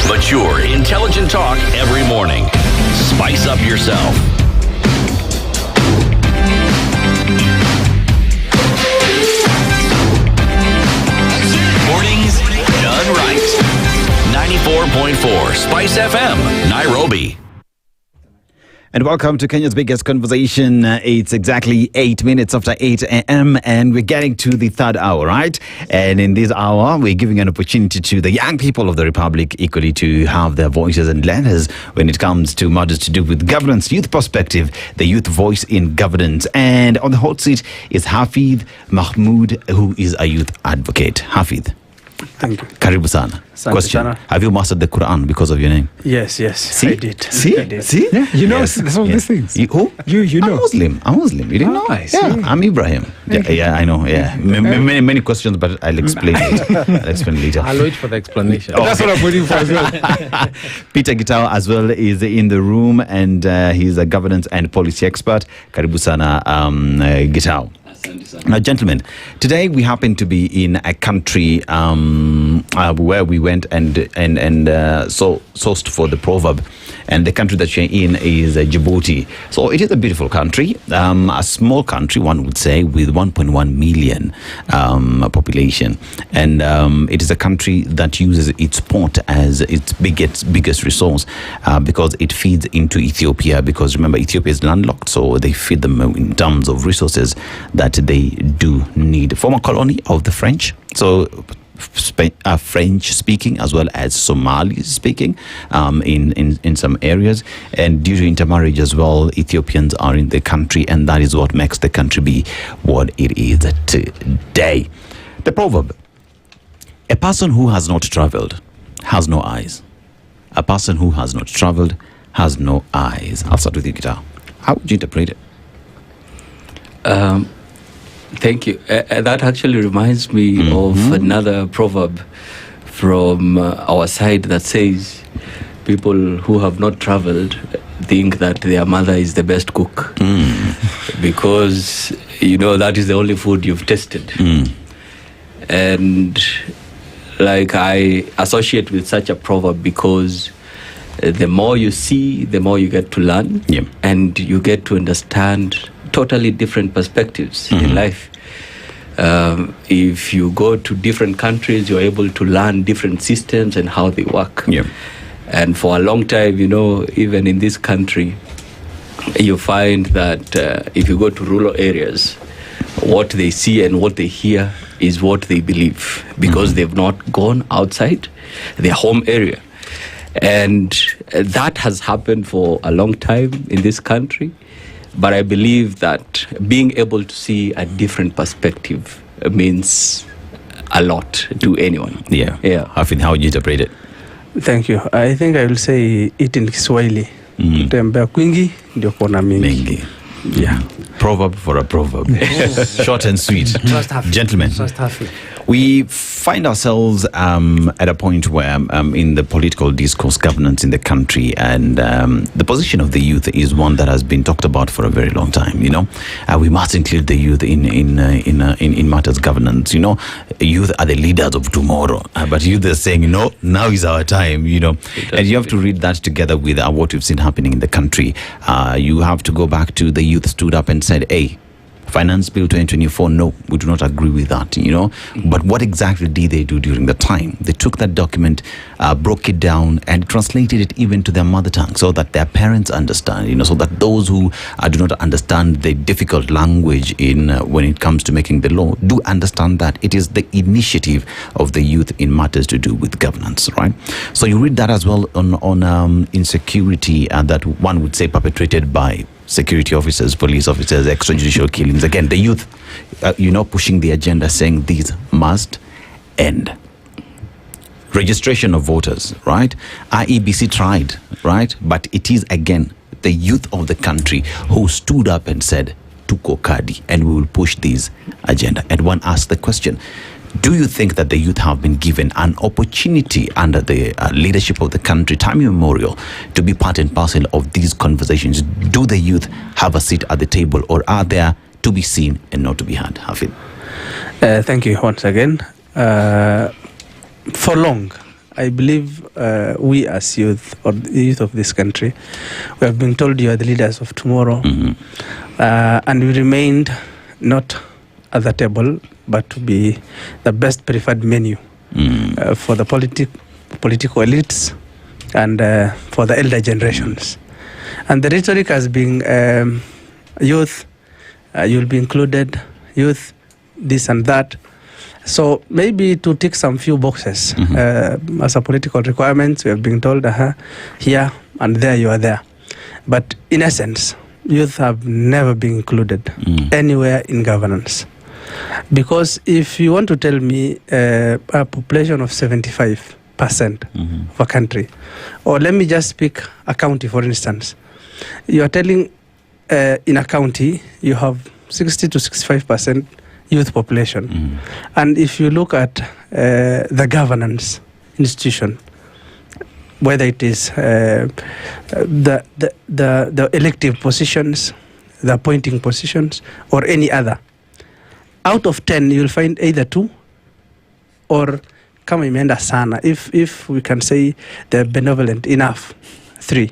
Mature, intelligent talk every morning. Spice up yourself. Mornings done right. 94.4 Spice FM, Nairobi. And welcome to Kenya's biggest conversation. It's exactly 8 minutes after 8 a.m. and we're getting to the third hour, right? And in this hour, we're giving an opportunity to the young people of the Republic equally to have their voices and letters when it comes to matters to do with governance, youth perspective, the youth voice in governance. And on the hot seat is Hafidh Mahmood, who is a youth advocate. Hafidh. Thank you. Karibu sana. Question. Sana. Have you mastered the Quran because of your name? Yes. See? I did. See? I did. See? Yeah, you know Yes. some of these things. You know. I'm Muslim. You didn't know? I see. Yeah, I'm Ibrahim. Yeah, I know. Yeah. Many questions, but I'll explain later. I'll wait for the explanation. That's what I'm waiting for as well. Peter Gitao as well is in the room, and he's a governance and policy expert. Karibu sana, Gitao. Now, gentlemen, today we happen to be in a country where we went and sourced for the proverb, and the country that you're in is Djibouti. So it is a beautiful country, a small country, one would say, with 1.1 million population, and it is a country that uses its port as its biggest resource because it feeds into Ethiopia. Because remember, Ethiopia is landlocked, so they feed them in terms of resources that they do need. Former colony of the French, so French speaking as well as Somali speaking in some areas, and due to intermarriage as well, Ethiopians are in the country, and that is what makes the country be what it is today. The proverb: a person who has not traveled has no eyes. A person who has not traveled has no eyes. I'll start with you, Gita. How would you interpret it? Thank you. That actually reminds me of another proverb from our side that says people who have not traveled think that their mother is the best cook because, that is the only food you've tasted. And I associate with such a proverb because the more you see, the more you get to learn, and you get to understand totally different perspectives in life. If you go to different countries, you're able to learn different systems and how they work. And for a long time, even in this country, you find that if you go to rural areas, what they see and what they hear is what they believe because they've not gone outside their home area. And that has happened for a long time in this country. But I believe that being able to see a different perspective means a lot to anyone. Yeah. Hafidh, how would you interpret it? Thank you. I think I will say it in Kiswahili. Kutembea kwingi ndio kuona mingi. Yeah. Proverb for a proverb. Short and sweet. Gentlemen, we find ourselves at a point where in the political discourse, governance in the country, and the position of the youth is one that has been talked about for a very long time. We must include the youth in matters governance. Youth are the leaders of tomorrow, but youth are saying, now is our time. And you have to read that together with what we've seen happening in the country. You have to go back to the youth stood up and said, hey, Finance Bill 2024, no, we do not agree with that, you know. But what exactly did they do during the time? They took that document, broke it down, and translated it even to their mother tongue so that their parents understand, you know, so that those who do not understand the difficult language in when it comes to making the law do understand that it is the initiative of the youth in matters to do with governance, right? So you read that as well on insecurity that one would say perpetrated by security officers, police officers, extrajudicial killings. Again, the youth, pushing the agenda, saying these must end. Registration of voters, right? IEBC tried, right? But it is, again, the youth of the country who stood up and said, tuko kadi, and we will push this agenda. And one asked the question, do you think that the youth have been given an opportunity under the leadership of the country, time immemorial, to be part and parcel of these conversations? Do the youth have a seat at the table, or are there to be seen and not to be heard? Hafid. Thank you once again. For long, I believe we as youth, or the youth of this country, we have been told you are the leaders of tomorrow, and we remained not at the table, but to be the best preferred menu for the political elites and for the elder generations. And the rhetoric has been youth, you'll be included, youth, this and that. So maybe to tick some few boxes as a political requirements, we have been told here and there you are there. But in essence, youth have never been included anywhere in governance. Because if you want to tell me a population of 75% of a country, or let me just pick a county for instance, you are telling in a county you have 60 to 65% youth population. And if you look at the governance institution, whether it is the elective positions, the appointing positions, or any other, out of 10, you'll find either 2 or kama imeenda sana, if we can say they're benevolent enough, 3.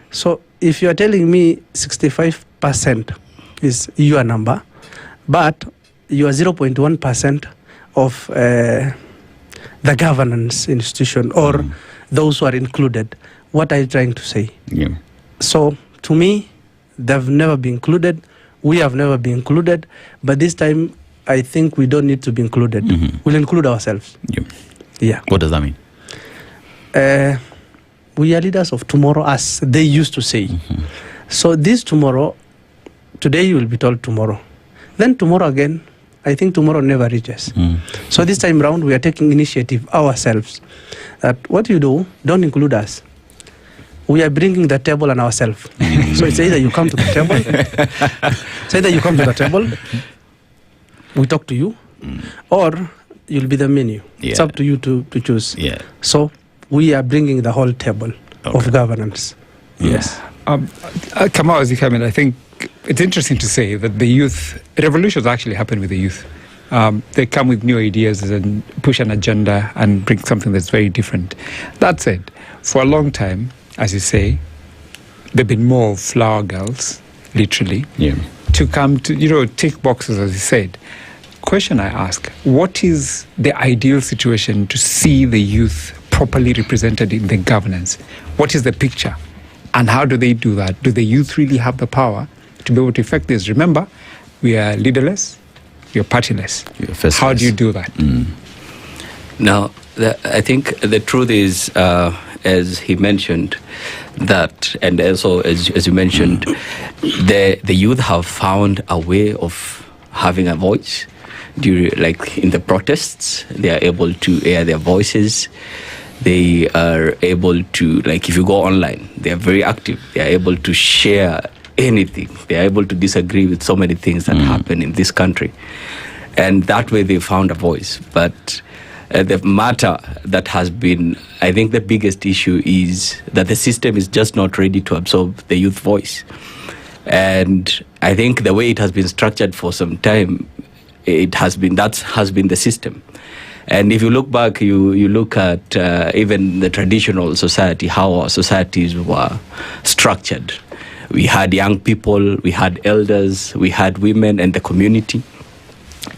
So if you are telling me 65% is your number, but you are 0.1% of the governance institution or those who are included, what are you trying to say? Yeah. So to me, they've never been included. We have never been included, but this time I think we don't need to be included. We'll include ourselves. Yeah. What does that mean? We are leaders of tomorrow, as they used to say. So this tomorrow, today you will be told tomorrow. Then tomorrow again, I think tomorrow never reaches. So this time round, we are taking initiative ourselves. That what you do, don't include us. We are bringing the table on ourselves. So it's either you come to the table, we talk to you, or you'll be the menu. It's up to you to choose. So we are bringing the whole table of governance. Yes. Kamau, as you come in, I think it's interesting to say that the youth, revolutions actually happen with the youth. They come with new ideas and push an agenda and bring something that's very different. That said, for a long time, as you say, there have been more flower girls, literally, to come to, tick boxes, as you said. Question I ask, what is the ideal situation to see the youth properly represented in the governance? What is the picture? And how do they do that? Do the youth really have the power to be able to effect this? Remember, we are leaderless, we are partyless. How do you do that? Now, I think the truth is, as he mentioned, that, and also as you mentioned, the youth have found a way of having a voice. Like in the protests, they are able to air their voices. They are able to, like if you go online, they are very active. They are able to share anything. They are able to disagree with so many things that happen in this country. And that way they found a voice. But the matter that has been, I think the biggest issue is that the system is just not ready to absorb the youth voice. And I think the way it has been structured for some time, that has been the system. And if you look back, you look at even the traditional society, how our societies were structured. We had young people, we had elders, we had women and the community.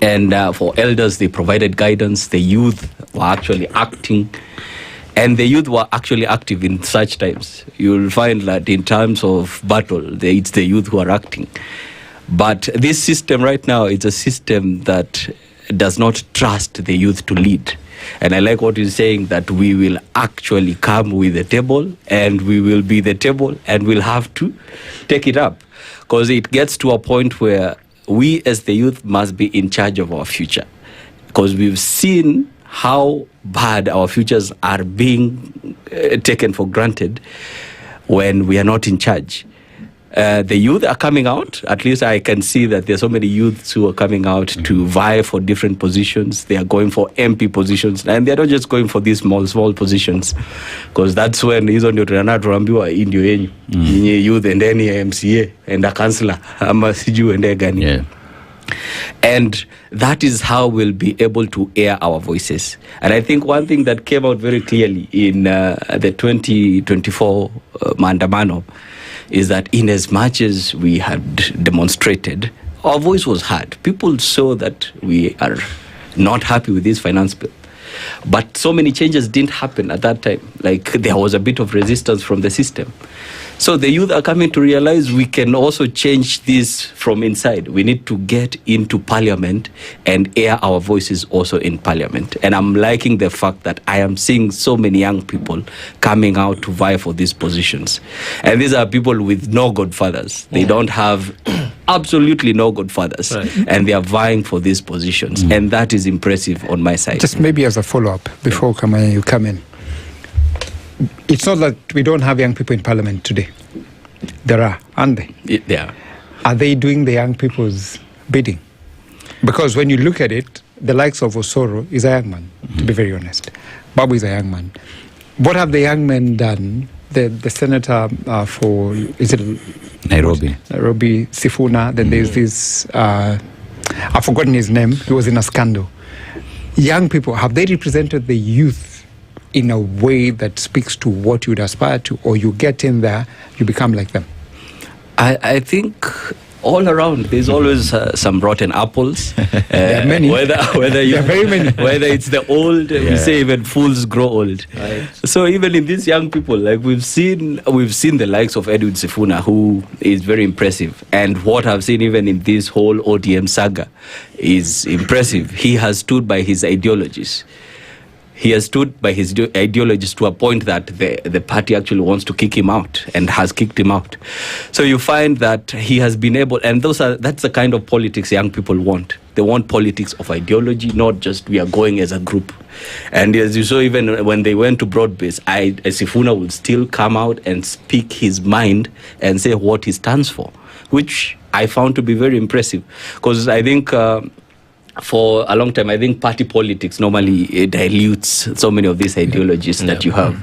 And for elders, they provided guidance. The youth were actually acting. And the youth were actually active in such times. You'll find that in times of battle, it's the youth who are acting. But this system right now is a system that does not trust the youth to lead. And I like what you're saying, that we will actually come with the table and we will be the table and we'll have to take it up. Because it gets to a point where we as the youth must be in charge of our future. Because we've seen how bad our futures are being taken for granted when we are not in charge. The youth are coming out. At least I can see that there's so many youths who are coming out to vie for different positions. They are going for MP positions, and they're not just going for these small positions, because that's when hizo ndio tunatuambiwa ndio yenyu youth and any MCA and a councillor ama siju ende gani. And that is how we'll be able to air our voices. And I think one thing that came out very clearly in the 2024 maandamano is that in as much as we had demonstrated, our voice was heard. People saw that we are not happy with this finance bill. But so many changes didn't happen at that time. Like, there was a bit of resistance from the system. So the youth are coming to realize we can also change this from inside. We need to get into parliament and air our voices also in parliament. And I'm liking the fact that I am seeing so many young people coming out to vie for these positions. And these are people with no godfathers. They don't have absolutely no godfathers. And they are vying for these positions. And that is impressive on my side. Just maybe as a follow-up, before Kamanya, you come in. It's not that we don't have young people in parliament today. There are, aren't they? Yeah. Are they doing the young people's bidding? Because when you look at it, the likes of Osoro is a young man, to be very honest. Babu is a young man. What have the young men done? The senator for, is it Nairobi, Sifuna, then there's this, I've forgotten his name, he was in a scandal. Young people, have they represented the youth in a way that speaks to what you'd aspire to, or you get in there, you become like them? I think all around there's always some rotten apples. There are many. Whether there are very many. Whether it's the old, we say even fools grow old. Right. So even in these young people, like we've seen the likes of Edwin Sifuna, who is very impressive, and what I've seen even in this whole ODM saga is impressive. He has stood by his ideologies. He has stood by his ideologies to a point that the party actually wants to kick him out and has kicked him out. So you find that he has been able, and that's the kind of politics young people want. They want politics of ideology, not just we are going as a group. And as you saw, even when they went to broad-base, Sifuna would still come out and speak his mind and say what he stands for, which I found to be very impressive. Because I think for a long time, I think party politics normally dilutes so many of these ideologies that you have.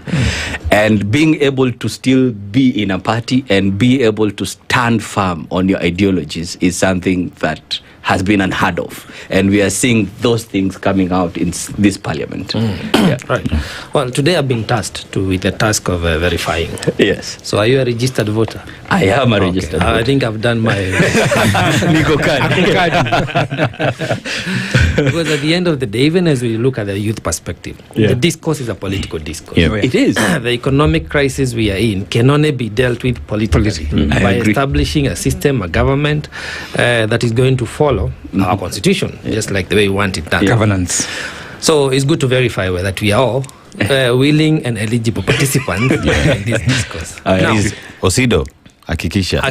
And being able to still be in a party and be able to stand firm on your ideologies is something that has been unheard of. And we are seeing those things coming out in this parliament. Right. Well, today I've been tasked with the task of verifying. Yes. So are you a registered voter? I am a registered voter. I think I've done my legal card. Because at the end of the day, even as we look at the youth perspective, the discourse is a political discourse. It is. The economic crisis we are in can only be dealt with politically by establishing a system, a government that is going to follow our constitution, just like the way we want it done. Governance. So it's good to verify whether we are all willing and eligible participants in this discourse. Osido, hakikisha.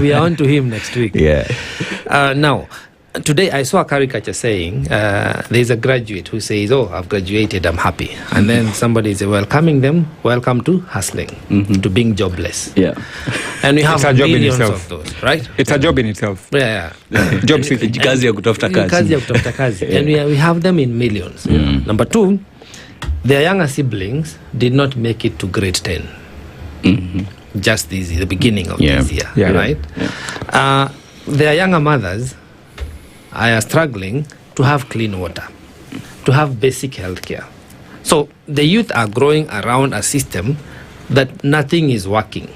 We are on to him next week. Now, today I saw a caricature saying there's a graduate who says, "Oh, I've graduated, I'm happy," and then somebody is welcoming them, welcome to hustling, to being jobless. And we have millions of those, right? It's a job in itself. Job seeking. Kazi ya kutafuta kazi. And we have them in millions. Number two, their younger siblings did not make it to grade 10. Just the beginning of this year, right? Their younger mothers are struggling to have clean water, to have basic health care. So the youth are growing around a system that nothing is working.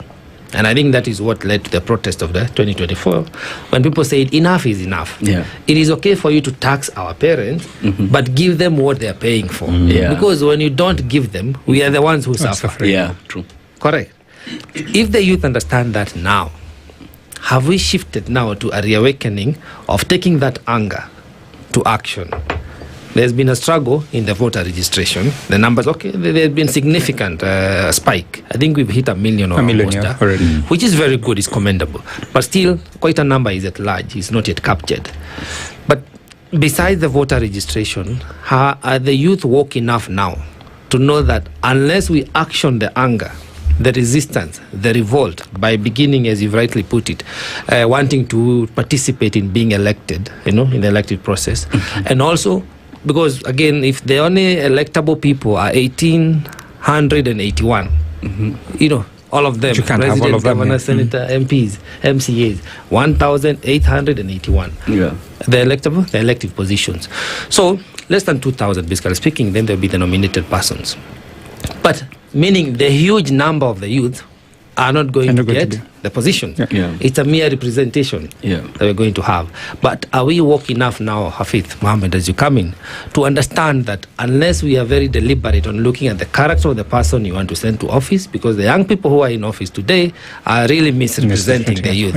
And I think that is what led to the protest of the 2024, when people said enough is enough. Yeah. It is okay for you to tax our parents, but give them what they are paying for. Yeah. Because when you don't give them, we are the ones who suffer. Yeah, true. Correct. If the youth understand that now, have we shifted now to a reawakening of taking that anger to action? There's been a struggle in the voter registration. The numbers, there's been significant spike. I think we've hit 1 million or almost, already. Which is very good, it's commendable. But still, quite a number is at large, it's not yet captured. But besides the voter registration, are the youth woke enough now to know that unless we action the anger, the resistance, the revolt, by beginning, as you've rightly put it, wanting to participate in being elected, in the elective process, and also, because again, if the only electable people are 1,881, all of them, you can't have all president, of them, governor, senator, MPs, MCAs, 1,881. Yeah. The elective positions. So less than 2,000, basically speaking, then there'll be the nominated persons. But meaning the huge number of the youth are not going to get the position. Yeah. It's a mere representation that we're going to have. But are we woke enough now, Hafith, Mohammed, as you come in, to understand that unless we are very deliberate on looking at the character of the person you want to send to office, because the young people who are in office today are really misrepresenting the youth.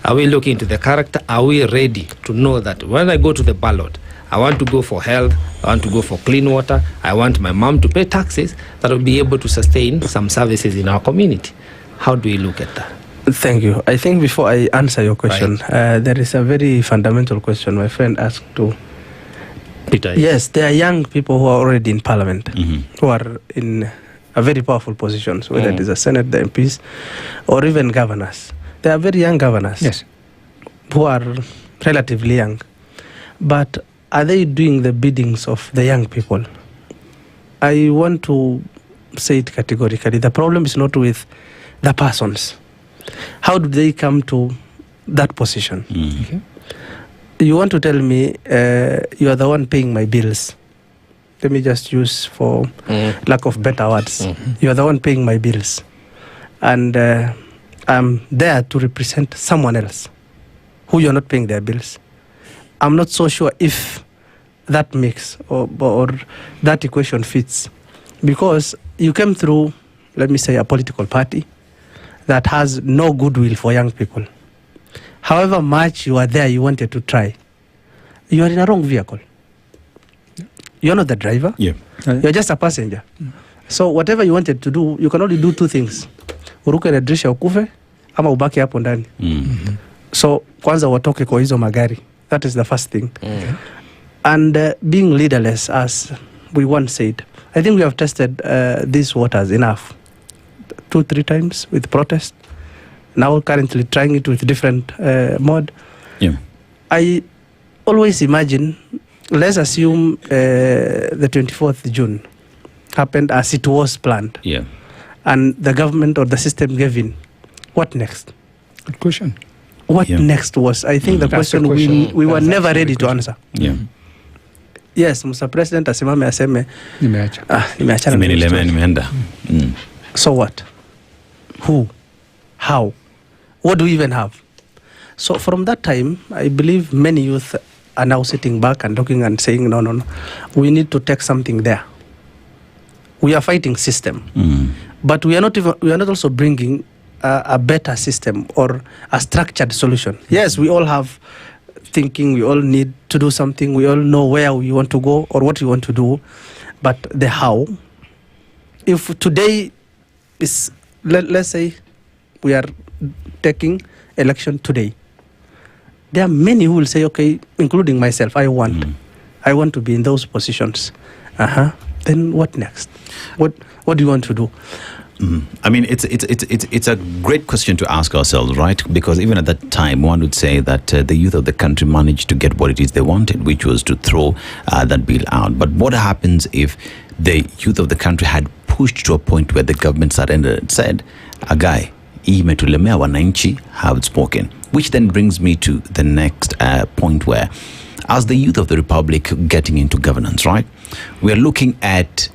Are we looking into the character? Are we ready to know that when I go to the ballot, I want to go for health, I want to go for clean water, I want my mom to pay taxes that will be able to sustain some services in our community? How do we look at that? Thank you. I think before I answer your question, there is a very fundamental question my friend asked to Peter. Yes, there are young people who are already in parliament, who are in a very powerful positions, whether it is the Senate, the MPs, or even governors. They are very young governors, who are relatively young. But are they doing the biddings of the young people? I want to say it categorically. The problem is not with the persons. How do they come to that position? You want to tell me you are the one paying my bills. Let me just use, for lack of better words, you are the one paying my bills. And I'm there to represent someone else who you're not paying their bills. I'm not so sure if that makes or that equation fits, because you came through, let me say, a political party that has no goodwill for young people. However much you are there, you wanted to try, you are in a wrong vehicle. You're not the driver. You're just a passenger. So whatever you wanted to do, you can only do two things: uruke na dirisha ukufe ama ubaki hapo ndani. So kwanza watoke kwa hizo magari. That is the first thing. And being leaderless, as we once said, I think we have tested these waters enough. 2-3 times with protest. Now currently trying it with different mode. I always imagine, let's assume the 24th June happened as it was planned. And the government or the system gave in. What next? Good question. What next was, I think, the question we were never ready to answer. Yes, Mr. President asimame aseme nimeachana. So what? Who? How? What do we even have? So from that time, I believe many youth are now sitting back and looking and saying, no, we need to take something there. We are fighting system, but we are not also bringing a better system or a structured solution. Yes, we all have thinking, we all need to do something, we all know where we want to go or what we want to do, but the how. If today is, let's say we are taking election today, there are many who will say, okay, including myself, I want to be in those positions. Then what next? What do you want to do? I mean, it's a great question to ask ourselves, right? Because even at that time, one would say that the youth of the country managed to get what it is they wanted, which was to throw that bill out. But what happens if the youth of the country had pushed to a point where the government surrendered and said, "Agai, imetulemea wananchi have spoken," which then brings me to the next point where, as the youth of the republic getting into governance, right, we are looking at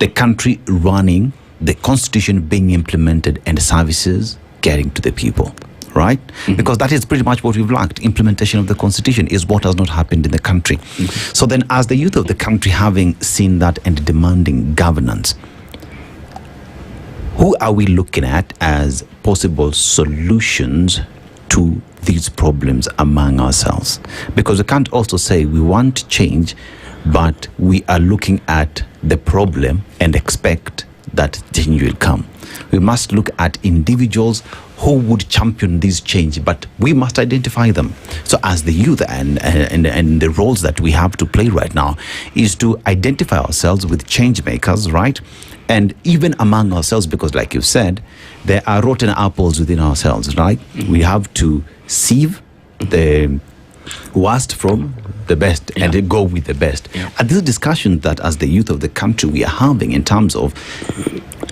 the country running the constitution being implemented and services getting to the people, right? Because that is pretty much what we've lacked. Implementation of the constitution is what has not happened in the country. So then, as the youth of the country, having seen that and demanding governance, who are we looking at as possible solutions to these problems among ourselves? Because we can't also say we want change, but we are looking at the problem and expect that change will come. We must look at individuals who would champion this change, but we must identify them. So as the youth and the roles that we have to play right now is to identify ourselves with change makers, right? And even among ourselves, because like you said, there are rotten apples within ourselves, right? We have to sieve the worst from the best and then go with the best. And this discussion that as the youth of the country we are having in terms of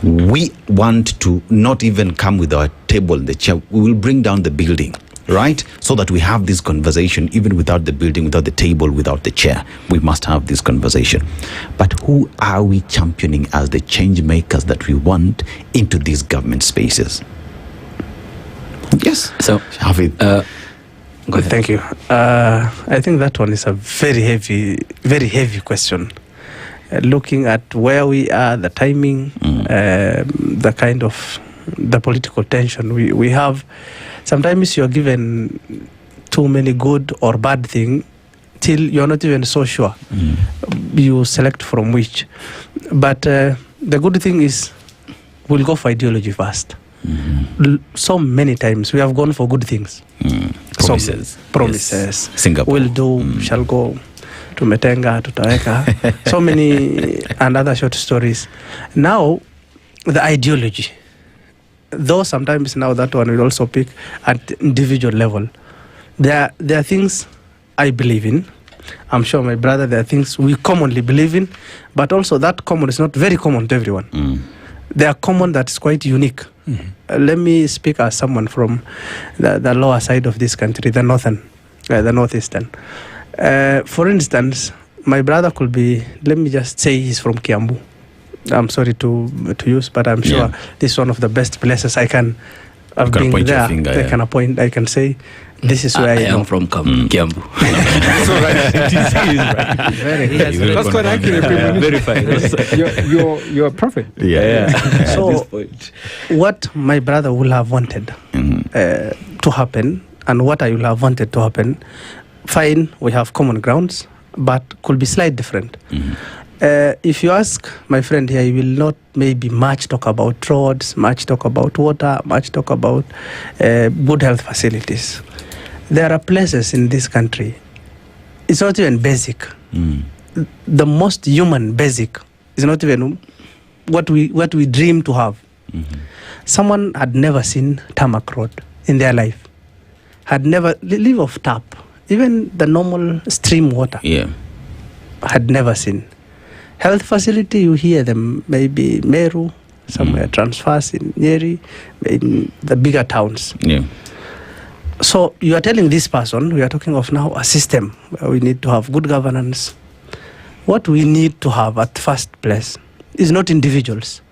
we want to not even come with our table and the chair, we will bring down the building, right? So that we have this conversation even without the building, without the table, without the chair. We must have this conversation. But who are we championing as the change makers that we want into these government spaces? Yes. So, Hafid. Good, thank you. I think that one is a very heavy question. Looking at where we are, the timing, the kind of the political tension we have. Sometimes you're given too many good or bad things till you're not even so sure. You select from which. But the good thing is we'll go for ideology first. So many times we have gone for good things. Promises. Yes. Singapore. We'll do, shall go. Tumetenga, tutaweka, so many and other short stories. Now, the ideology, though sometimes now that one will also pick at individual level. There are things I believe in. I'm sure my brother, there are things we commonly believe in, but also that common is not very common to everyone. They are common that's quite unique. Let me speak as someone from the lower side of this country, the northeastern. For instance, my brother could be, let me just say he's from Kiambu. I'm sorry to use, but I'm sure this is one of the best places I can have been there. I can say, this is where I am from Kiambu. So right. That's quite accurate. You're a prophet. So what my brother will have wanted to happen and what I will have wanted to happen, fine, we have common grounds, but could be slightly different. If you ask my friend here, he will not maybe much talk about roads, much talk about water, much talk about good health facilities. There are places in this country, it's not even basic. The most human basic is not even what we dream to have. Someone had never seen tarmac road in their life, had never live off tap. Even the normal stream water, had never seen. Health facility, you hear them, maybe Meru, somewhere transfers in Njeri, in the bigger towns. So you are telling this person, we are talking of now a system where we need to have good governance. What we need to have at first place is not individuals.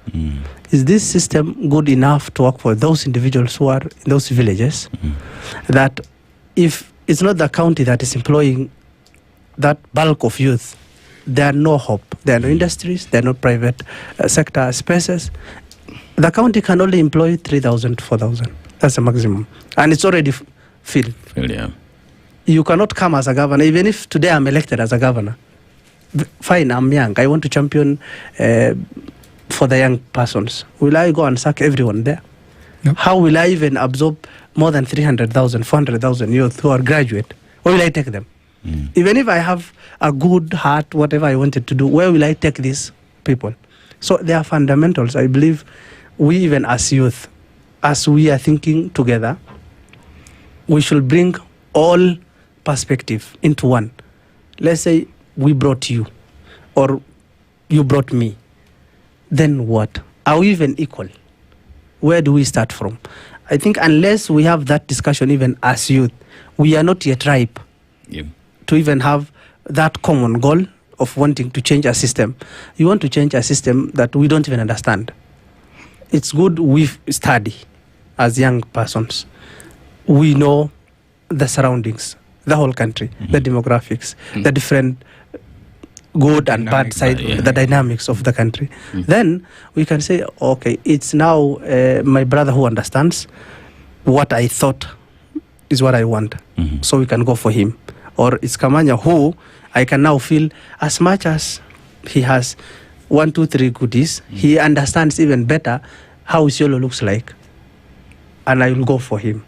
Is this system good enough to work for those individuals who are in those villages? That if it's not the county that is employing that bulk of youth, there are no hope. There are no industries, there are no private sector spaces. The county can only employ 3,000 to 4,000. That's the maximum. And it's already filled. You cannot come as a governor, even if today I'm elected as a governor. Fine, I'm young. I want to champion for the young persons. Will I go and sack everyone there? How will I even absorb more than 300,000, 400,000 youth who are graduate? Where will I take them? Even if I have a good heart, whatever I wanted to do, where will I take these people? So there are fundamentals. I believe we even as youth, as we are thinking together, we should bring all perspective into one. Let's say we brought you or you brought me. Then what? Are we even equal? Where do we start from? I think unless we have that discussion even as youth, we are not yet ripe to even have that common goal of wanting to change a system. You want to change a system that we don't even understand. it's good we study as young persons. We know the surroundings, the whole country, the demographics, the different good and bad side, the dynamics of the country. Then we can say, okay, it's now my brother who understands what I thought is what I want. So we can go for him. Or it's Kamanya who I can now feel as much as he has 1, 2, 3 goodies, he understands even better how Isiolo looks like. And I will go for him.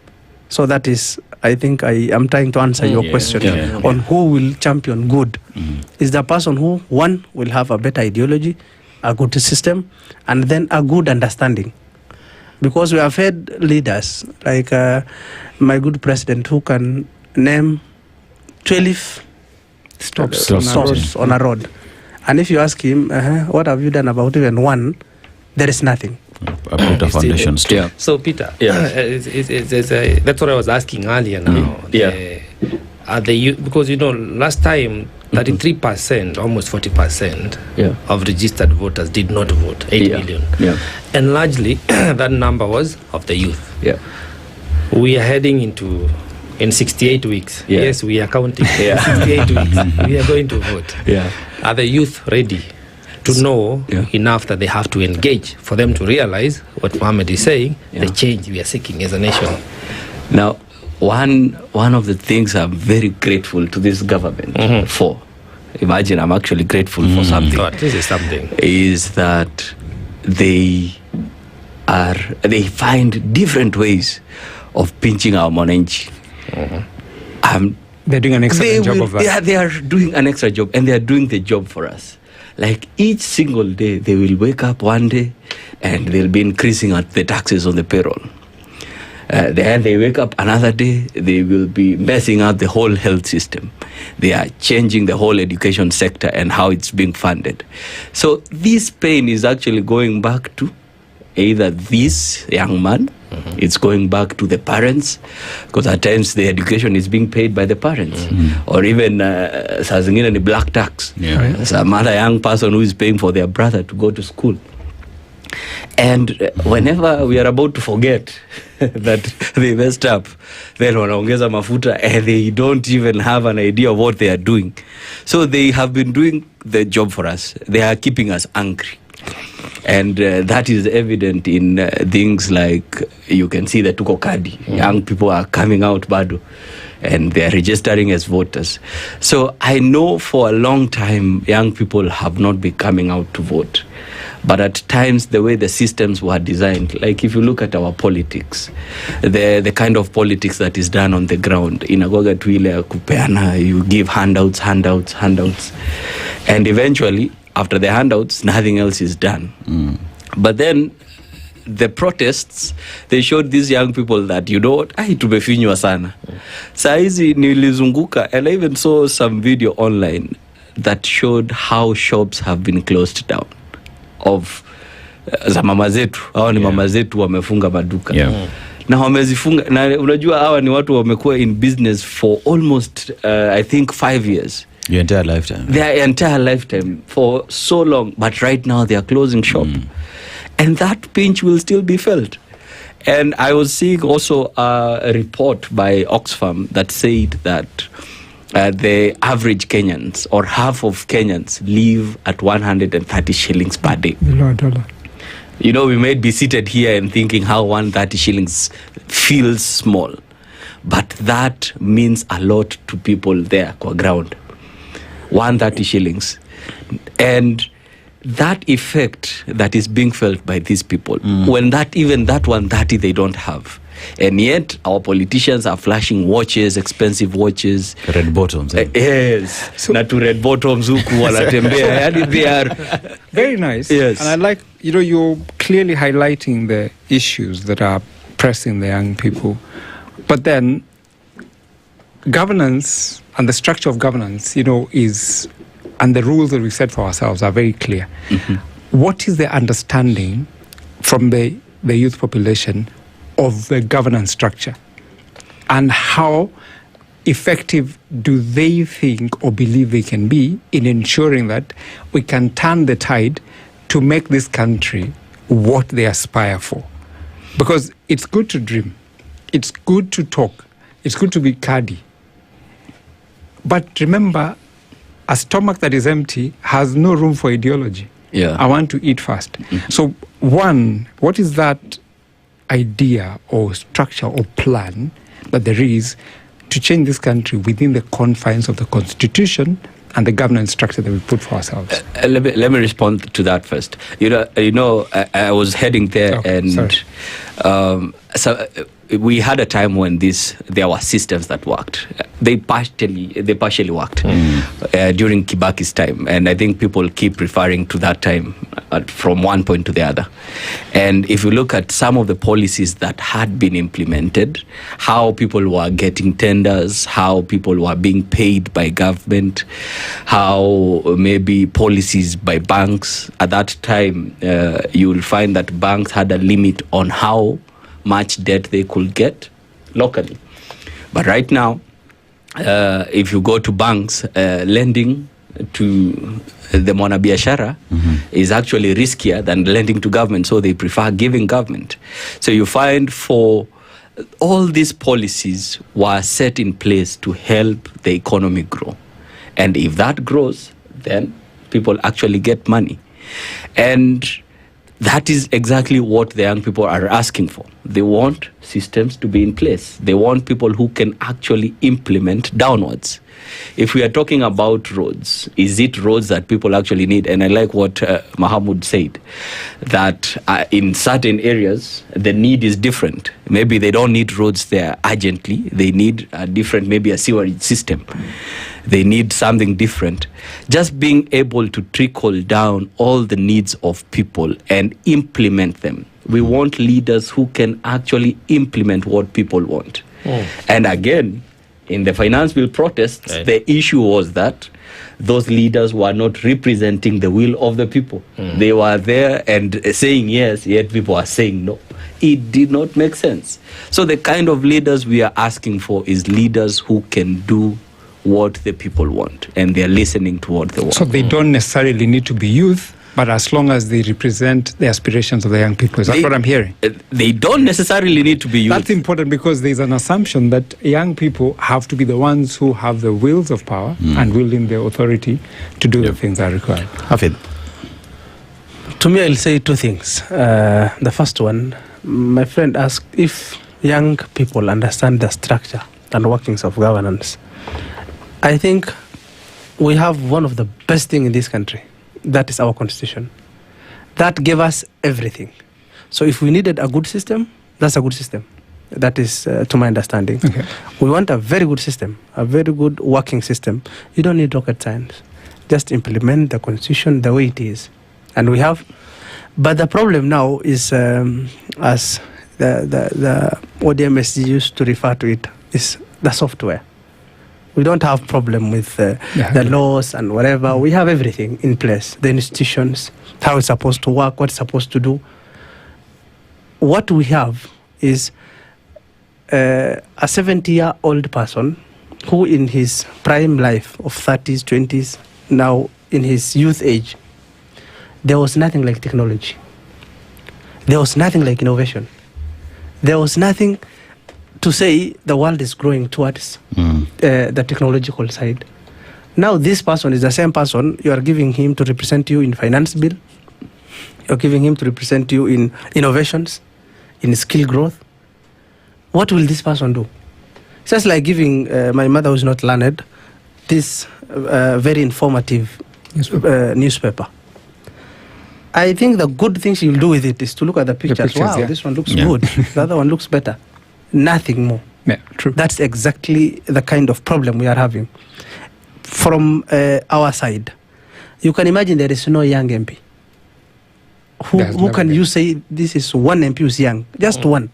So that is, I think I am trying to answer your question on who will champion good. Is the person who, one, will have a better ideology, a good system, and then a good understanding. Because we have had leaders like my good president who can name 12 stops on a road. And if you ask him, what have you done about even one, there is nothing. About the foundations. So, Peter, that's what I was asking earlier now. Are the youth, because, last time, 33%, almost 40% of registered voters did not vote, 8 million. And largely, that number was of the youth. We are heading in 68 weeks. Yes, we are counting. 68 weeks. We are going to vote. Are the youth ready to know enough that they have to engage for them to realize what Mohammed is saying, the change we are seeking as a nation? Now, one of the things I'm very grateful to this government for, imagine I'm actually grateful for something. God, this is something. Is that they find different ways of pinching our monanchi. They're doing an excellent job of that. Yeah, they are doing an extra job, and they are doing the job for us. Like each single day, they will wake up one day and they'll be increasing the taxes on the payroll. Then they wake up another day, they will be messing up the whole health system. They are changing the whole education sector and how it's being funded. So this pain is actually going back to either this young man, it's going back to the parents, because at times the education is being paid by the parents, or even saa zingine ni black tax. Some other young person who is paying for their brother to go to school. And whenever we are about to forget that they messed up, then wanaongeza mafuta and they don't even have an idea of what they are doing. So they have been doing the job for us. They are keeping us angry. And that is evident in things like, you can see the Tuko Kadi. Young people are coming out bado, and they are registering as voters. So I know for a long time, young people have not been coming out to vote. But at times, the way the systems were designed, like if you look at our politics, the kind of politics that is done on the ground, inagoga tuile kupeana, you give handouts. And eventually, after the handouts, nothing else is done. But then the protests, they showed these young people that, you know what, tumefinywa sana. Saizi nilizunguka, and I even saw some video online that showed how shops have been closed down of za mama zetu. Hawa ni mama zetu wamefunga maduka. Na wamezifunga, na unajua hawa ni watu wamekuwa in business for almost I think 5 years. Your entire lifetime. Their entire lifetime for so long, but right now they are closing shop. And that pinch will still be felt. And I was seeing also a report by Oxfam that said that the average Kenyans, or half of Kenyans, live at 130 shillings per day. Below $1. You know, we might be seated here and thinking how 130 shillings feels small. But that means a lot to people there kwa ground. 130 shillings. And that effect that is being felt by these people, when even that 130 they don't have. And yet our politicians are flashing watches, expensive watches. Red bottoms. Yes. So, na to red bottoms huku wanatembea. They are very nice. Yes. And I like, you're clearly highlighting the issues that are pressing the young people. But then governance and the structure of governance, and the rules that we set for ourselves are very clear. What is the understanding from the youth population of the governance structure? And how effective do they think or believe they can be in ensuring that we can turn the tide to make this country what they aspire for. Because it's good to dream, it's good to talk, it's good to be cardy. But remember, a stomach that is empty has no room for ideology. Yeah. I want to eat fast. So, one, what is that idea or structure or plan that there is to change this country within the confines of the Constitution and the governance structure that we put for ourselves? Let me respond to that first. I was heading there, so we had a time when there were systems that worked. They partially worked during Kibaki's time, and I think people keep referring to that time from one point to the other. And if you look at some of the policies that had been implemented, how people were getting tenders, how people were being paid by government, how maybe policies by banks at that time, you will find that banks had a limit on how much debt they could get locally. But right now, if you go to banks, lending to the mwanabiashara is actually riskier than lending to government, so they prefer giving government. So you find for all these policies were set in place to help the economy grow. And if that grows, then people actually get money. And that is exactly what the young people are asking for. They want systems to be in place. They want people who can actually implement downwards. If we are talking about roads, is it roads that people actually need? And I like what Mahamud said, that in certain areas, the need is different. Maybe they don't need roads there urgently. They need a different, maybe a sewerage system. They need something different. Just being able to trickle down all the needs of people and implement them. We want leaders who can actually implement what people want. And again, in the finance bill protests, the issue was that those leaders were not representing the will of the people. They were there and saying yes, yet people are saying no. It did not make sense. So the kind of leaders we are asking for is leaders who can do what the people want, and they're listening to what they want. So they don't necessarily need to be youth, but as long as they represent the aspirations of the young people. Is that what I'm hearing? They don't necessarily need to be youth. That's important because there's an assumption that young people have to be the ones who have the wheels of power and wielding the authority to do the things that are required. Hafid. To me, I'll say two things. The first one, my friend asked if young people understand the structure and workings of governance. I think we have one of the best things in this country. That is our constitution. That gave us everything. So if we needed a good system, that's a good system. That is to my understanding. Okay. We want a very good system, a very good working system. You don't need rocket science. Just implement the constitution the way it is. And we have. But the problem now is, as the ODM used to refer to it, is the software. We don't have problem with the laws and whatever. We have everything in place. The institutions, how it's supposed to work, what it's supposed to do. What we have is a 70-year-old person who in his prime life of 30s, 20s, now in his youth age, there was nothing like technology. There was nothing like innovation. There was nothing to say the world is growing towards the technological side. Now this person is the same person. You are giving him to represent you in finance bill. You're giving him to represent you in innovations, in skill growth. What will this person do? It's just like giving my mother, who's not learned, this very informative newspaper. I think the good thing she'll do with it is to look at the pictures. Wow, this one looks good. The other one looks better. Nothing more. Yeah, true. That's exactly the kind of problem we are having. From our side, you can imagine there is no young MP. Who can you say this is one MP who's young? Just one.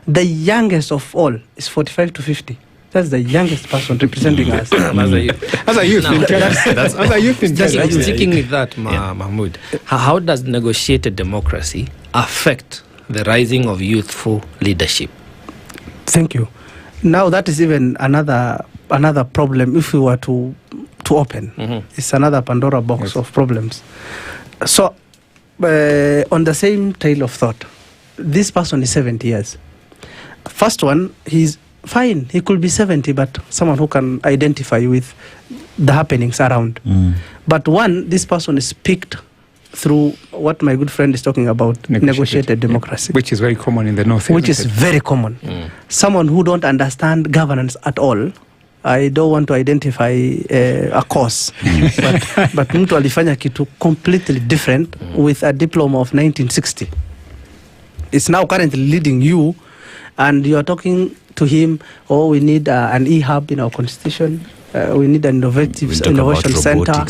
The youngest of all is 45 to 50. That's the youngest person representing us. As a youth. Sticking with that, Mahmoud, how does negotiated democracy affect the rising of youthful leadership? Thank you. Now that is even another problem. If we were to open, it's another Pandora box of problems. So on the same trail of thought, this person is 70 years. First one, he's fine. He could be 70, but someone who can identify with the happenings around. But this person is picked through what my good friend is talking about, negotiated democracy. Which is very common in the North. Which is very common. Someone who don't understand governance at all. I don't want to identify a cause, but mtu alifanya kitu completely different with a diploma of 1960. It's now currently leading you, and you are talking to him, we need an e-hub in our constitution. We need an innovation center,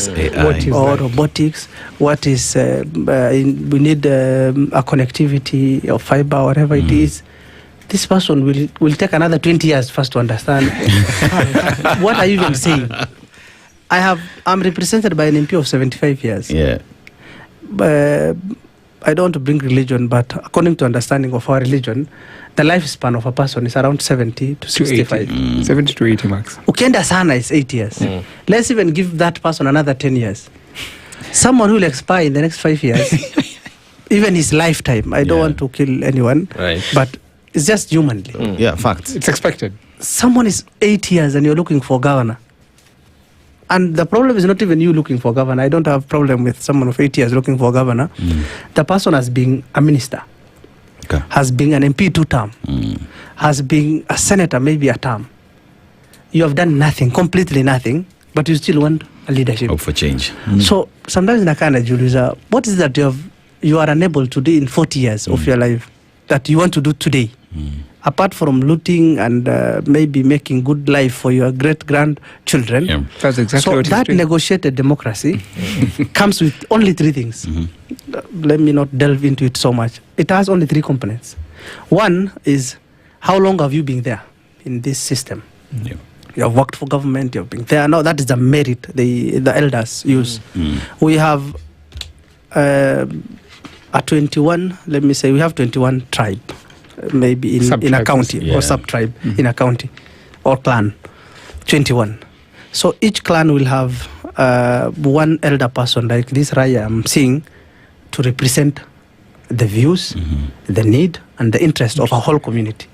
robotics. What is we need a connectivity of fiber, whatever it is. This person will take another 20 years first to understand. What are you even saying? I'm represented by an MP of 75 years. Yeah. I don't want to bring religion, but according to understanding of our religion, the lifespan of a person is around 70 to 65. 70 to 80 max. Ukienda sana is 8 years. Let's even give that person another 10 years. Someone who will expire in the next 5 years, even his lifetime. I don't want to kill anyone, but it's just humanly. Yeah, fact. It's expected. Someone is 8 years and you're looking for governor. And the problem is not even you looking for governor. I don't have problem with someone of 8 years looking for governor. The person has been a minister, has been an MP 2 term, has been a senator maybe a term. You have done nothing, completely nothing, but you still want a leadership. Hope for change. So sometimes nakana Juliza, what is that you are unable to do in 40 years of your life that you want to do today? Apart from looting and maybe making good life for your great-grandchildren. That's exactly what that negotiated democracy comes with only 3 things. Let me not delve into it so much. It has only 3 components. One is, how long have you been there in this system? You have worked for government, you have been there. No, that is the merit the elders use. We have a 21, let me say, we have 21 tribe. Maybe in a county or sub-tribe in a county or clan, 21. So each clan will have one elder person like this Raya I'm seeing to represent the views, the need and the interest of a whole community.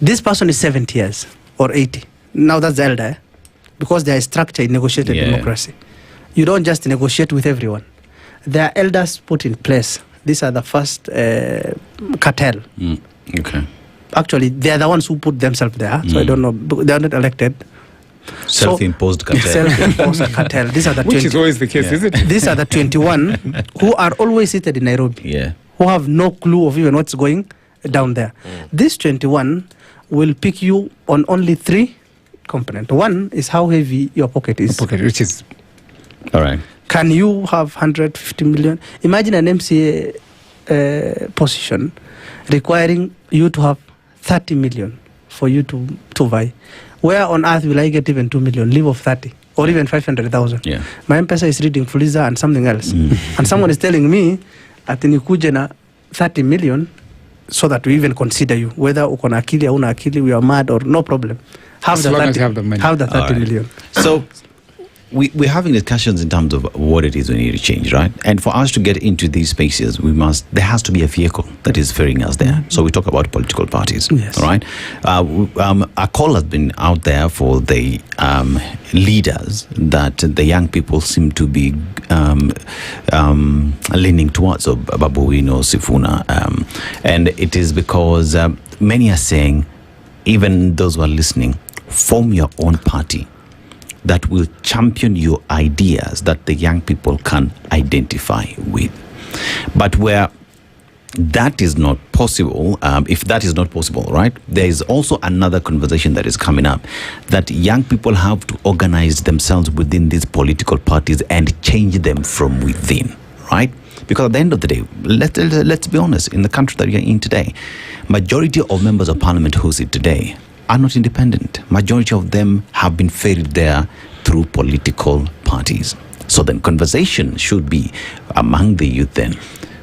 This person is 70 years or 80. Now that's the elder, because there is structure in negotiated democracy. You don't just negotiate with everyone. There are elders put in place. These are the first cartel. Actually, they are the ones who put themselves there. So I don't know. They are not elected. Self-imposed cartel. Self-imposed cartel. These are the Which is always the case, isn't it? These are the 21 who are always seated in Nairobi. Who have no clue of even what's going down there. This 21 will pick you on only 3 components. One is how heavy your pocket is. Which is... All right. Can you have 150 million? Imagine an MCA position requiring you to have 30 million for you to buy. Where on earth will I get even 2 million? Leave of 30 or even 500,000. My M-Pesa is reading Fuliza and something else. And someone is telling me at Nikujena 30 million so that we even consider you. Whether ukona akili or una akili, we are mad or no problem. Have as the long 30, as you have the money. Have the 30 million. So we're having discussions in terms of what it is we need to change, right? And for us to get into these spaces, there has to be a vehicle that is ferrying us there. So we talk about political parties, right? A call has been out there for the leaders that the young people seem to be leaning towards, so Babu Wino, Sifuna, and it is because many are saying, even those who are listening, form your own party that will champion your ideas that the young people can identify with. But where that is not possible, if that is not possible, right, there is also another conversation that is coming up, that young people have to organize themselves within these political parties and change them from within, right? Because at the end of the day, let's be honest, in the country that we are in today, majority of members of parliament who sit today are not independent. Majority of them have been ferried there through political parties. So then conversation should be among the youth then.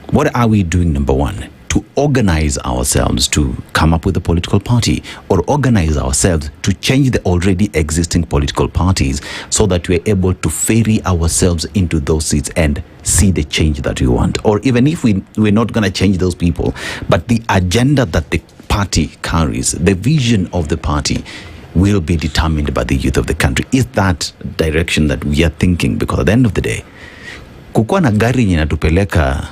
What are we doing, number one, to organize ourselves to come up with a political party, or organize ourselves to change the already existing political parties so that we're able to ferry ourselves into those seats and see the change that we want. Or even if we're not going to change those people, but the agenda that the party carries, the vision of the party, will be determined by the youth of the country. Is that direction that we are thinking? Because at the end of the day, kukuwa na gari inatupeleka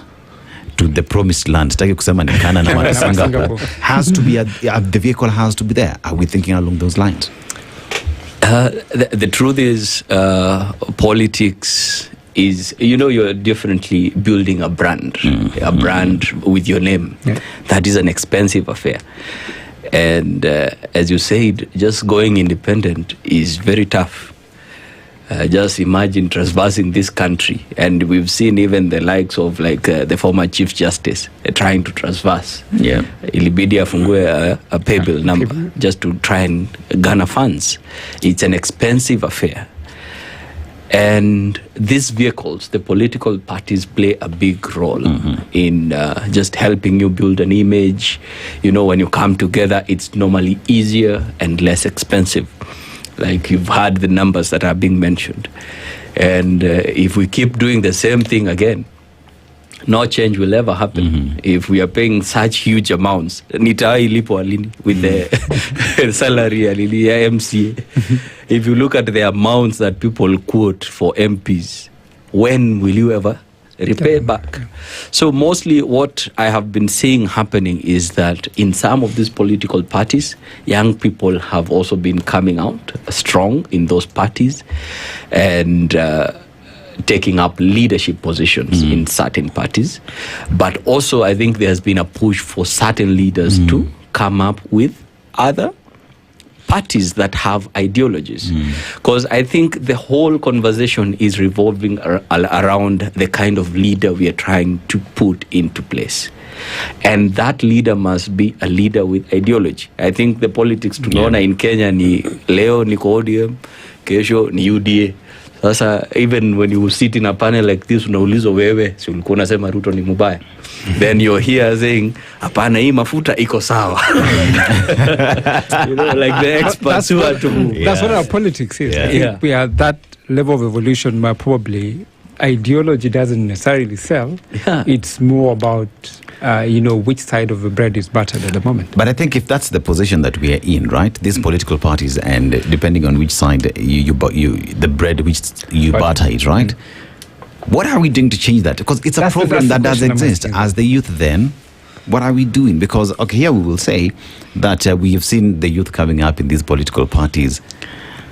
to the promised land, sitaki kusema ni Canada na Singapore, has to be the vehicle has to be there. Are we thinking along those lines? The truth is, politics is, you're definitely building a brand, a brand with your name. Yeah. That is an expensive affair. And as you said, just going independent is very tough. Just imagine traversing this country, and we've seen even the likes of the former Chief Justice trying to traverse. Yeah, ilibidi afungue a pay bill number just to try and garner funds. It's an expensive affair, and these vehicles, the political parties, play a big role in just helping you build an image. When you come together, it's normally easier and less expensive. Like you've heard the numbers that are being mentioned. And if we keep doing the same thing again, no change will ever happen. If we are paying such huge amounts, nitailipo alini with the salary alini ya MCA. If you look at the amounts that people quote for MPs, when will you ever repay back? So mostly what I have been seeing happening is that in some of these political parties, young people have also been coming out strong in those parties and taking up leadership positions in certain parties. But also I think there has been a push for certain leaders to come up with other parties that have ideologies. Because I think the whole conversation is revolving around the kind of leader we are trying to put into place. And that leader must be a leader with ideology. I think the politics tunaona in Kenya ni leo ni ODM, kesho ni UDA. Sasa even when you sit in a panel like this, unaulizwa wewe, si ulikuwa unasema Ruto ni mbaya. Then you're here saying, hapana hii mafuta iko sawa. Like the experts who are to move. That's what our politics is. Yeah. I think we are at that level of evolution where probably ideology doesn't necessarily sell. Yeah. It's more about which side of the bread is buttered at the moment. But I think if that's the position that we are in, right, these political parties, and depending on which side the bread which you butter it, right? What are we doing to change that? Because it's a problem that does exist. As the youth then, what are we doing? Because, okay, here we will say that we have seen the youth coming up in these political parties.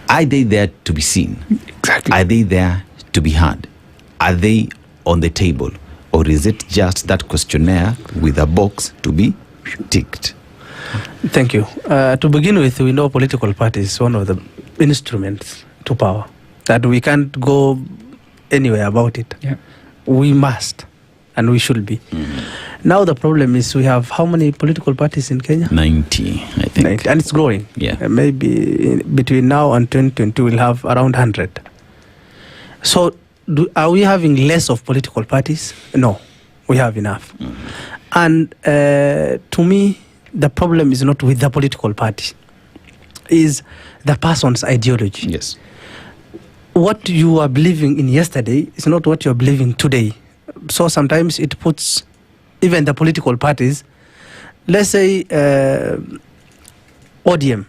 Are they there to be seen? Exactly. Are they there to be heard? Are they on the table? Or is it just that questionnaire with a box to be ticked? Thank you. To begin with, we know political parties is one of the instruments to power, that we can't go anywhere about it. Yeah. We must, and we should be. Now the problem is we have how many political parties in Kenya? 90, I think. 90, and it's growing. Yeah. Maybe between now and 2022 we'll have around 100. So are we having less of political parties? No, we have enough. And to me, the problem is not with the political party, is the person's ideology. Yes. What you are believing in yesterday is not what you are believing today. So sometimes it puts even the political parties, let's say ODM.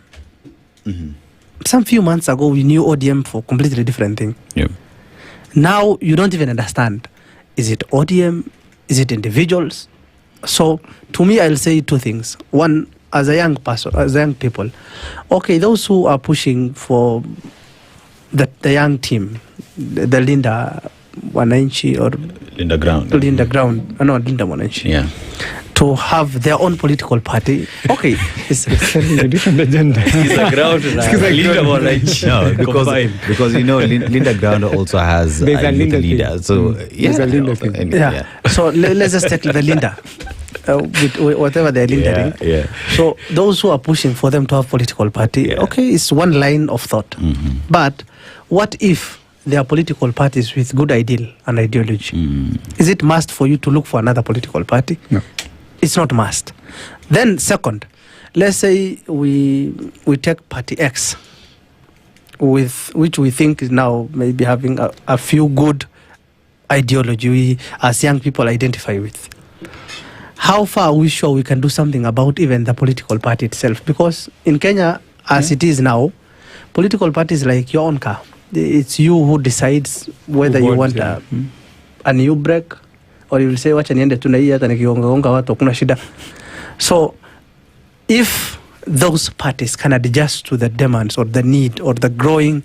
Some few months ago, we knew ODM for completely different thing. Yeah. Now you don't even understand. Is it ODM? Is it individuals? So to me, I'll say two things. One, as a young person, as young people, okay, those who are pushing for the young team, the Linda Wananchi or Linda Ground, Linda Wananchi, yeah, to have their own political party. Okay, it's a different agenda. Linda Ground, Linda Wananchi. No, because Linda Ground also has a youth leader. So there's a Linda thing. Yeah. So let's just take the Linda. With whatever they're lindering. Yeah. So those who are pushing for them to have political party, okay, it's one line of thought. But what if there are political parties with good ideal and ideology? Is it must for you to look for another political party? No. it's not must. Then second, let's say we take Party X, with which we think is now maybe having a few good ideology we as young people identify with. How far are we sure we can do something about even the political party itself? Because in Kenya, as it is now, political parties like your own car. It's you who decides whether you want a new brake, or you will say, wacha niende tu na hii hata nikionga watu hakuna shida. So if those parties can adjust to the demands or the need or the growing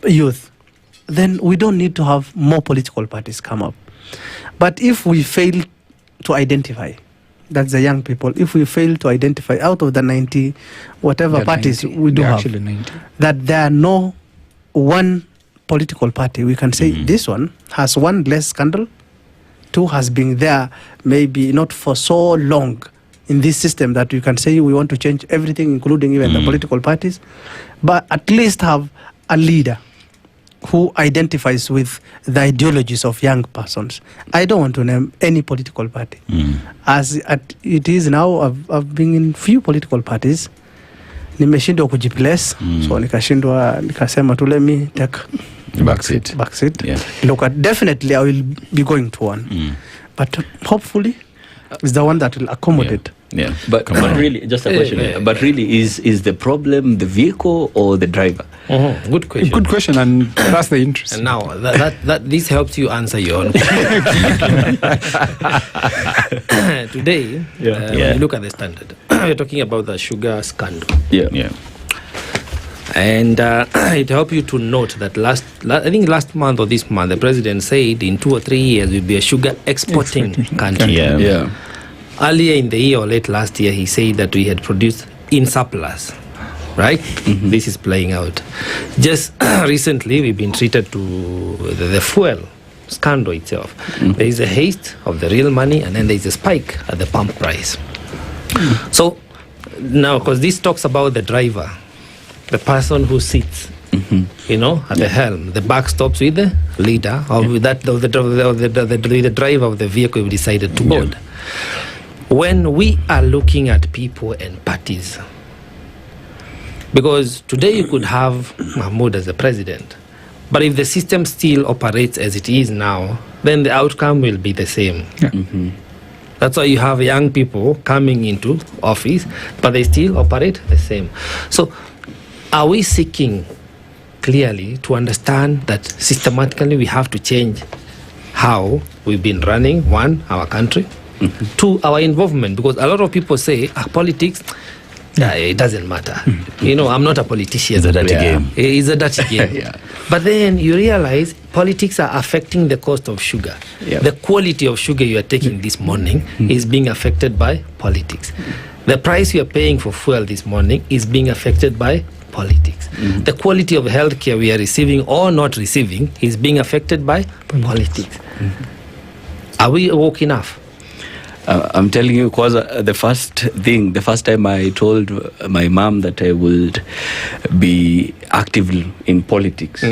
youth, then we don't need to have more political parties come up. But if we fail to identify, that's the young people, if we fail to identify out of the 90 whatever parties 90, we do have, 90. That there are no one political party, we can say this one has one less scandal, two has been there maybe not for so long in this system that you can say we want to change everything, including even the political parties, but at least have a leader who identifies with the ideologies of young persons. I don't want to name any political party. As it is now, I've been in few political parties. Nimeshindwa kujiplace, so nikasema to let me take backseat. Yeah. Look, definitely I will be going to one, but hopefully it's the one that will accommodate. Yeah. But really, just a question. But really, is the problem the vehicle or the driver? Good question. Good question, and that's the interest. And now that this helps you answer your own question. Today, when you look at the Standard, we're talking about the sugar scandal. Yeah. And it helps you to note that I think last month or this month, the president said in 2 or 3 years we'll be a sugar exporting country. Yeah. Earlier in the year or late last year, he said that we had produced in surplus, right? This is playing out. Just recently, we've been treated to the fuel scandal itself. There is a haste of the real money, and then there is a spike at the pump price. So now, because this talks about the driver, the person who sits, at the helm, the buck stops with the leader, or with that the driver of the vehicle we decided to board. When we are looking at people and parties, because today you could have Mahmoud as the president, but if the system still operates as it is now, then the outcome will be the same. That's why you have young people coming into office, but they still operate the same. So are we seeking clearly to understand that systematically we have to change how we've been running, one, our country, two, our involvement? Because a lot of people say, politics, it doesn't matter. I'm not a politician. It's a dirty game. It's a dirty game. But then you realize politics are affecting the cost of sugar. The quality of sugar you are taking this morning is being affected by politics. The price you are paying for fuel this morning is being affected by politics. The quality of healthcare we are receiving or not receiving is being affected by politics. Are we woke enough? I'm telling you, because the first time I told my mom that I would be active in politics,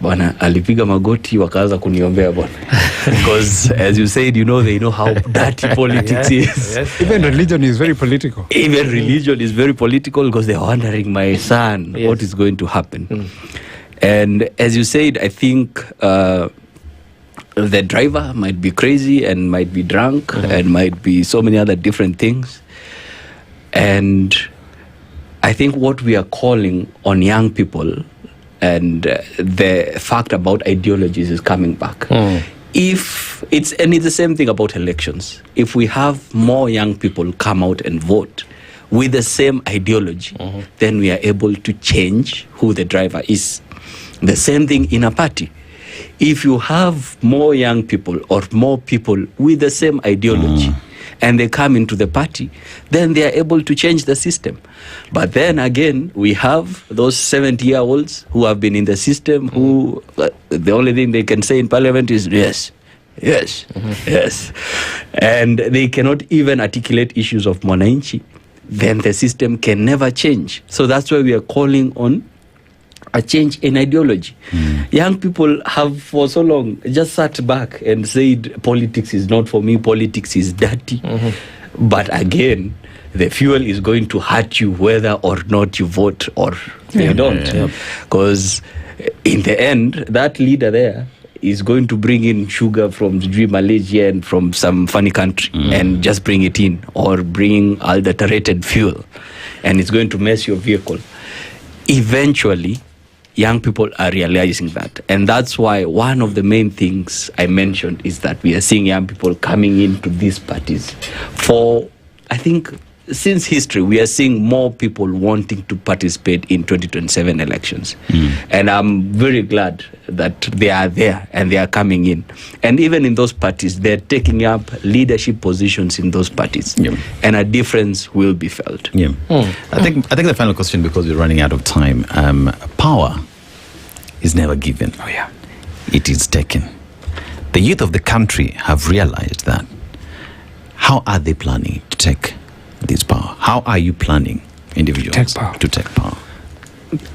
bwana alipiga magoti wakaanza kuniombea bwana, because as you said, they know how dirty politics is. Even religion is very political. Even religion is very political, because they're wondering, my son, what is going to happen. And as you said, I think the driver might be crazy and might be drunk and might be so many other different things. And I think what we are calling on young people and the fact about ideologies is coming back. If it's the same thing about elections. If we have more young people come out and vote with the same ideology, then we are able to change who the driver is. The same thing in a party. If you have more young people or more people with the same ideology and they come into the party, then they are able to change the system. But then again, we have those 70-year-olds who have been in the system who the only thing they can say in parliament is yes. And they cannot even articulate issues of mwananchi. Then the system can never change. So that's why we are calling on a change in ideology. Young people have for so long just sat back and said politics is not for me, politics is dirty. But again, the fuel is going to hurt you whether or not you vote or you don't. Because in the end, that leader there is going to bring in sugar from Malaysia and from some funny country and just bring it in, or bring adulterated fuel, and it's going to mess your vehicle. Eventually, young people are realizing that, and that's why one of the main things I mentioned is that we are seeing young people coming into these parties. For, I think, since history, we are seeing more people wanting to participate in 2027 elections. And I'm very glad that they are there and they are coming in. And even in those parties, they're taking up leadership positions in those parties. And a difference will be felt. I think the final question, because we're running out of time. Power is never given. It is taken. The youth of the country have realized that. How are they planning to take this power? How are you planning, individuals, to take power?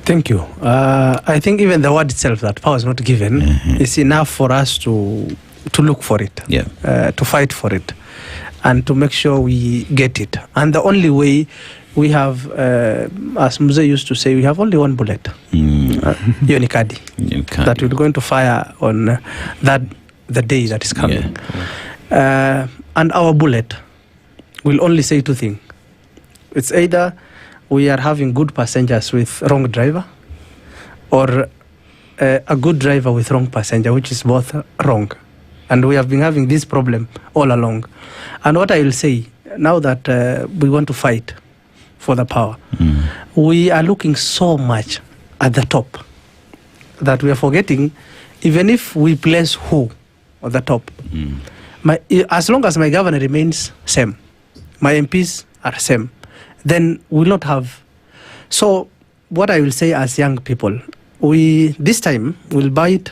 Thank you. I think even the word itself, that power is not given, is enough for us to look for it, to fight for it, and to make sure we get it. And the only way we have, as Muze used to say, we have only one bullet, Yonikadi, that we're going to fire on the day that is coming. And our bullet will only say two things. It's either we are having good passengers with wrong driver, or a good driver with wrong passenger, which is both wrong. And we have been having this problem all along. And what I will say, now that we want to fight for the power, we are looking so much at the top that we are forgetting, even if we place who at the top, as long as my governor remains same, my MPs are same, then we'll not have. So what I will say as young people, we this time will bite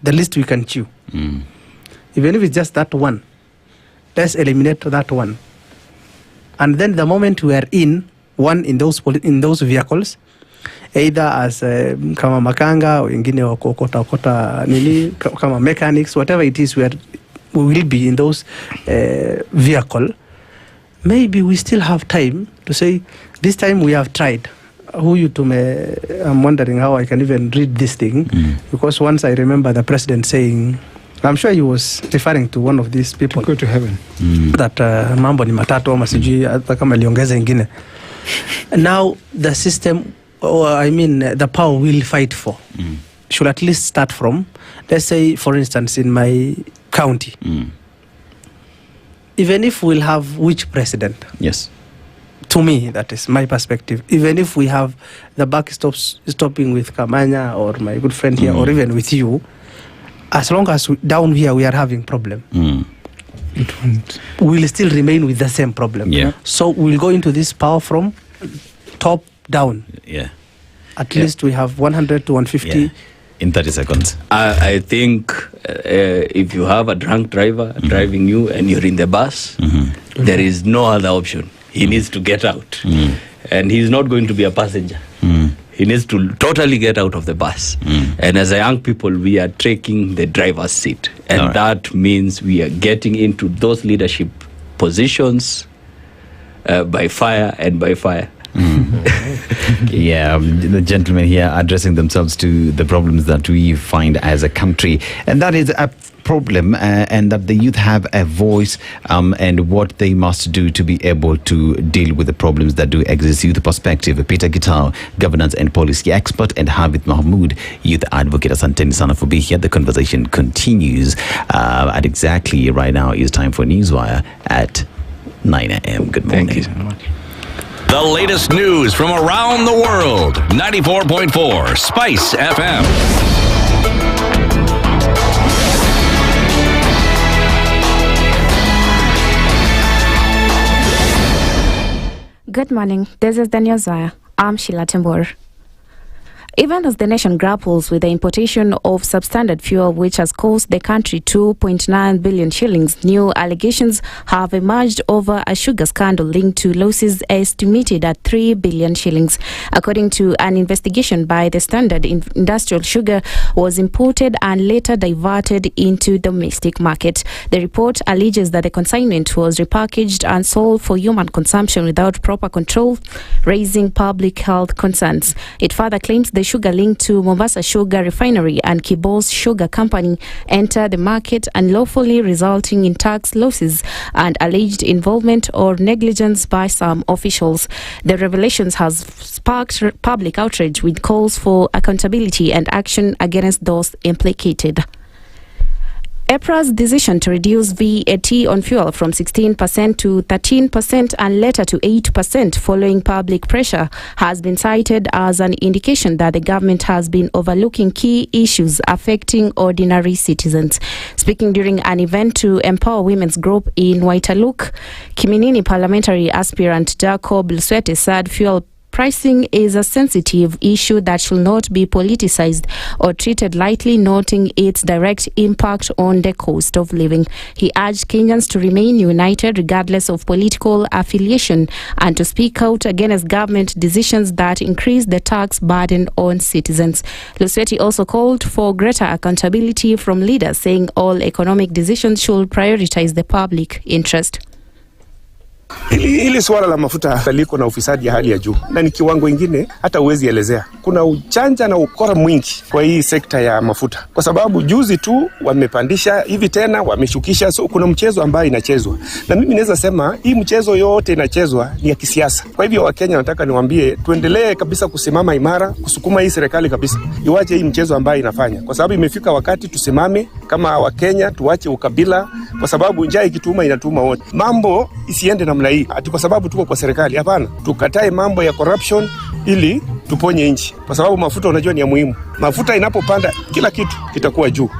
the least we can chew. Even if it's just that one, let's eliminate that one. And then the moment we are in those vehicles, either as kama makanga or ingine okota nini kama mechanics, whatever it is, we will be in those vehicle. Maybe we still have time to say, this time we have tried. I'm wondering how I can even read this thing, because once I remember the president saying, I'm sure he was referring to one of these people, to go to heaven, that mambo ni matatu ama sijui hata kama aliongeza ingine. Now the system, the power we'll fight for should at least start from, let's say, for instance, in my county. Even if we'll have which president? Yes. To me, that is my perspective. Even if we have the buck stopping with Kamanya or my good friend here, or even with you, as long as down here we are having problem, we'll still remain with the same problem. So we'll go into this power from top down. At least we have 100 to 150. In 30 seconds. I think if you have a drunk driver driving you and you're in the bus, there is no other option. He needs to get out. And he's not going to be a passenger. He needs to totally get out of the bus. And as a young people, we are taking the driver's seat. And that means we are getting into those leadership positions by fire and by fire. The gentlemen here addressing themselves to the problems that we find as a country, and that is a problem, and that the youth have a voice, and what they must do to be able to deal with the problems that do exist. Youth Perspective, Peter Gitao, governance and policy expert, and Habib Mahmoud, youth advocate. Asanteni sana for being here. The conversation continues at exactly right now. It's time for Newswire at 9 a.m. Good morning. Thank you so much. The latest news from around the world. 94.4 Spice FM. Good morning. This is the Newswire. I'm Sheila Tembor. Even as the nation grapples with the importation of substandard fuel, which has cost the country 2.9 billion shillings, new allegations have emerged over a sugar scandal linked to losses estimated at 3 billion shillings. According to an investigation by the Standard, industrial sugar was imported and later diverted into the domestic market. The report alleges that the consignment was repackaged and sold for human consumption without proper control, raising public health concerns. It further claims the sugar linked to Mombasa Sugar Refinery and Kibos Sugar Company entered the market unlawfully, resulting in tax losses and alleged involvement or negligence by some officials. The revelations has sparked public outrage with calls for accountability and action against those implicated. EPRA's decision to reduce VAT on fuel from 16% to 13% and later to 8% following public pressure has been cited as an indication that the government has been overlooking key issues affecting ordinary citizens. Speaking during an event to empower women's group in Waitaluk, Kiminini parliamentary aspirant Jacob Luswete said fuel pricing is a sensitive issue that should not be politicized or treated lightly, noting its direct impact on the cost of living. He urged Kenyans to remain united regardless of political affiliation and to speak out against government decisions that increase the tax burden on citizens. Lusweti also called for greater accountability from leaders, saying all economic decisions should prioritize the public interest. Hili swala la mafuta liko na ufisadi ya hali ya juu na ni kiwango ingine hata uwezi elezea. Kuna ujanja na ukora mwingi kwa hii sekta ya mafuta, kwa sababu juzi tu wamepandisha, hivi tena wameshukisha. So kuna mchezo ambao inachezwa, na mimi naweza sema hii mchezo yote inachezwa ni ya kisiasa. Kwa hivyo Wakenya nataka niwaambie tuendelee kabisa kusimama imara, kusukuma hii serikali kabisa iwache hii mchezo ambao inafanya, kwa sababu imefika wakati tusimame kama Wakenya, tuache ukabila, kwa sababu njaa ikituma inatuma wote. Mambo isiende namna hii ati kwa sababu tuko kwa serikali. Hapana, tukatae mambo ya corruption ili tuponye nchi, kwa sababu mafuta unajua ni ya muhimu. Mafuta inapopanda kila kitu kitakuwa juu.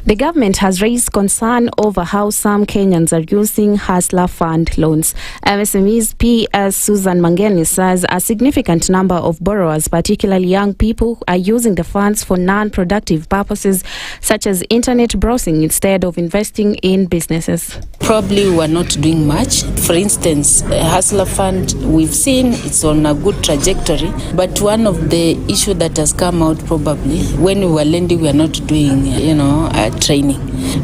The government has raised concern over how some Kenyans are using Hustler Fund loans. MSME's PS Susan Mangeni says a significant number of borrowers, particularly young people, are using the funds for non-productive purposes such as internet browsing instead of investing in businesses. Probably we are not doing much. For instance, Hustler Fund, we've seen it's on a good trajectory, but one of the issues that has come out probably, when we were lending, we are not doing, training.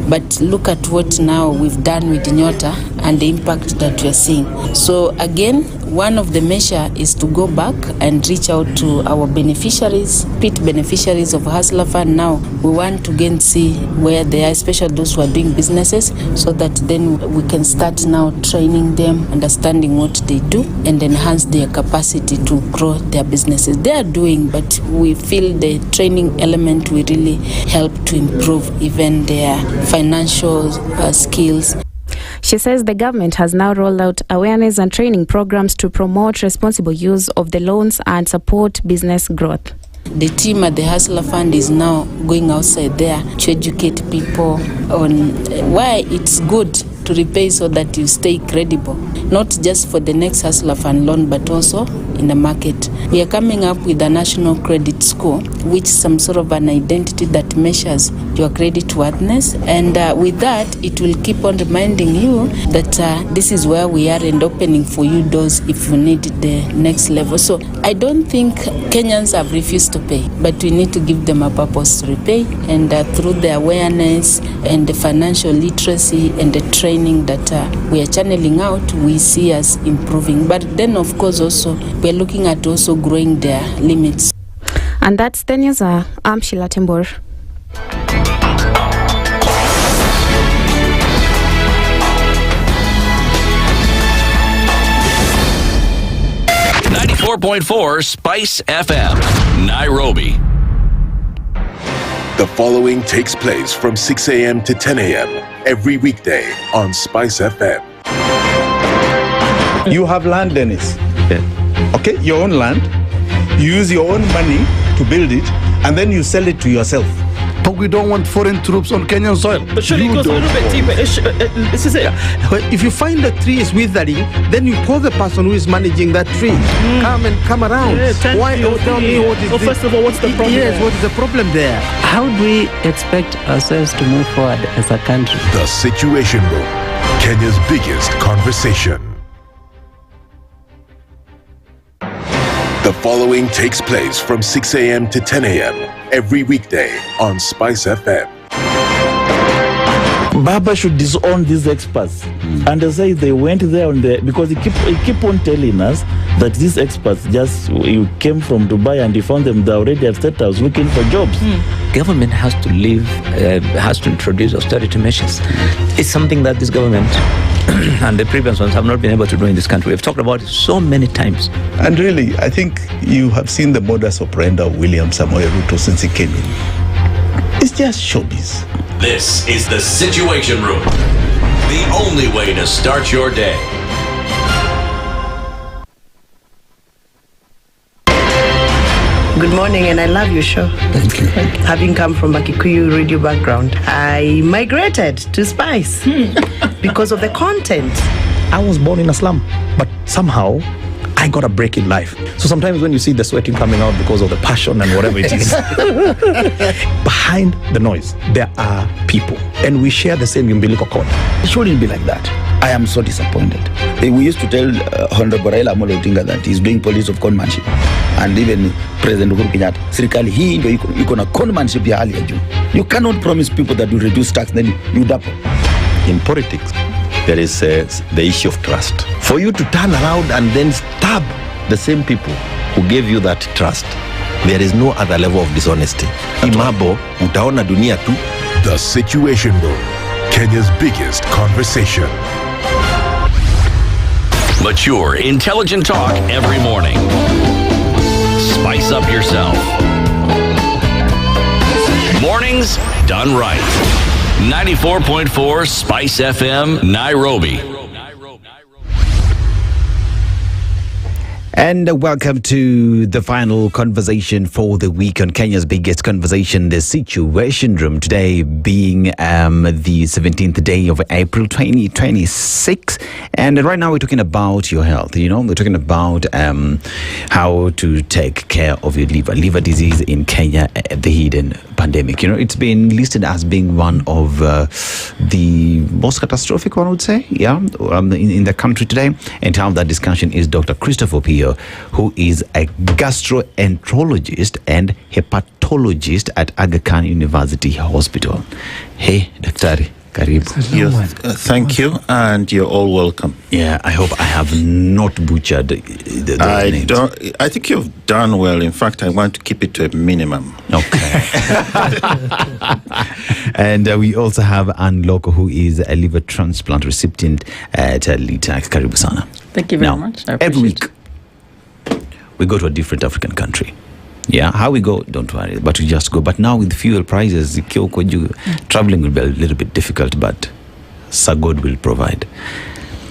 But look at what now we've done with Nyota and the impact that we are seeing. So again, one of the measures is to go back and reach out to our beneficiaries, pit beneficiaries of Hustler Fund. Now we want to again see where they are, especially those who are doing businesses, so that then we can start now training them, understanding what they do, and enhance their capacity to grow their businesses. They are doing, but we feel the training element will really help to improve even their financial skills. She says the government has now rolled out awareness and training programs to promote responsible use of the loans and support business growth. The team at the Hustler Fund is now going outside there to educate people on why it's good to repay so that you stay credible, not just for the next Hustler Fund loan, but also in the market. We are coming up with a national credit score, which is some sort of an identity that measures your credit worthiness. And with that, it will keep on reminding you that this is where we are and opening for you doors if you need the next level. So I don't think Kenyans have refused to pay, but we need to give them a purpose to repay. And through the awareness and the financial literacy and the training that we are channeling out, we see us improving. But then, of course, also we are looking at also growing their limits. And that's the news. I'm Sheila Tembor. .4 Spice FM, Nairobi. The following takes place from 6 a.m. to 10 a.m. every weekday on Spice FM. You have land, Dennis. Okay, your own land. You use your own money to build it, and then you sell it to yourself. But we don't want foreign troops on Kenyan soil. But surely it goes a little bit deeper. This is it. If you find the tree is withering, then you call the person who is managing that tree. Come around. Why? Tell me what is first of all, what's the problem? Yes, what is the problem there? How do we expect ourselves to move forward as a country? The Situation Room, Kenya's biggest conversation. The following takes place from 6 a.m. to 10 a.m. every weekday on SpiceFM. Baba should disown these experts and say they went there on the, because he keep on telling us that these experts just you came from Dubai and you found them there already at State House looking for jobs. Government has to has to introduce austerity measures. It's something that this government and the previous ones have not been able to do in this country. We've talked about it so many times. And really, I think you have seen the modus operandi of William Samoei Ruto since he came in. It's just showbiz. This is the Situation Room, the only way to start your day. Good morning, and I love your show. Thank you. Having come from a Kikuyu radio background, I migrated to Spice because of the content. I was born in a slum, but somehow I got a break in life. So sometimes when you see the sweating coming out because of the passion and whatever it is, behind the noise, there are people. And we share the same umbilical cord. It shouldn't be like that. I am so disappointed. We used to tell Honorable Raila Amolo Odinga that he's doing police of conmanship. And even President Uhuru Kenyatta, serikali hii ndio iko na conmanship ya hali ya juu. You cannot promise people that you reduce tax, then you double. In politics, there is the issue of trust. For you to turn around and then stab the same people who gave you that trust, there is no other level of dishonesty. Imabo, utaona dunia tu. The Situation Room, Kenya's biggest conversation. Mature, intelligent talk every morning. Spice up yourself. Mornings done right. 94.4 Spice FM, Nairobi. And welcome to the final conversation for the week on Kenya's biggest conversation, the Situation Room. Today being the 17th day of April 2026. And right now we're talking about your health. You know, we're talking about how to take care of your liver disease in Kenya, the hidden pandemic. You know, it's been listed as being one of the most catastrophic, one would say, in the country today. And to have that discussion is Dr. Christopher Pio, who is a gastroenterologist and hepatologist at Aga Khan University Hospital. Hey, Daktari, karibu. Thank you, and you're all welcome. Yeah, I hope I have not butchered those names. I think you've done well. In fact, I want to keep it to a minimum. Okay. And we also have Ann Loko, who is a liver transplant recipient at Litac. Karibu sana. Thank you very much. Every week, we go to a different African country. Yeah, how we go, don't worry, but we just go. But now with fuel prices, traveling will be a little bit difficult, but Sagod will provide.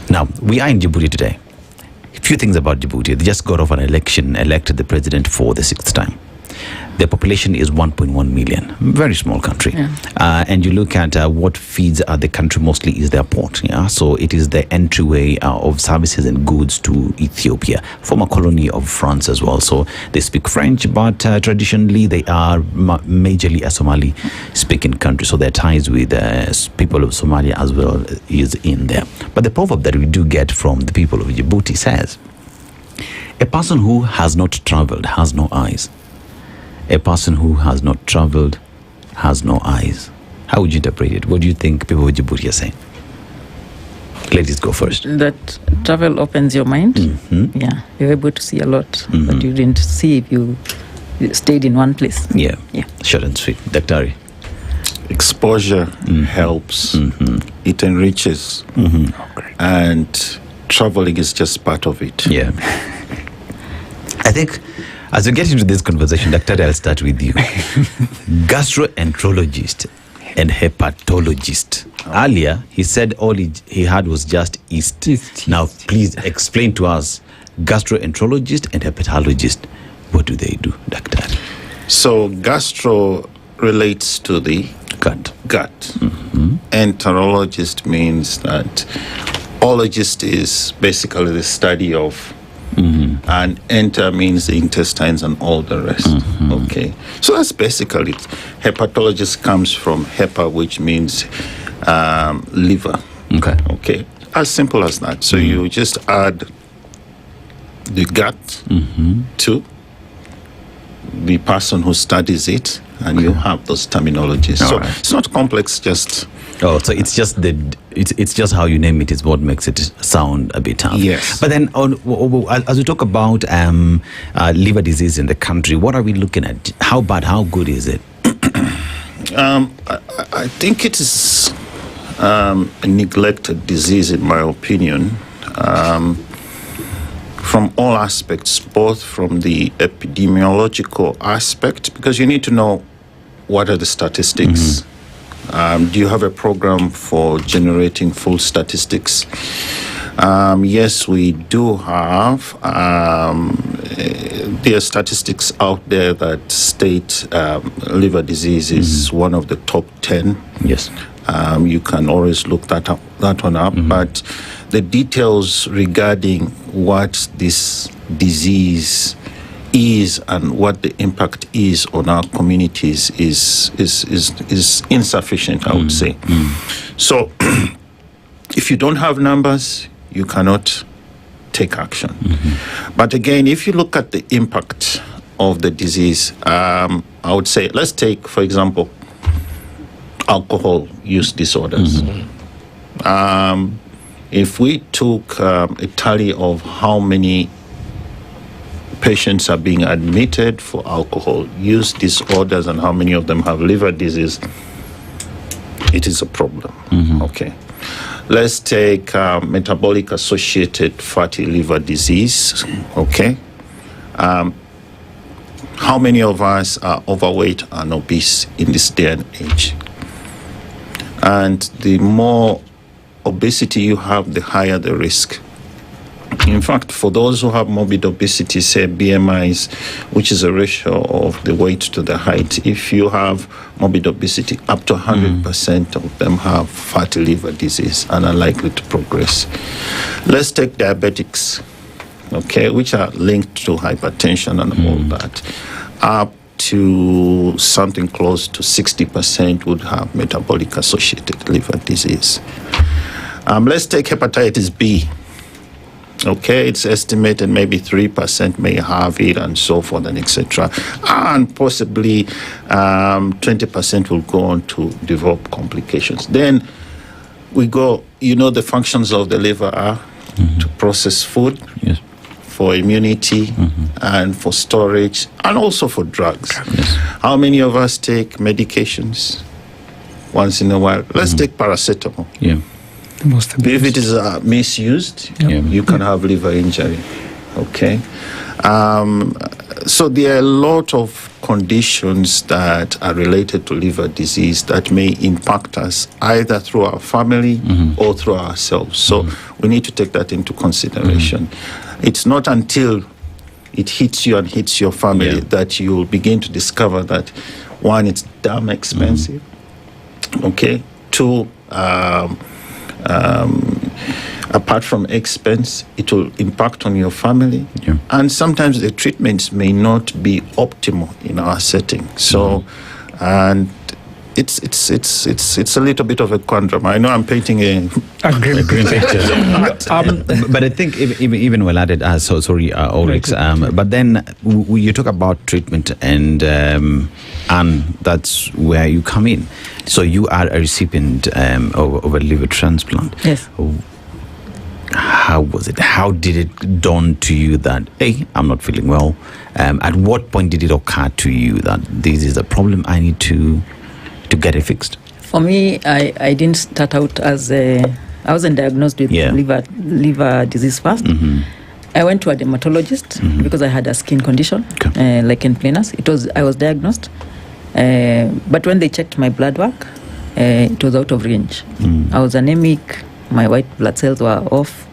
Now, we are in Djibouti today. A few things about Djibouti. They just got off an election, elected the president for the 6th time. The population is 1.1 million. Very small country. Yeah. And you look at what feeds the country mostly is their port. Yeah, so it is the entryway of services and goods to Ethiopia, former colony of France as well. So they speak French, but traditionally they are majorly a Somali-speaking country. So their ties with people of Somalia as well is in there. But the proverb that we do get from the people of Djibouti says, a person who has not traveled has no eyes. A person who has not traveled has no eyes. How would you interpret it? What do you think people of Djibouti are saying? Ladies, go first. That travel opens your mind. Mm-hmm. Yeah, you're able to see a lot, Mm-hmm. but you didn't see if you stayed in one place. Yeah. Short and sweet. Daktari. Exposure helps. It enriches. And traveling is just part of it. Yeah. I think as we get into this conversation, Daktari, I'll start with you. Gastroenterologist and hepatologist. Earlier, he said all he had was just yeast. Now, please explain to us, gastroenterologist and hepatologist, what do they do, Daktari? So, gastro relates to the gut. Enterologist means that ologist is basically the study of, and enter means the intestines and all the rest. Okay, so that's basically it. Hepatologist comes from hepa, which means liver. Okay, as simple as that. So you just add the gut to the person who studies it, and you have those terminologies. So it's not complex, just... so it's just it's just how you name it is what makes it sound a bit tough. Yes. But then as we talk about liver disease in the country, what are we looking at? How bad, how good is it? I think it is a neglected disease, in my opinion, from all aspects, both from the epidemiological aspect, because you need to know what are the statistics. Do you have a program for generating full statistics? Yes, we do have. There are statistics out there that state liver disease is one of the top 10. Yes. You can always look that one up. But the details regarding what this disease is and what the impact is on our communities is insufficient, I would say. So if you don't have numbers, you cannot take action. But again, if you look at the impact of the disease, I would say, let's take, for example, alcohol use disorders. If we took a tally of how many patients are being admitted for alcohol use disorders and how many of them have liver disease, it is a problem. Okay. Let's take metabolic associated fatty liver disease. Okay. How many of us are overweight and obese in this day and age? And the more obesity you have, the higher the risk. In fact, for those who have morbid obesity, say BMIs, which is a ratio of the weight to the height, if you have morbid obesity, up to 100% of them have fatty liver disease and are likely to progress. Let's take diabetics, okay, which are linked to hypertension and all that. Up to something close to 60% would have metabolic associated liver disease. Let's take hepatitis B. Okay, it's estimated maybe 3% may have it and so forth and etc. And possibly 20% will go on to develop complications. Then we go, the functions of the liver are to process food, for immunity, and for storage, and also for drugs. How many of us take medications once in a while? Let's take paracetamol. If it is misused, you can have liver injury. Okay. So there are a lot of conditions that are related to liver disease that may impact us either through our family or through ourselves. So we need to take that into consideration. It's not until it hits you and hits your family that you'll begin to discover that, one, it's damn expensive. Okay. Two, apart from expense, it will impact on your family, and sometimes the treatments may not be optimal in our setting. So, and it's a little bit of a quandrum. I know I'm painting a grim picture, but I think even well added. Sorry, Ulrich. But then you talk about treatment, and that's where you come in. So you are a recipient of a liver transplant. Yes. How was it? How did it dawn to you that, hey, I'm not feeling well? At what point did it occur to you that this is a problem, I need to get it fixed? For me, I didn't start out as I wasn't diagnosed with liver disease first. I went to a dermatologist because I had a skin condition, lichen planus. I was diagnosed, but when they checked my blood work, it was out of range. I was anemic. My white blood cells were off.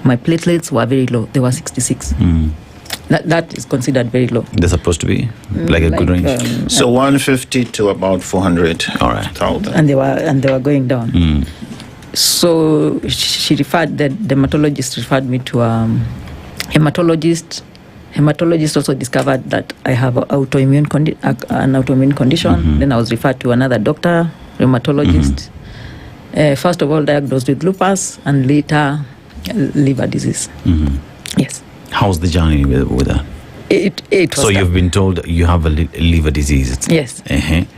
My platelets were very low. They were 66. That is considered very low. They're supposed to be like a good range. So 150 to about 400,000. And they were going down. So she referred, the dermatologist referred me to hematologist. Hematologist also discovered that I have an autoimmune condition. Then I was referred to another doctor, rheumatologist. First of all, diagnosed with lupus and later liver disease. Yes. How's the journey with that? It was so you've been told you have a liver disease. Yes.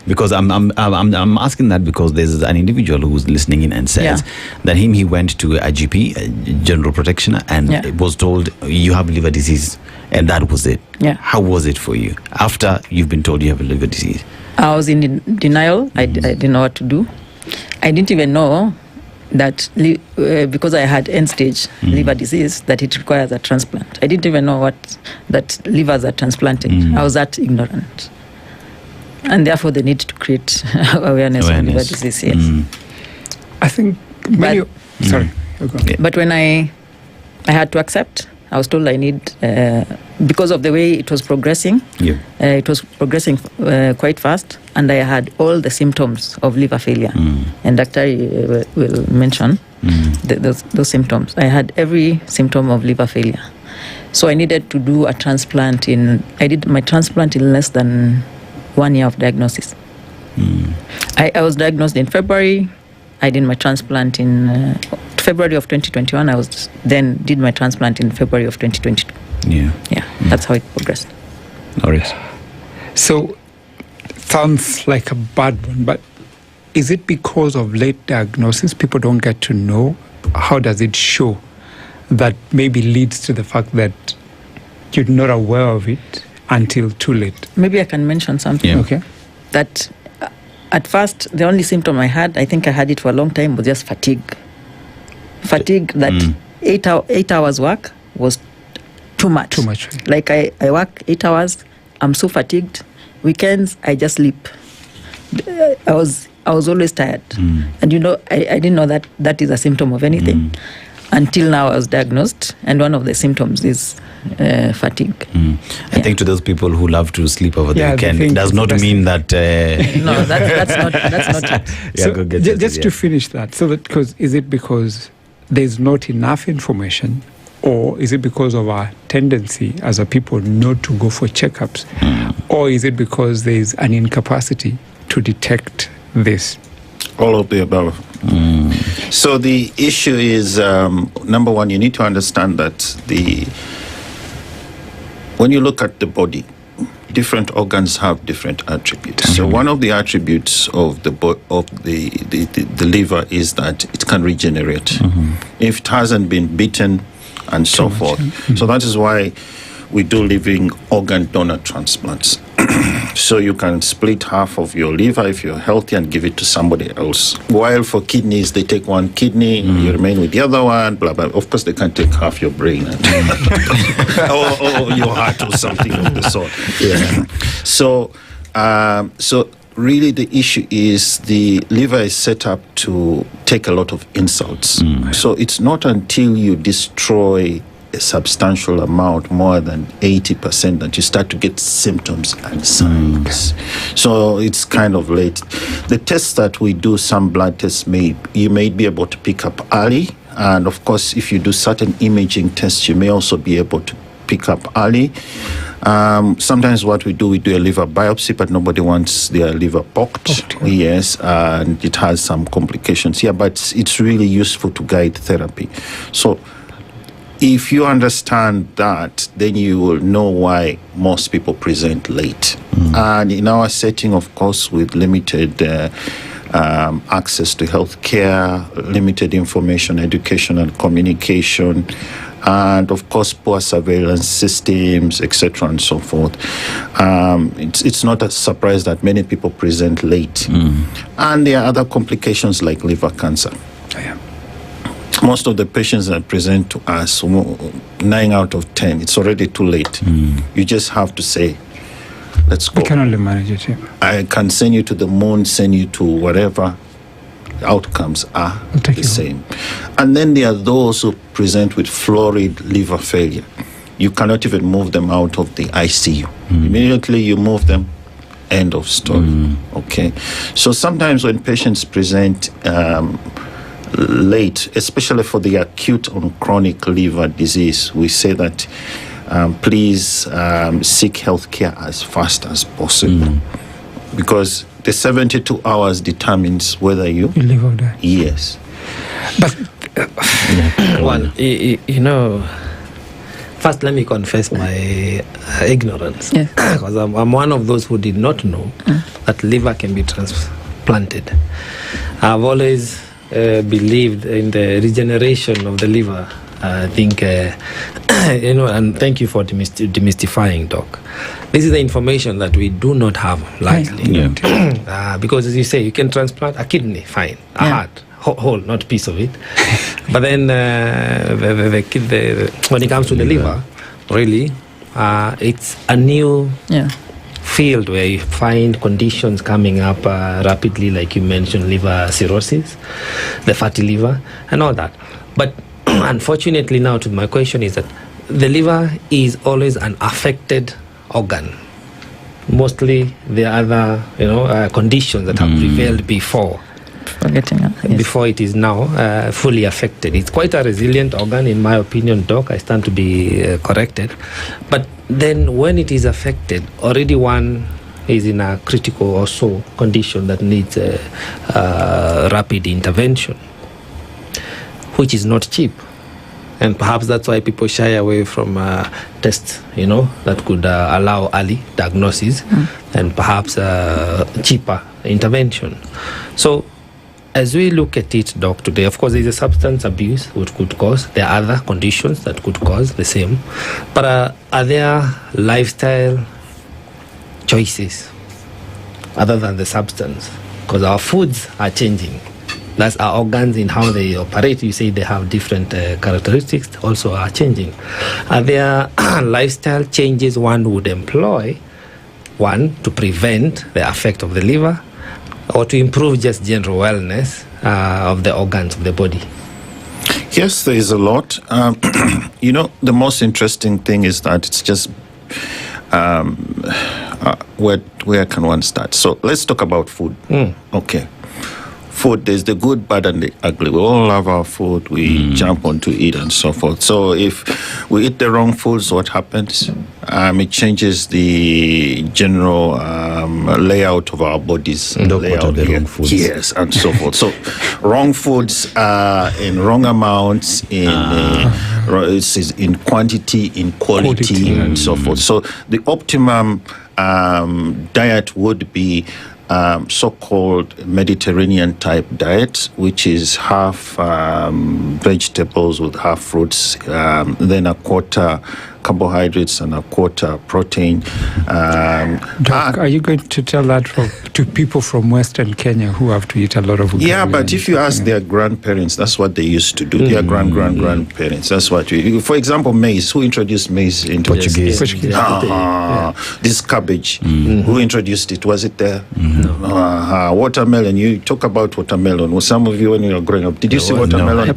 Because I'm asking that because there's an individual who's listening in and says that he went to a GP, a general practitioner, and was told you have liver disease, and that was it. Yeah. How was it for you after you've been told you have a liver disease? I was in denial. I didn't know what to do. I didn't even know that because I had end-stage liver disease, that it requires a transplant. I didn't even know that livers are transplanted. I was that ignorant. And therefore, they need to create awareness of liver disease, yes. I think sorry. But when I had to accept, I was told I need, because of the way it was progressing, it was progressing quite fast, and I had all the symptoms of liver failure. And Dr. will mention those symptoms. I had every symptom of liver failure. So I needed to do a transplant I did my transplant in less than 1 year of diagnosis. I was diagnosed in February. I did my transplant in February of 2021. I was then did my transplant in February of 2022. That's how it progressed. So sounds like a bad one, but is it because of late diagnosis people don't get to know? How does it show that maybe leads to the fact that you're not aware of it until too late? Maybe I can mention something. Okay. That at first, the only symptom I had, I think I had it for a long time, was just fatigue. Fatigue that 8 hours work was too much. Like I work 8 hours, I'm so fatigued. Weekends, I just sleep. I was always tired. And I didn't know that is a symptom of anything. Until now I was diagnosed, and one of the symptoms is fatigue. I think to those people who love to sleep over the weekend, it does not mean that... No, that's not it. So just to finish that, is it because there's not enough information, or is it because of our tendency as a people not to go for checkups, or is it because there's an incapacity to detect this? All of the above. So the issue is, number one, you need to understand that when you look at the body, different organs have different attributes. So one of the attributes of the liver is that it can regenerate if it hasn't been beaten and so forth. So that is why we do living organ donor transplants. So you can split half of your liver if you're healthy and give it to somebody else. While for kidneys, they take one kidney, you remain with the other one, blah, blah. Of course, they can't take half your brain or your heart or something of the sort. So really the issue is the liver is set up to take a lot of insults. So it's not until you destroy a substantial amount, more than 80%, that you start to get symptoms and signs. So it's kind of late. The tests that we do, some blood tests, you may be able to pick up early. And of course, if you do certain imaging tests, you may also be able to pick up early. Sometimes what we do a liver biopsy, but nobody wants their liver poked. Yes, and it has some complications. But it's really useful to guide therapy. So if you understand that, then you will know why most people present late. And in our setting, of course, with limited access to health care, limited information, education, and communication, and of course poor surveillance systems, etc., and so forth, it's not a surprise that many people present late. And there are other complications like liver cancer. Most of the patients that present to us, 9 out of 10, it's already too late. You just have to say, let's go. We can only manage it. I can send you to the moon, send you to whatever. Outcomes are the same. And then there are those who present with florid liver failure. you cannot even move them out of the ICU. Immediately you move them, end of story. Okay. So sometimes when patients present late, especially for the acute or chronic liver disease, we say that please seek health care as fast as possible, because the 72 hours determines whether you live or die. Yes. But well, you know, first let me confess my ignorance, because I'm one of those who did not know that liver can be transplanted. I've always believed in the regeneration of the liver. I think, you know, and thank you for demystifying, Doc. This is the information that we do not have largely. Because as you say, you can transplant a kidney, fine, a heart, whole, not piece of it. But then when it comes to the liver, really, it's a new field where you find conditions coming up rapidly, like you mentioned, liver cirrhosis, the fatty liver, and all that. But unfortunately now, to my question is that the liver is always an affected organ. Mostly the other, you know, conditions that have prevailed before. Before it is now fully affected. It's quite a resilient organ, in my opinion, Doc. I stand to be corrected. But then when it is affected, already one is in a critical or so condition that needs rapid intervention, which is not cheap. And perhaps that's why people shy away from tests, you know, that could allow early diagnosis and perhaps cheaper intervention. So as we look at it, Doc, today, of course, there is a substance abuse which could cause. There are other conditions that could cause the same. But are there lifestyle choices other than the substance? Because our foods are changing. That's our organs in how they operate. You say they have different characteristics, also are changing. Are there lifestyle changes one would employ, one, to prevent the effect of the liver, or to improve just general wellness of the organs of the body? Yes, there is a lot. You know, the most interesting thing is that it's just where can one start? So let's talk about food. Okay. Food, there's the good, bad, and the ugly. We all love our food. We jump onto it and so forth. So if we eat the wrong foods, what happens? It changes the general layout of our bodies. Layout, the wrong foods. Yes, and so forth. So wrong foods in wrong amounts, in quantity, in quality, and so forth. So the optimum diet would be so-called Mediterranean type diet, which is half vegetables with half fruits, then a quarter carbohydrates and a quarter protein. Doc, are you going to tell that to people from Western Kenya who have to eat a lot of food? Yeah, but if you ask their grandparents, that's what they used to do. Their grandparents, that's what for example, maize. Who introduced maize into Portuguese? This cabbage. Who introduced it? Was it there? Watermelon. You talk about watermelon. Well, some of you, when you were growing up, did you see watermelon?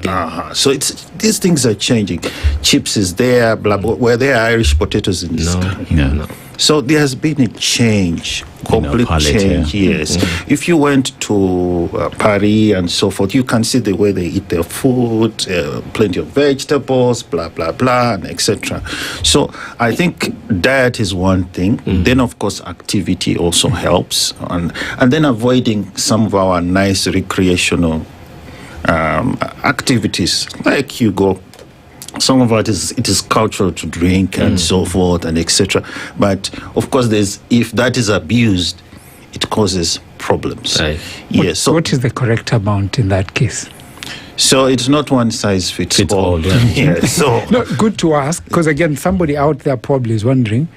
So these things are changing. Chips is there, blah blah. Were there Irish potatoes in this country? No. So there has been a change, complete change. Yes. If you went to Paris and so forth, you can see the way they eat their food, plenty of vegetables, blah blah blah, and etc. So I think diet is one thing. Then of course activity also helps, and then avoiding some of our nice recreational activities, like you go. Some of it is cultural to drink and so forth and etc. But of course, if that is abused, it causes problems. Right. Yes. So what is the correct amount in that case? So it's not one size fits all. Yeah. So no, good to ask, because again, somebody out there probably is wondering.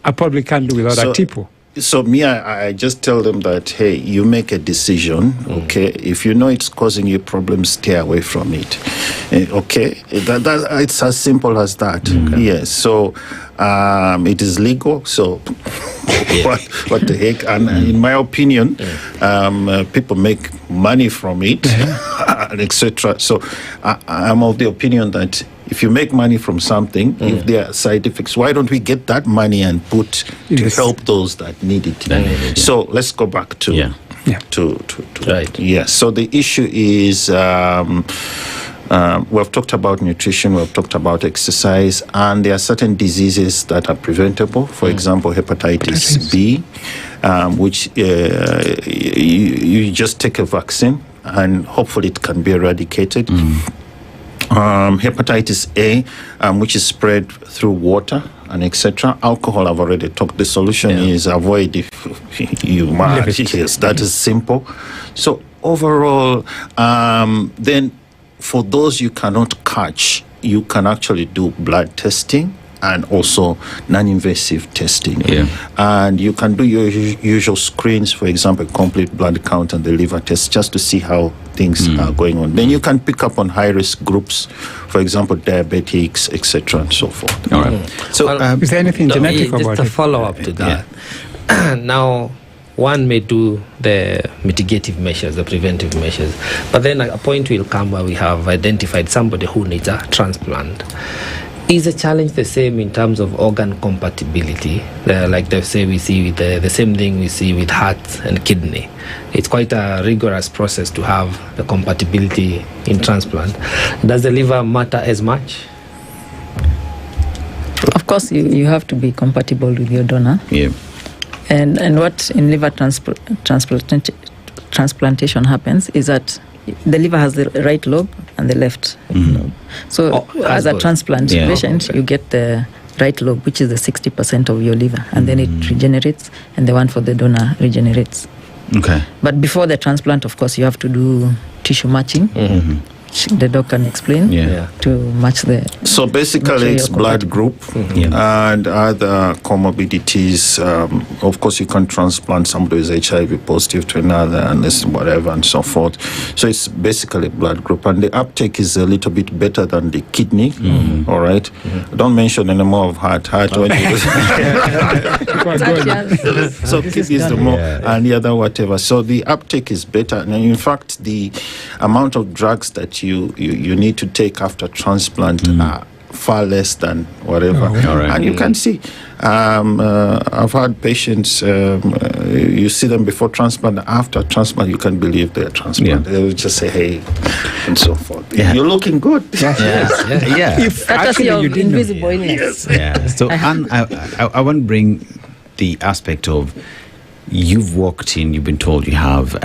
I probably can't do without a tipo. So me, I just tell them that, hey, you make a decision, okay? If you know it's causing you problems, stay away from it, okay? That it's as simple as that. Yes. So it is legal. So what the heck? And in my opinion, people make money from it, etc. So I'm of the opinion that If you make money from something, if there are side effects, why don't we get that money and put to help those that need it? So let's go back to right. Yes. So the issue is we've talked about nutrition, we've talked about exercise, and there are certain diseases that are preventable. For example, hepatitis B, which you just take a vaccine and hopefully it can be eradicated. Hepatitis A, which is spread through water and etc. Alcohol, I've already talked. The solution is avoid if you must. Yes, that is simple. So overall, then for those you cannot catch, you can actually do blood testing and also non-invasive testing. And you can do your usual screens, for example, complete blood count and the liver test, just to see how things are going on. Then you can pick up on high-risk groups, for example, diabetics, etc., and so forth. All right. So, is there anything genetic about it? Just a follow-up to that. Now, one may do the mitigative measures, the preventive measures, but then a point will come where we have identified somebody who needs a transplant. Is the challenge the same in terms of organ compatibility? Like they say, we see with the same thing we see with heart and kidney. It's quite a rigorous process to have the compatibility in transplant. Does the liver matter as much? Of course, you have to be compatible with your donor. And what in liver transplantation happens is that the liver has the right lobe and the left lobe. So as a transplant patient, you get the right lobe, which is the 60% of your liver, and then it regenerates, and the one for the donor regenerates. But before the transplant, of course, you have to do tissue matching. The doc can explain to match the. So basically, it's blood group and other comorbidities. Of course, you can transplant somebody who is HIV positive to another, and this whatever and so forth. So it's basically blood group, and the uptake is a little bit better than the kidney. All right. Don't mention any more of heart. When you so kidney is the more, and the other whatever. So the uptake is better, and in fact, the amount of drugs that you need to take after transplant are far less than whatever. And you can see, I've had patients, you see them before transplant, after transplant, you can believe they're transplant. They will just say, hey, and so forth. You're looking good. If actually you didn't invisible illness. So Anne, I want to bring the aspect of you've walked in, you've been told you have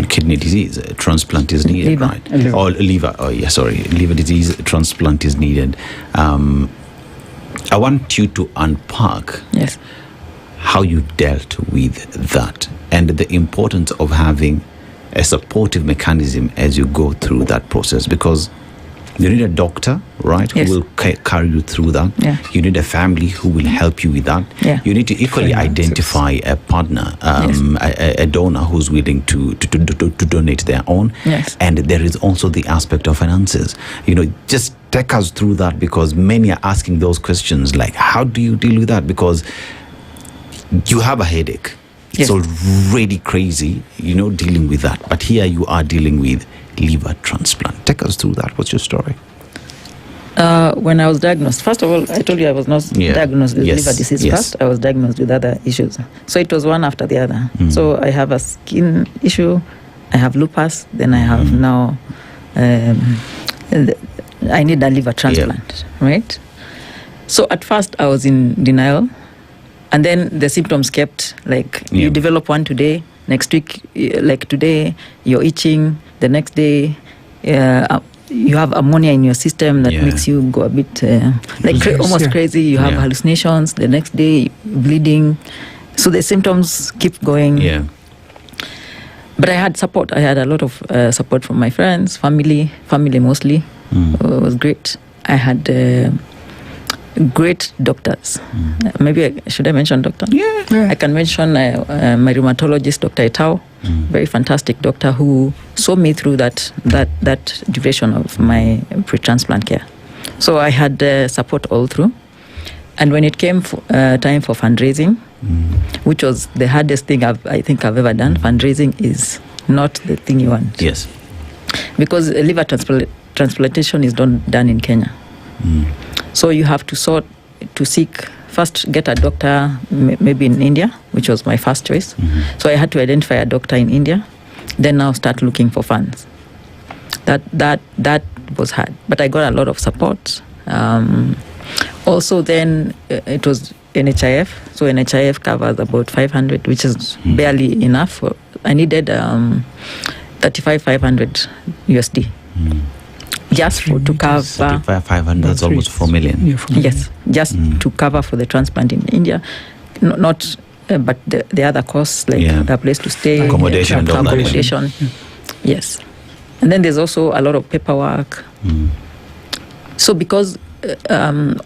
kidney disease, transplant is needed, right? Or liver, liver disease, transplant is needed. I want you to unpack how you dealt with that and the importance of having a supportive mechanism as you go through that process, because you need a doctor, right, who will carry you through that. You need a family who will help you with that. You need to equally identify a partner, a donor who's willing to donate their own. And there is also the aspect of finances. Just take us through that, because many are asking those questions, like, how do you deal with that? Because you have a headache. It's already crazy, dealing with that. But here you are dealing with liver transplant. Take us through that. What's your story? When I was diagnosed, first of all, I told you I was not diagnosed with liver disease first. I was diagnosed with other issues. So it was one after the other. So I have a skin issue, I have lupus, then I have now, I need a liver transplant, right? So at first I was in denial. And then the symptoms kept, you develop one today, next week, like today, you're itching, the next day, you have ammonia in your system that makes you go a bit, almost crazy, you have hallucinations, the next day, bleeding. So the symptoms keep going. But I had support. I had a lot of support from my friends, family mostly. It was great. I had great doctors. Maybe should I mention doctor? I can mention my rheumatologist, Dr. Etao, very fantastic doctor who saw me through that duration of my pre-transplant care. So I had support all through. And when it came time for fundraising, which was the hardest thing I think I've ever done, fundraising is not the thing you want. Yes. Because liver transplantation is done in Kenya. So you have to seek, first get a doctor maybe in India, which was my first choice. So I had to identify a doctor in India, then now start looking for funds. That was hard, but I got a lot of support. Also then it was NHIF, so NHIF covers about 500, which is barely enough. I needed 35,500 USD. Just to cover 500, that's almost 4 million. Yes, just to cover for the transplant in India, not but the other costs like the place to stay, accommodation, and all accommodation. Yes, and then there's also a lot of paperwork. So because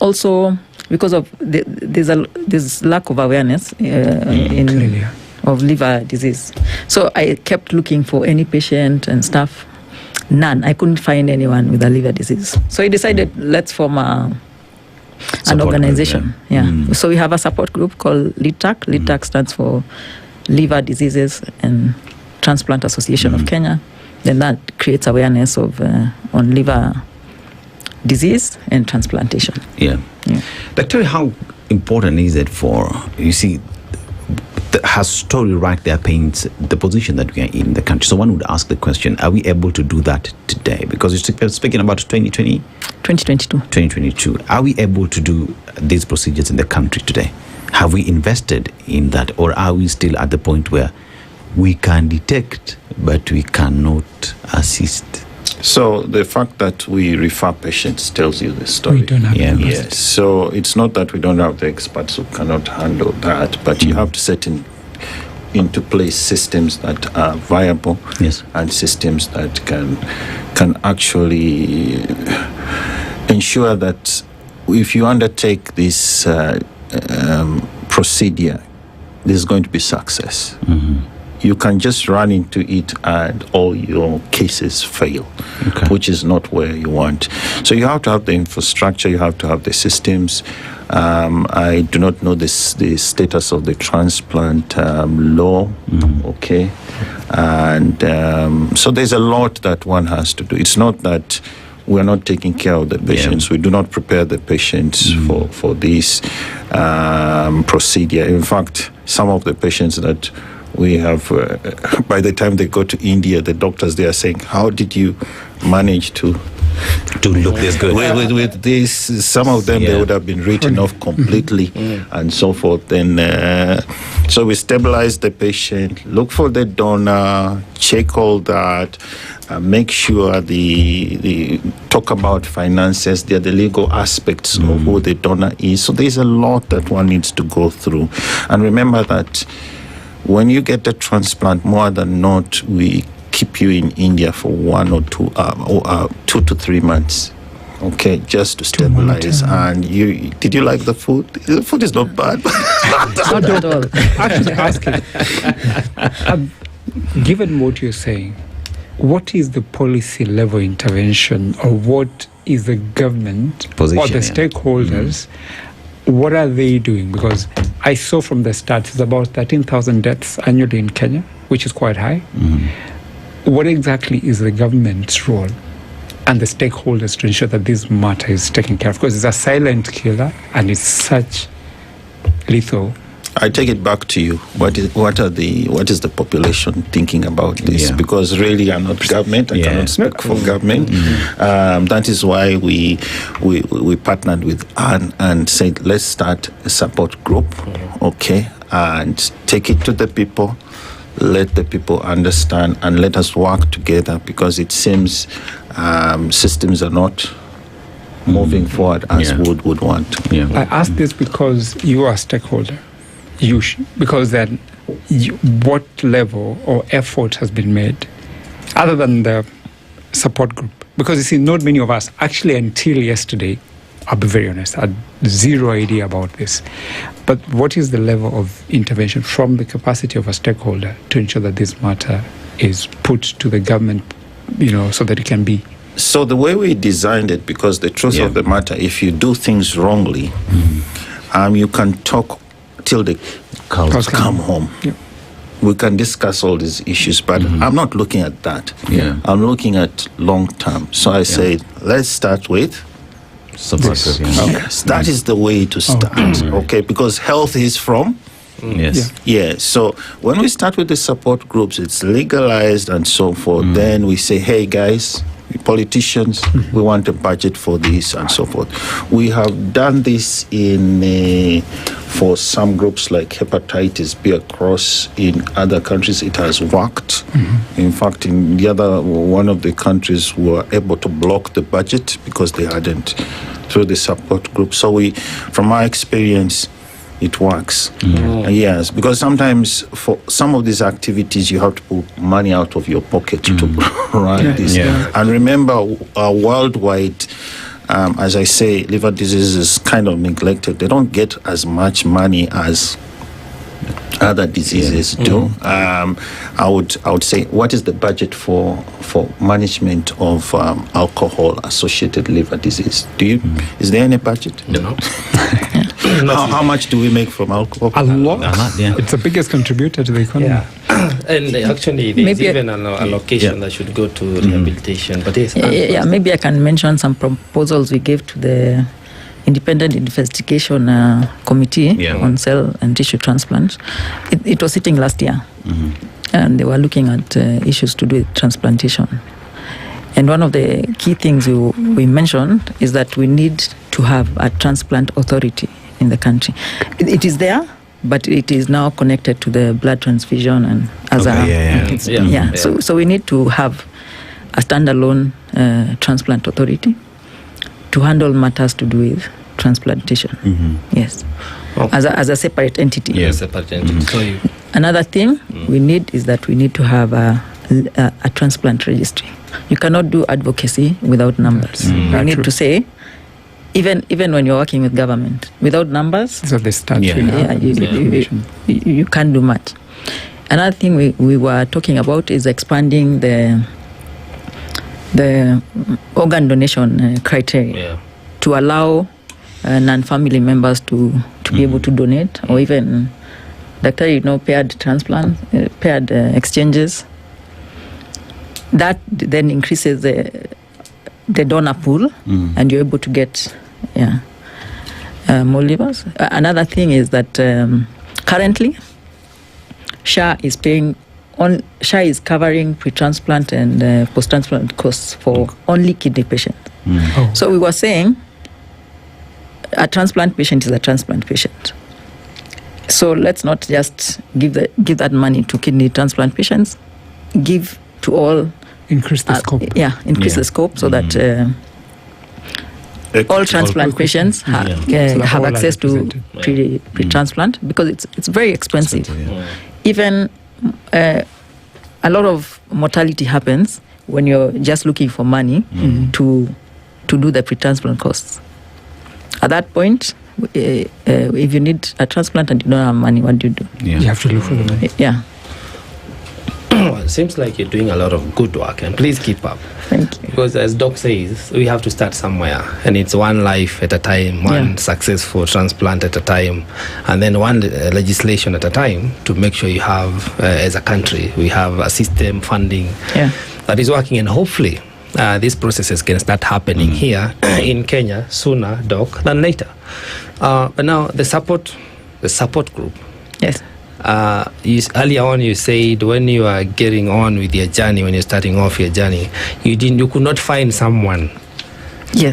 also because of there's lack of awareness of liver disease, so I kept looking for any patient and stuff. None. I couldn't find anyone with a liver disease. So I decided, let's form an organization. Group, So we have a support group called LITAC. LITAC stands for Liver Diseases and Transplant Association of Kenya. Then that creates awareness of on liver disease and transplantation. Doctor, how important is it for, you see, her story right there paints the position that we are in the country. So one would ask the question, are we able to do that today? Because you're speaking about 2022. Are we able to do these procedures in the country today? Have we invested in that, or are we still at the point where we can detect but we cannot assist? So the fact that we refer patients tells you the story. We don't have Yes. So it's not that we don't have the experts who cannot handle that, but you have to set into place systems that are viable, and systems that can actually ensure that if you undertake this procedure, there's going to be success. You can just run into it and all your cases fail, which is not where you want. So you have to have the infrastructure, you have to have the systems. I do not know the status of the transplant law, and so there's a lot that one has to do. It's not that we're not taking care of the patients. We do not prepare the patients for this procedure. In fact, some of the patients that we have, by the time they go to India, the doctors, they are saying, how did you manage to look this good? With this, some of them, they would have been written off completely and so forth. Then, so we stabilize the patient, look for the donor, check all that, make sure the talk about finances, the legal aspects of who the donor is. So there's a lot that one needs to go through. And remember that when you get the transplant, more than not, we keep you in India for 1 or 2 to 3 months, just to stabilize. And did you like the food? The food is not bad. Not at all. Actually, asking, given what you're saying, what is the policy level intervention, or what is the government position, or the stakeholders? What are they doing? Because I saw from the stats, it's about 13,000 deaths annually in Kenya, which is quite high. What exactly is the government's role and the stakeholders to ensure that this matter is taken care of? Because it's a silent killer and it's such lethal. I take it back to you. What is the population thinking about this? Because really, I'm not government. I cannot speak for government. That is why we partnered with Anne and said, let's start a support group, and take it to the people. Let the people understand and let us work together, because it seems systems are not moving forward as would want. I ask this because you are a stakeholder. Because then what level or effort has been made other than the support group? Because you see, not many of us, actually until yesterday, I'll be very honest, I had zero idea about this. But what is the level of intervention from the capacity of a stakeholder to ensure that this matter is put to the government, so that it can be? So the way we designed it, because the truth of the matter, if you do things wrongly, you can talk till the cows come home. we can discuss all these issues, but I'm not looking at that. Yeah. I'm looking at long term. So I said, let's start with support this. group, yeah. Yes, that is the way to start. Okay, because health is from. Yes. Yeah. So when we start with the support groups, it's legalized and so forth. Then we say, hey guys, politicians, we want a budget for this and so forth. We have done this for some groups like hepatitis B across in other countries. It has worked. In fact, in the other one of the countries were able to block the budget because they hadn't through the support group. So from our experience, it works. Yes, because sometimes for some of these activities you have to put money out of your pocket to run this. And remember, worldwide, as I say, liver disease is kind of neglected. They don't get as much money as other diseases do. I would say, what is the budget for management of alcohol associated liver disease? Is there any budget? No. How much do we make from alcohol? A lot. It's the biggest contributor to the economy. And actually, there's even an allocation that should go to rehabilitation. But yes, maybe I can mention some proposals we gave to the Independent Investigation Committee on Cell and Tissue Transplant. It was sitting last year, and they were looking at issues to do with transplantation. And one of the key things we mentioned is that we need to have a transplant authority in the country. It is there, but it is now connected to the blood transfusion and So we need to have a standalone transplant authority to handle matters to do with transplantation. Yes, as a separate entity. Yes, separate entity. Another thing we need is that we need to have a transplant registry. You cannot do advocacy without numbers. You need to say, even when you're working with government, without numbers, so they start you can't do much. Another thing we were talking about is expanding the organ donation criteria to allow non-family members to be able to donate, or even paired transplant, paired exchanges. That then increases the donor pool, and you're able to get more livers. Another thing is that currently SHA is covering pre-transplant and post-transplant costs for only kidney patients. So we were saying a transplant patient is a transplant patient. So let's not just give that money to kidney transplant patients. Give to all. Increase the scope. Increase the scope so that all transplant patients have access to pre-transplant, because it's very expensive. Even a lot of mortality happens when you're just looking for money to do the pre-transplant costs. At that point, if you need a transplant and you don't have money, what do you do? You have to look for the money. Well, it seems like you're doing a lot of good work, and please keep up. Thank you. Because as Doc says, we have to start somewhere, and it's one life at a time, one successful transplant at a time, and then one legislation at a time to make sure you have, as a country, we have a system funding that is working, and hopefully these processes can start happening here in Kenya sooner, Doc, than later. But now the support group. Yes. Earlier on, you said when you are getting on with your journey, when you're starting off your journey, you could not find someone,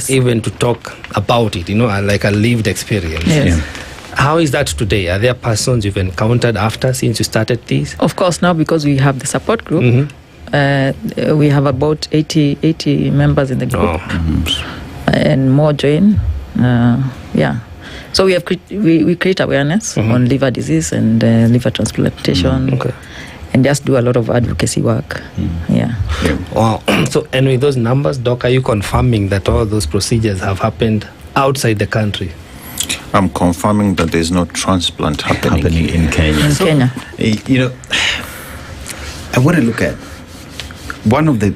even to talk about it, like a lived experience. Yes. How is that today? Are there persons you've encountered after, since you started this? Of course, now because we have the support group, we have about 80 members in the group, and more join. So we create awareness on liver disease and liver transplantation, and just do a lot of advocacy work. Wow. So, and with those numbers, Doc, are you confirming that all those procedures have happened outside the country? I'm confirming that there's no transplant happening in Kenya. In Kenya. I want to look at one of the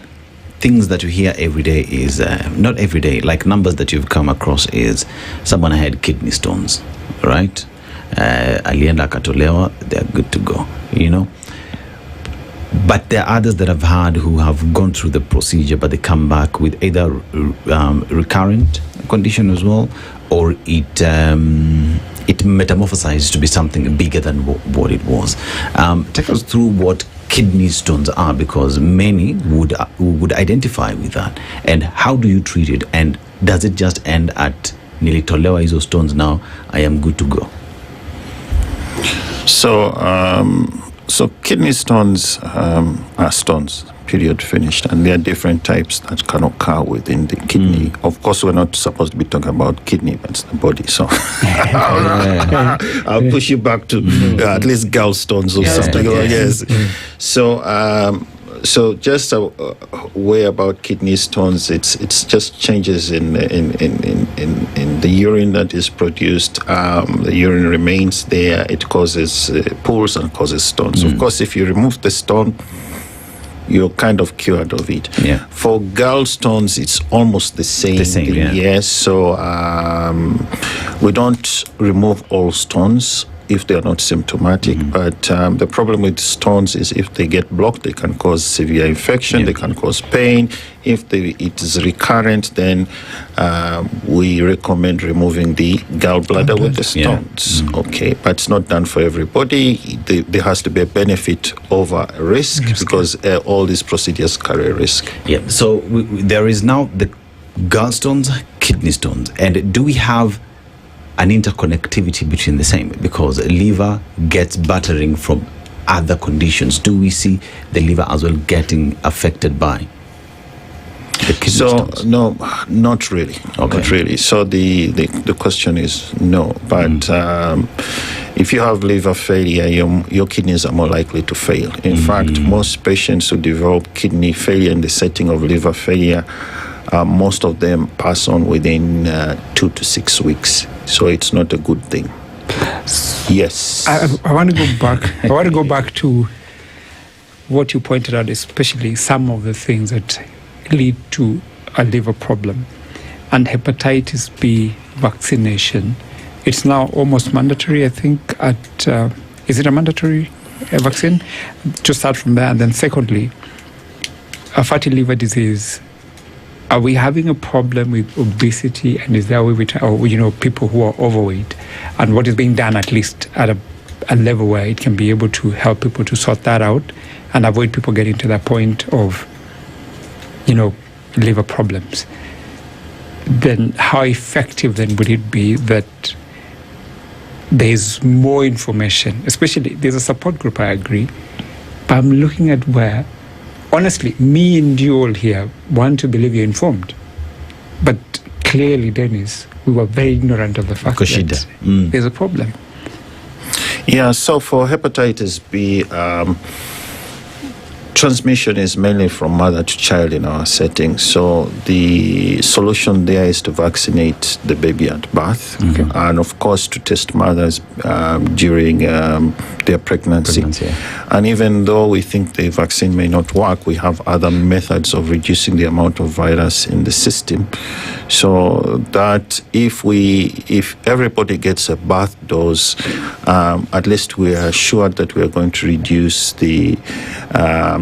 things that you hear every day is, not every day, like numbers that you've come across is someone had kidney stones, right? Alienda akatolewa, they're good to go, But there are others that I've had who have gone through the procedure, but they come back with either recurrent condition as well, or it metamorphosized to be something bigger than what it was. Take us through what kidney stones are, because many would identify with that. And how do you treat it? And does it just end at nilitolewa hizo stones, now I am good to go? So kidney stones are stones, period, finished. And there are different types that can occur within the kidney. Of course, we're not supposed to be talking about kidney, but it's the body. So I'll push you back to at least gallstones or something. Yes. So just a way about kidney stones, it's just changes in the urine that is produced. The urine remains there. It causes pools and causes stones. Of course, if you remove the stone, you're kind of cured of it. Yeah. For gallstones, it's almost the same thing. Yeah. Yes. So we don't remove all stones if they are not symptomatic. But the problem with stones is if they get blocked, they can cause severe infection, they can cause pain. If it is recurrent, then we recommend removing the gallbladder with the stones. Okay, but it's not done for everybody. There has to be a benefit over a risk because all these procedures carry a risk. Yeah, so there is now the gallstones, kidney stones. And do we have an interconnectivity between the same? Because liver gets battering from other conditions. Do we see the liver as well getting affected by the kidney stones? No, not really. Okay. Not really. So the question is no. But if you have liver failure, your kidneys are more likely to fail. In fact, most patients who develop kidney failure in the setting of liver failure, most of them pass on within 2 to 6 weeks. So it's not a good thing. Yes. I want to go back. I want to go back to what you pointed out, especially some of the things that lead to a liver problem. And hepatitis B vaccination, it's now almost mandatory, I think, is it a mandatory vaccine? To start from there. And then secondly, a fatty liver disease. Are we having a problem with obesity, and is there a way people who are overweight, and what is being done at least at a level where it can be able to help people to sort that out and avoid people getting to that point of, liver problems? Then how effective then would it be that there's more information, especially there's a support group, I agree, but I'm looking at where, honestly, me and you all here want to believe you're informed. But clearly, Dennis, we were very ignorant of the fact that there's a problem. Yeah, so for hepatitis B, transmission is mainly from mother to child in our setting. So the solution there is to vaccinate the baby at birth, and of course to test mothers during their pregnancy. And even though we think the vaccine may not work, we have other methods of reducing the amount of virus in the system, so that if everybody gets a birth dose, at least we are sure that we are going to reduce the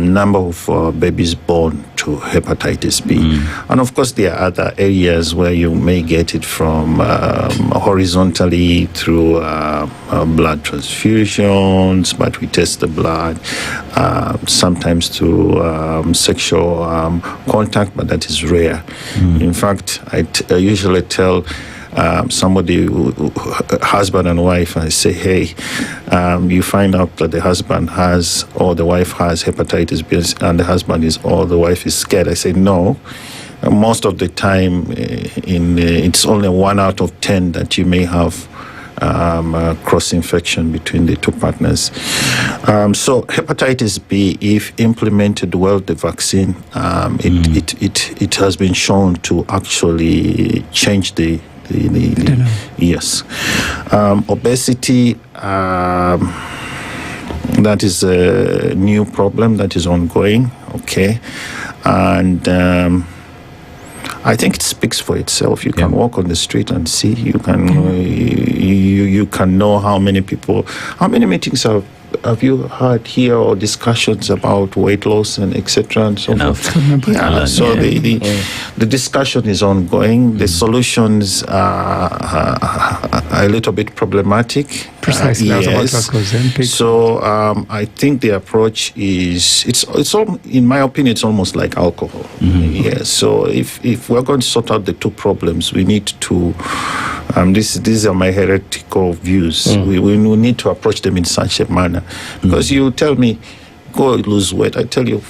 number of babies born to hepatitis B. And of course, there are other areas where you may get it from horizontally through blood transfusions, but we test the blood, sometimes through sexual contact, but that is rare. In fact, I usually tell somebody, husband and wife, I say, hey, you find out that the husband has or the wife has hepatitis B, and the husband is or the wife is scared. I say, no. Most of the time, it's only 1 out of 10 that you may have cross-infection between the two partners. So hepatitis B, if implemented well, the vaccine, it has been shown to actually change the yes. Obesity, that is a new problem that is ongoing, okay, and I think it speaks for itself. You can walk on the street and see. You can you can know how many meetings have have you heard here or discussions about weight loss and etc. and so forth? Yeah, so the discussion is ongoing. The solutions are a little bit problematic. Precisely. Yes. So I think the approach is in my opinion, it's almost like alcohol. Yes. So if we're going to sort out the two problems, we need to. These are my heretical views. We need to approach them in such a manner, because you tell me, go lose weight. I tell you,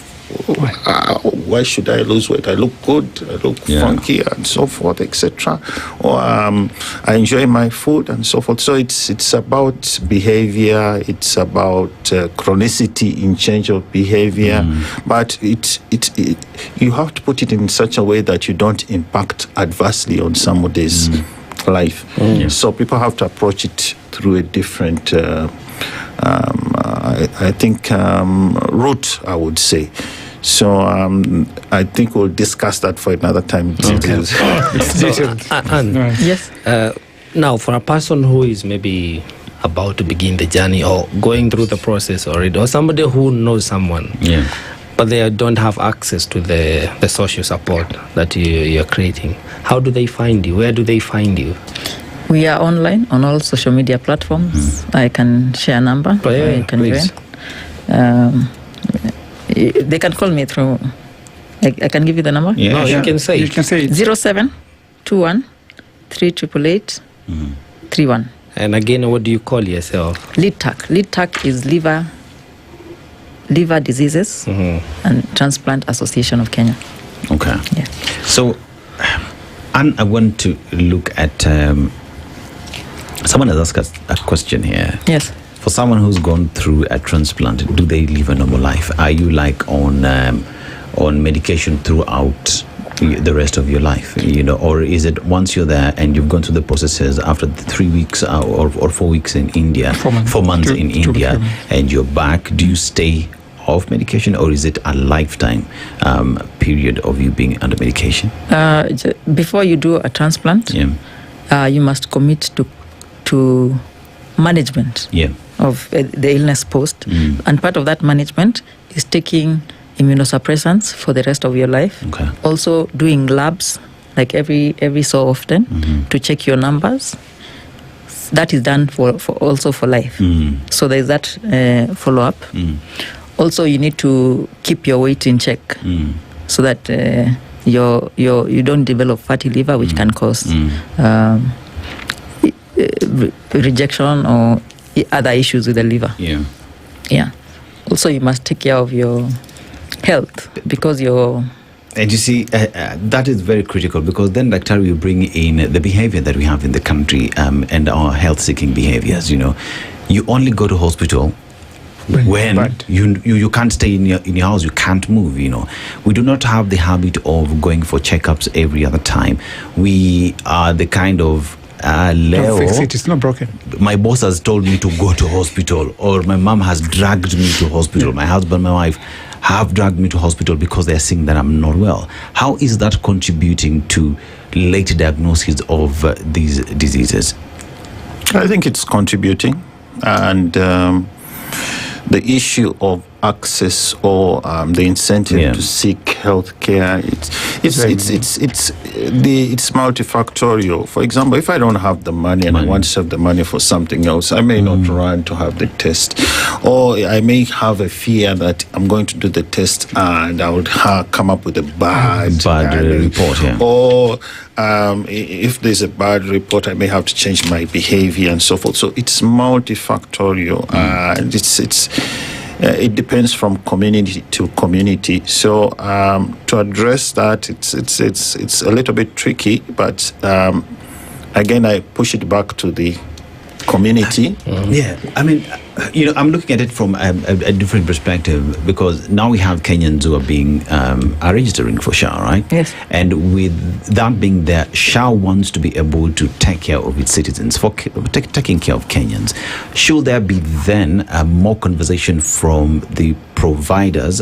why should I lose weight? I look good, I look funky, and so forth, etc. Or I enjoy my food and so forth. So it's about behavior. It's about chronicity in change of behavior. But you have to put it in such a way that you don't impact adversely on somebody's life. So people have to approach it through a different I think route, I would say. So I think we'll discuss that for another time. Yes. Now, for a person who is maybe about to begin the journey or going through the process already, or somebody who knows someone, but they don't have access to the social support that you're creating, how do they find you? Where do they find you? We are online on all social media platforms. I can share a number. You can join. They can call me through. I can give you the number. Yeah, you can say. 0721 3888 31. And again, what do you call yourself? LIDTAC. LIDTAC is Liver Diseases and Transplant Association of Kenya. Okay. Yeah. So, Anne, I want to look at. Someone has asked us a question here. Yes. For someone who's gone through a transplant, do they live a normal life? Are you like on medication throughout the rest of your life? Or is it once you're there and you've gone through the processes after 3 weeks or 4 weeks in India, 4 months in India, and you're back? Do you stay off medication, or is it a lifetime period of you being under medication? Before you do a transplant, you must commit to management of the illness post, and part of that management is taking immunosuppressants for the rest of your life. Also doing labs like every so often to check your numbers. That is done for also for life. So there's that follow-up. Also, you need to keep your weight in check so that you don't develop fatty liver, which can cause rejection or other issues with the liver. Also, you must take care of your health, because and you see, that is very critical, because then, Dr. you bring in the behavior that we have in the country and our health-seeking behaviors. You only go to hospital when you can't stay in your house, you can't move. We do not have the habit of going for checkups every other time. We are the kind of Leo, fix it. It's not broken. My boss has told me to go to hospital, or my mom has dragged me to hospital. My husband, my wife have dragged me to hospital because they're saying that I'm not well. How is that contributing to late diagnosis of these diseases? I think it's contributing, and the issue of access or the incentive to seek health care, it's multifactorial. For example, if I don't have the money and I want to save the money for something else, I may not run to have the test, or I may have a fear that I'm going to do the test and I would come up with a bad report, or if there's a bad report, I may have to change my behavior and so forth. So it's multifactorial, and it depends from community to community. So to address that, it's a little bit tricky, but again, I push it back to the community. I mean, I'm looking at it from a different perspective, because now we have Kenyans who are registering for SHA, right? Yes. And with that being there, SHA wants to be able to take care of its citizens, for taking care of Kenyans. Should there be then more conversation from the providers'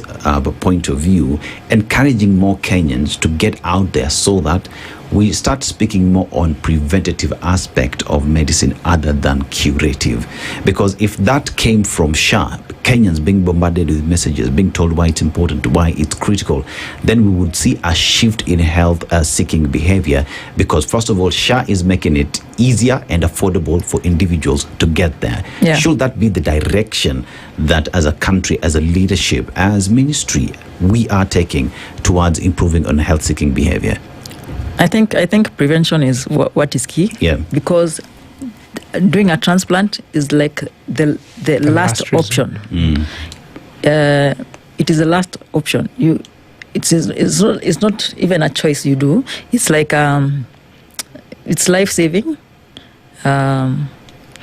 point of view, encouraging more Kenyans to get out there, so that we start speaking more on preventative aspect of medicine other than curative. Because if that came from SHA, Kenyans being bombarded with messages, being told why it's important, why it's critical, then we would see a shift in health seeking behavior. Because first of all, SHA is making it easier and affordable for individuals to get there. Yeah. Should that be the direction that as a country, as a leadership, as ministry, we are taking towards improving on health seeking behavior? I think prevention is what is key. Yeah. Because doing a transplant is like the last option. It is the last option. It's not even a choice you do. It's like it's life-saving.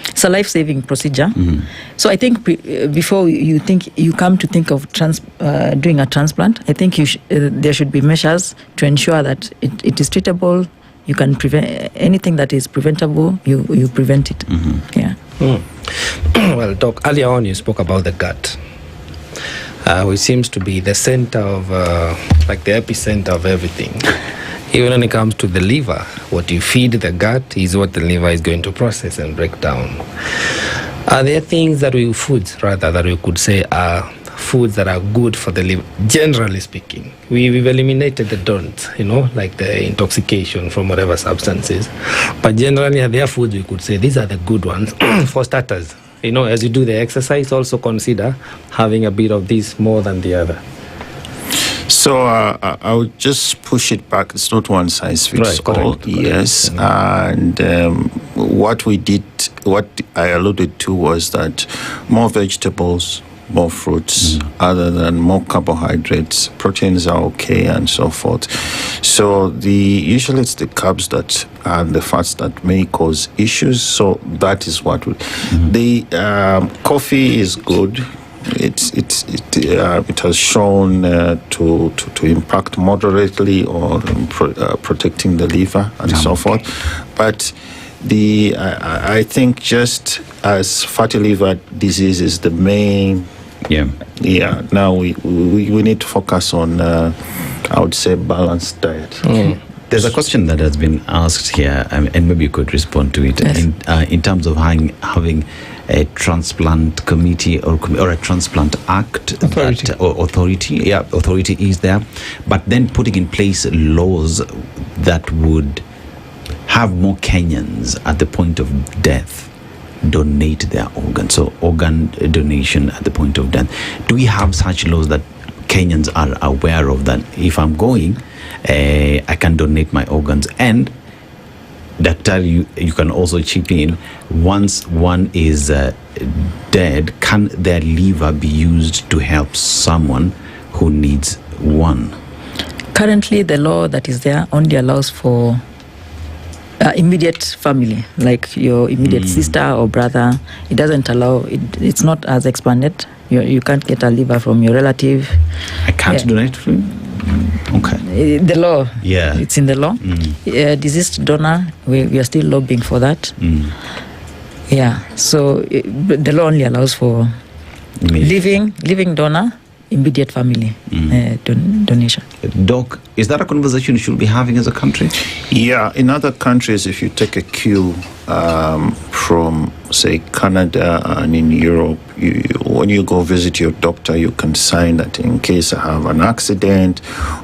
It's a life-saving procedure. So I think before you come to think of doing a transplant, I think there should be measures to ensure that it is treatable. You can prevent anything that is preventable. You prevent it. Yeah. Well, Doc, earlier on you spoke about the gut, which seems to be the center of, like the epicenter of everything. Even when it comes to the liver, what you feed the gut is what the liver is going to process and break down. Are there things that we could say are foods that are good for the liver, generally speaking? We've eliminated the don't, like the intoxication from whatever substances. But generally, are there foods we could say these are the good ones for starters? As you do the exercise, also consider having a bit of this more than the other. So I would just push it back. It's not one size fits all. Correct. Yes, and what I alluded to was that more vegetables, more fruits, other than more carbohydrates, proteins are okay, and so forth. So usually it's the carbs and the fats that may cause issues. So that is what the coffee is good. It has shown to impact moderately on protecting the liver and so forth. But I think just as fatty liver disease is the main. Yeah. Now we need to focus on I would say balanced diet. There's a question that has been asked here, and maybe you could respond to it. Yes. In terms of having a transplant committee or a transplant act authority is there, but then putting in place laws that would have more Kenyans at the point of death donate their organs. So organ donation at the point of death. Do we have such laws that Kenyans are aware of, that if I'm going, I can donate my organs? And Doctor, you can also chip in. Once one is dead, can their liver be used to help someone who needs one? Currently, the law that is there only allows for immediate family, like your immediate sister or brother. It doesn't allow, it's not as expanded. You can't get a liver from your relative. I can't donate for you? Okay. The law. Yeah. It's in the law. Deceased donor, we are still lobbying for that. Yeah. So the law only allows for living donor, immediate family donation. Doc, is that a conversation you should be having as a country? Yeah. In other countries, if you take a cue from, say, Canada and in Europe, when you go visit your doctor, you can sign that in case I have an accident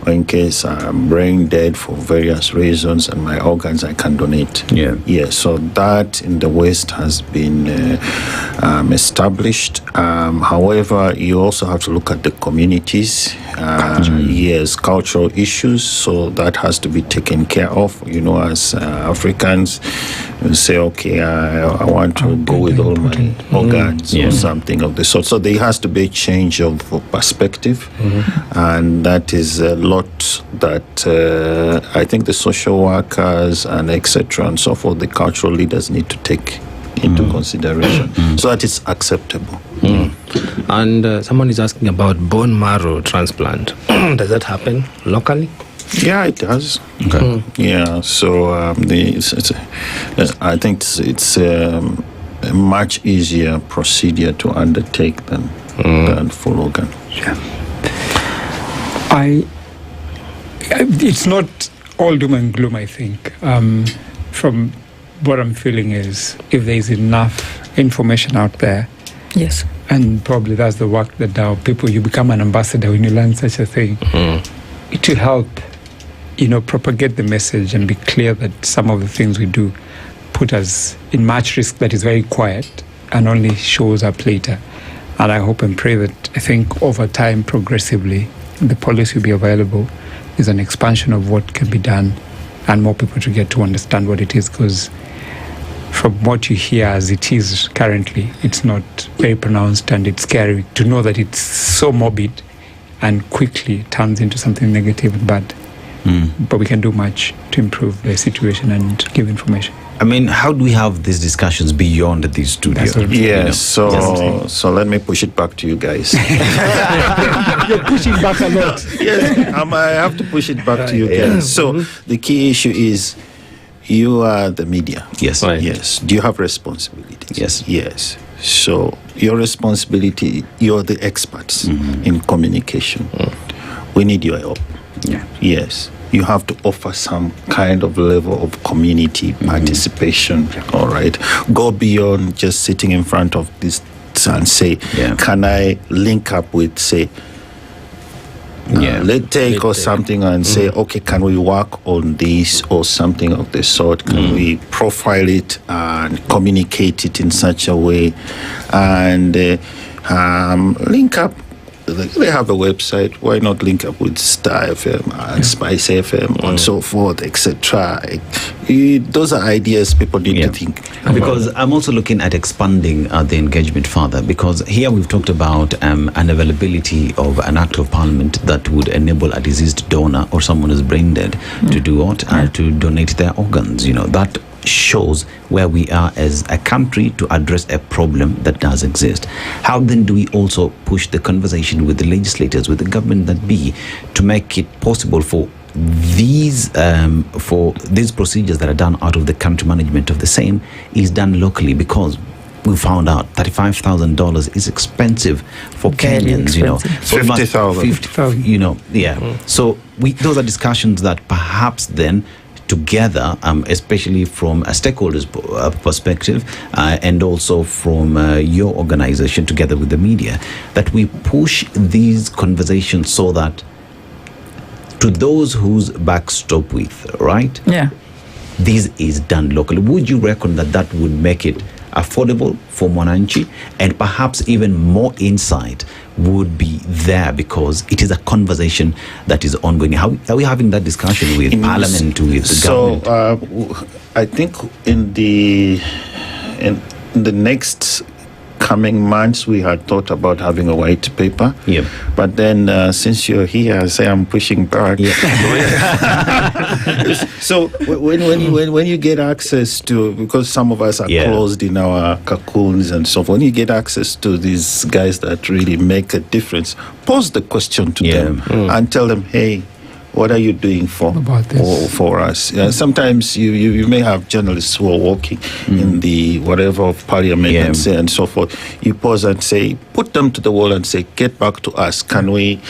or in case I'm brain dead for various reasons and my organs, I can donate. Yeah. So that in the West has been established. However, you also have to look at the communities. Yes, cultural issues. So that has to be taken care of. As Africans, you say, okay, I want to go with all my organs or something of the sort. So there has to be a change of perspective, and that is a lot that I think the social workers and etc. and so forth, the cultural leaders need to take into consideration so that it's acceptable. And someone is asking about bone marrow transplant. Does that happen locally? Yeah, it does. Okay. Yeah, so I think it's a much easier procedure to undertake than full organ. It's not all doom and gloom, I think. From what I'm feeling is if there's enough information out there, yes, and probably that's the work that now people, you become an ambassador when you learn such a thing, to help, propagate the message and be clear that some of the things we do put us in much risk that is very quiet and only shows up later. And I hope and pray that, I think over time, progressively, the policy will be available. There's an expansion of what can be done and more people to get to understand what it is, because from what you hear as it is currently, it's not very pronounced and it's scary to know that it's so morbid and quickly turns into something negative and bad. But we can do much to improve the situation and give information. I mean, how do we have these discussions beyond the studio? Yes, so let me push it back to you guys. You're pushing back a lot. Yes, I have to push it back to you guys. So the key issue is you are the media. Yes. Right. Yes. Do you have responsibilities? Yes. Yes. So your responsibility, you're the experts in communication. We need your help. Yeah. Yes. You have to offer some kind of level of community participation. All right. Go beyond just sitting in front of this and say, can I link up with, say, let's take or something and say, okay, can we work on this or something of the sort? Can we profile it and communicate it in such a way and link up? They have a website. Why not link up with Star FM and SpiceFM and so forth, etc. Those are ideas people need to think. Because I'm also looking at expanding the engagement further, because here we've talked about an availability of an act of parliament that would enable a deceased donor or someone who's brain dead to do what? To donate their organs. That shows where we are as a country to address a problem that does exist. How then do we also push the conversation with the legislators, with the government that be, to make it possible for these procedures that are done out of the country management of the same is done locally? Because we found out $35,000 is expensive for Kenyans, So 50,000. So those are discussions that perhaps then together, especially from a stakeholder's perspective and also from your organization together with the media, that we push these conversations so that to those whose back stop with, right? Yeah. This is done locally. Would you reckon that would make it affordable for Mwananchi, and perhaps even more insight would be there because it is a conversation that is ongoing? How are we having that discussion with Parliament, with the government? So I think in the next coming months we had thought about having a white paper. Yeah. But then since you're here, I say I'm pushing back. Yeah. So when you get access to, because some of us are closed in our cocoons and so forth, when you get access to these guys that really make a difference, pose the question to them and tell them, hey, what are you doing for us? Sometimes you may have journalists who are working in the whatever of parliament and say and so forth. You pause and say, put them to the wall and say, get back to us. Can we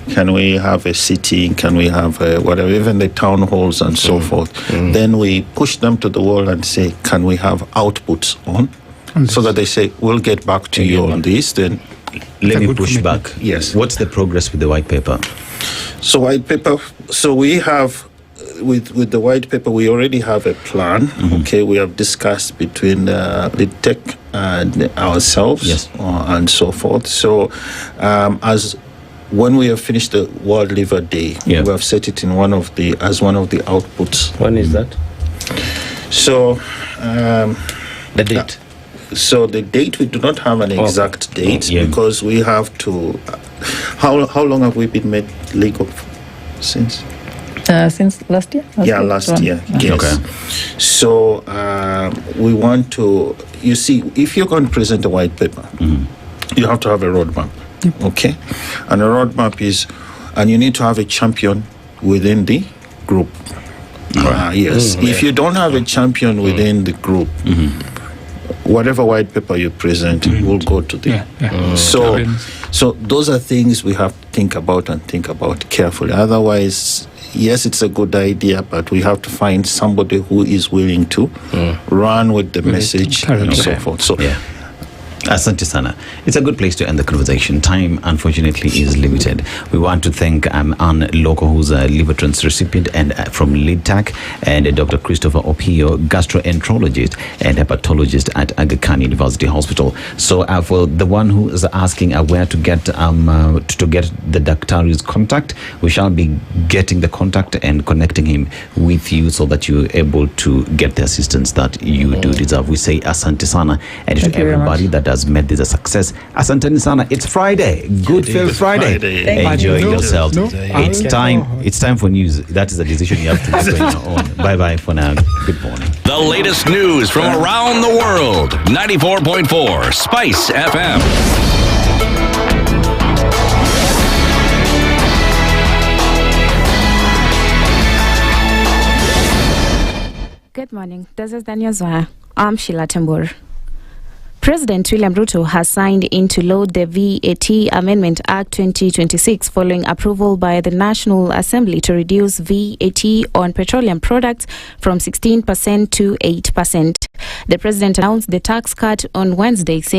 have a sitting? Can we have whatever, even the town halls and so forth? Then we push them to the wall and say, can we have outputs on? So that they say, we'll get back to you on this. Then let me push back. Yes. What's the progress with the white paper? So white paper. So we have with the white paper, we already have a plan. Okay, we have discussed between the tech and ourselves and so forth. So as when we have finished the World Liver Day, we have set it in one of the outputs. When is that? So the date. So the date, we do not have an exact date because we have to. How long have we been made legal since? Since last year. Last year. Yes. Okay. So we want to. You see, if you're going to present a white paper, you have to have a roadmap. Okay, and a roadmap is, and you need to have a champion within the group. Yes. If you don't have a champion within the group. Whatever white paper you present will go to the so those are things we have to think about carefully. Otherwise, yes, it's a good idea, but we have to find somebody who is willing to run with the message and so forth. So, Asante sana. It's a good place to end the conversation. Time, unfortunately, is limited. We want to thank Anne Loko, who's a liver transplant recipient and from LeadTac, and Dr. Christopher Opio, gastroenterologist and hepatologist at Aga Khan University Hospital. So for the one who is asking where to get the Daktari's contact, we shall be getting the contact and connecting him with you so that you're able to get the assistance that you do deserve. We say Asante sana, and to everybody that has made this a success. Asante sana. It's Friday. Good Feel Friday. Enjoy yourself. It's time for news. That is a decision you have to make on your own. Bye for now. Good morning. The latest news from around the world. 94.4 Spice FM. Good morning. This is Daniel Zoya. I'm Sheila Tembur. President William Ruto has signed into law the VAT Amendment Act 2026 following approval by the National Assembly to reduce VAT on petroleum products from 16% to 8%. The president announced the tax cut on Wednesday, saying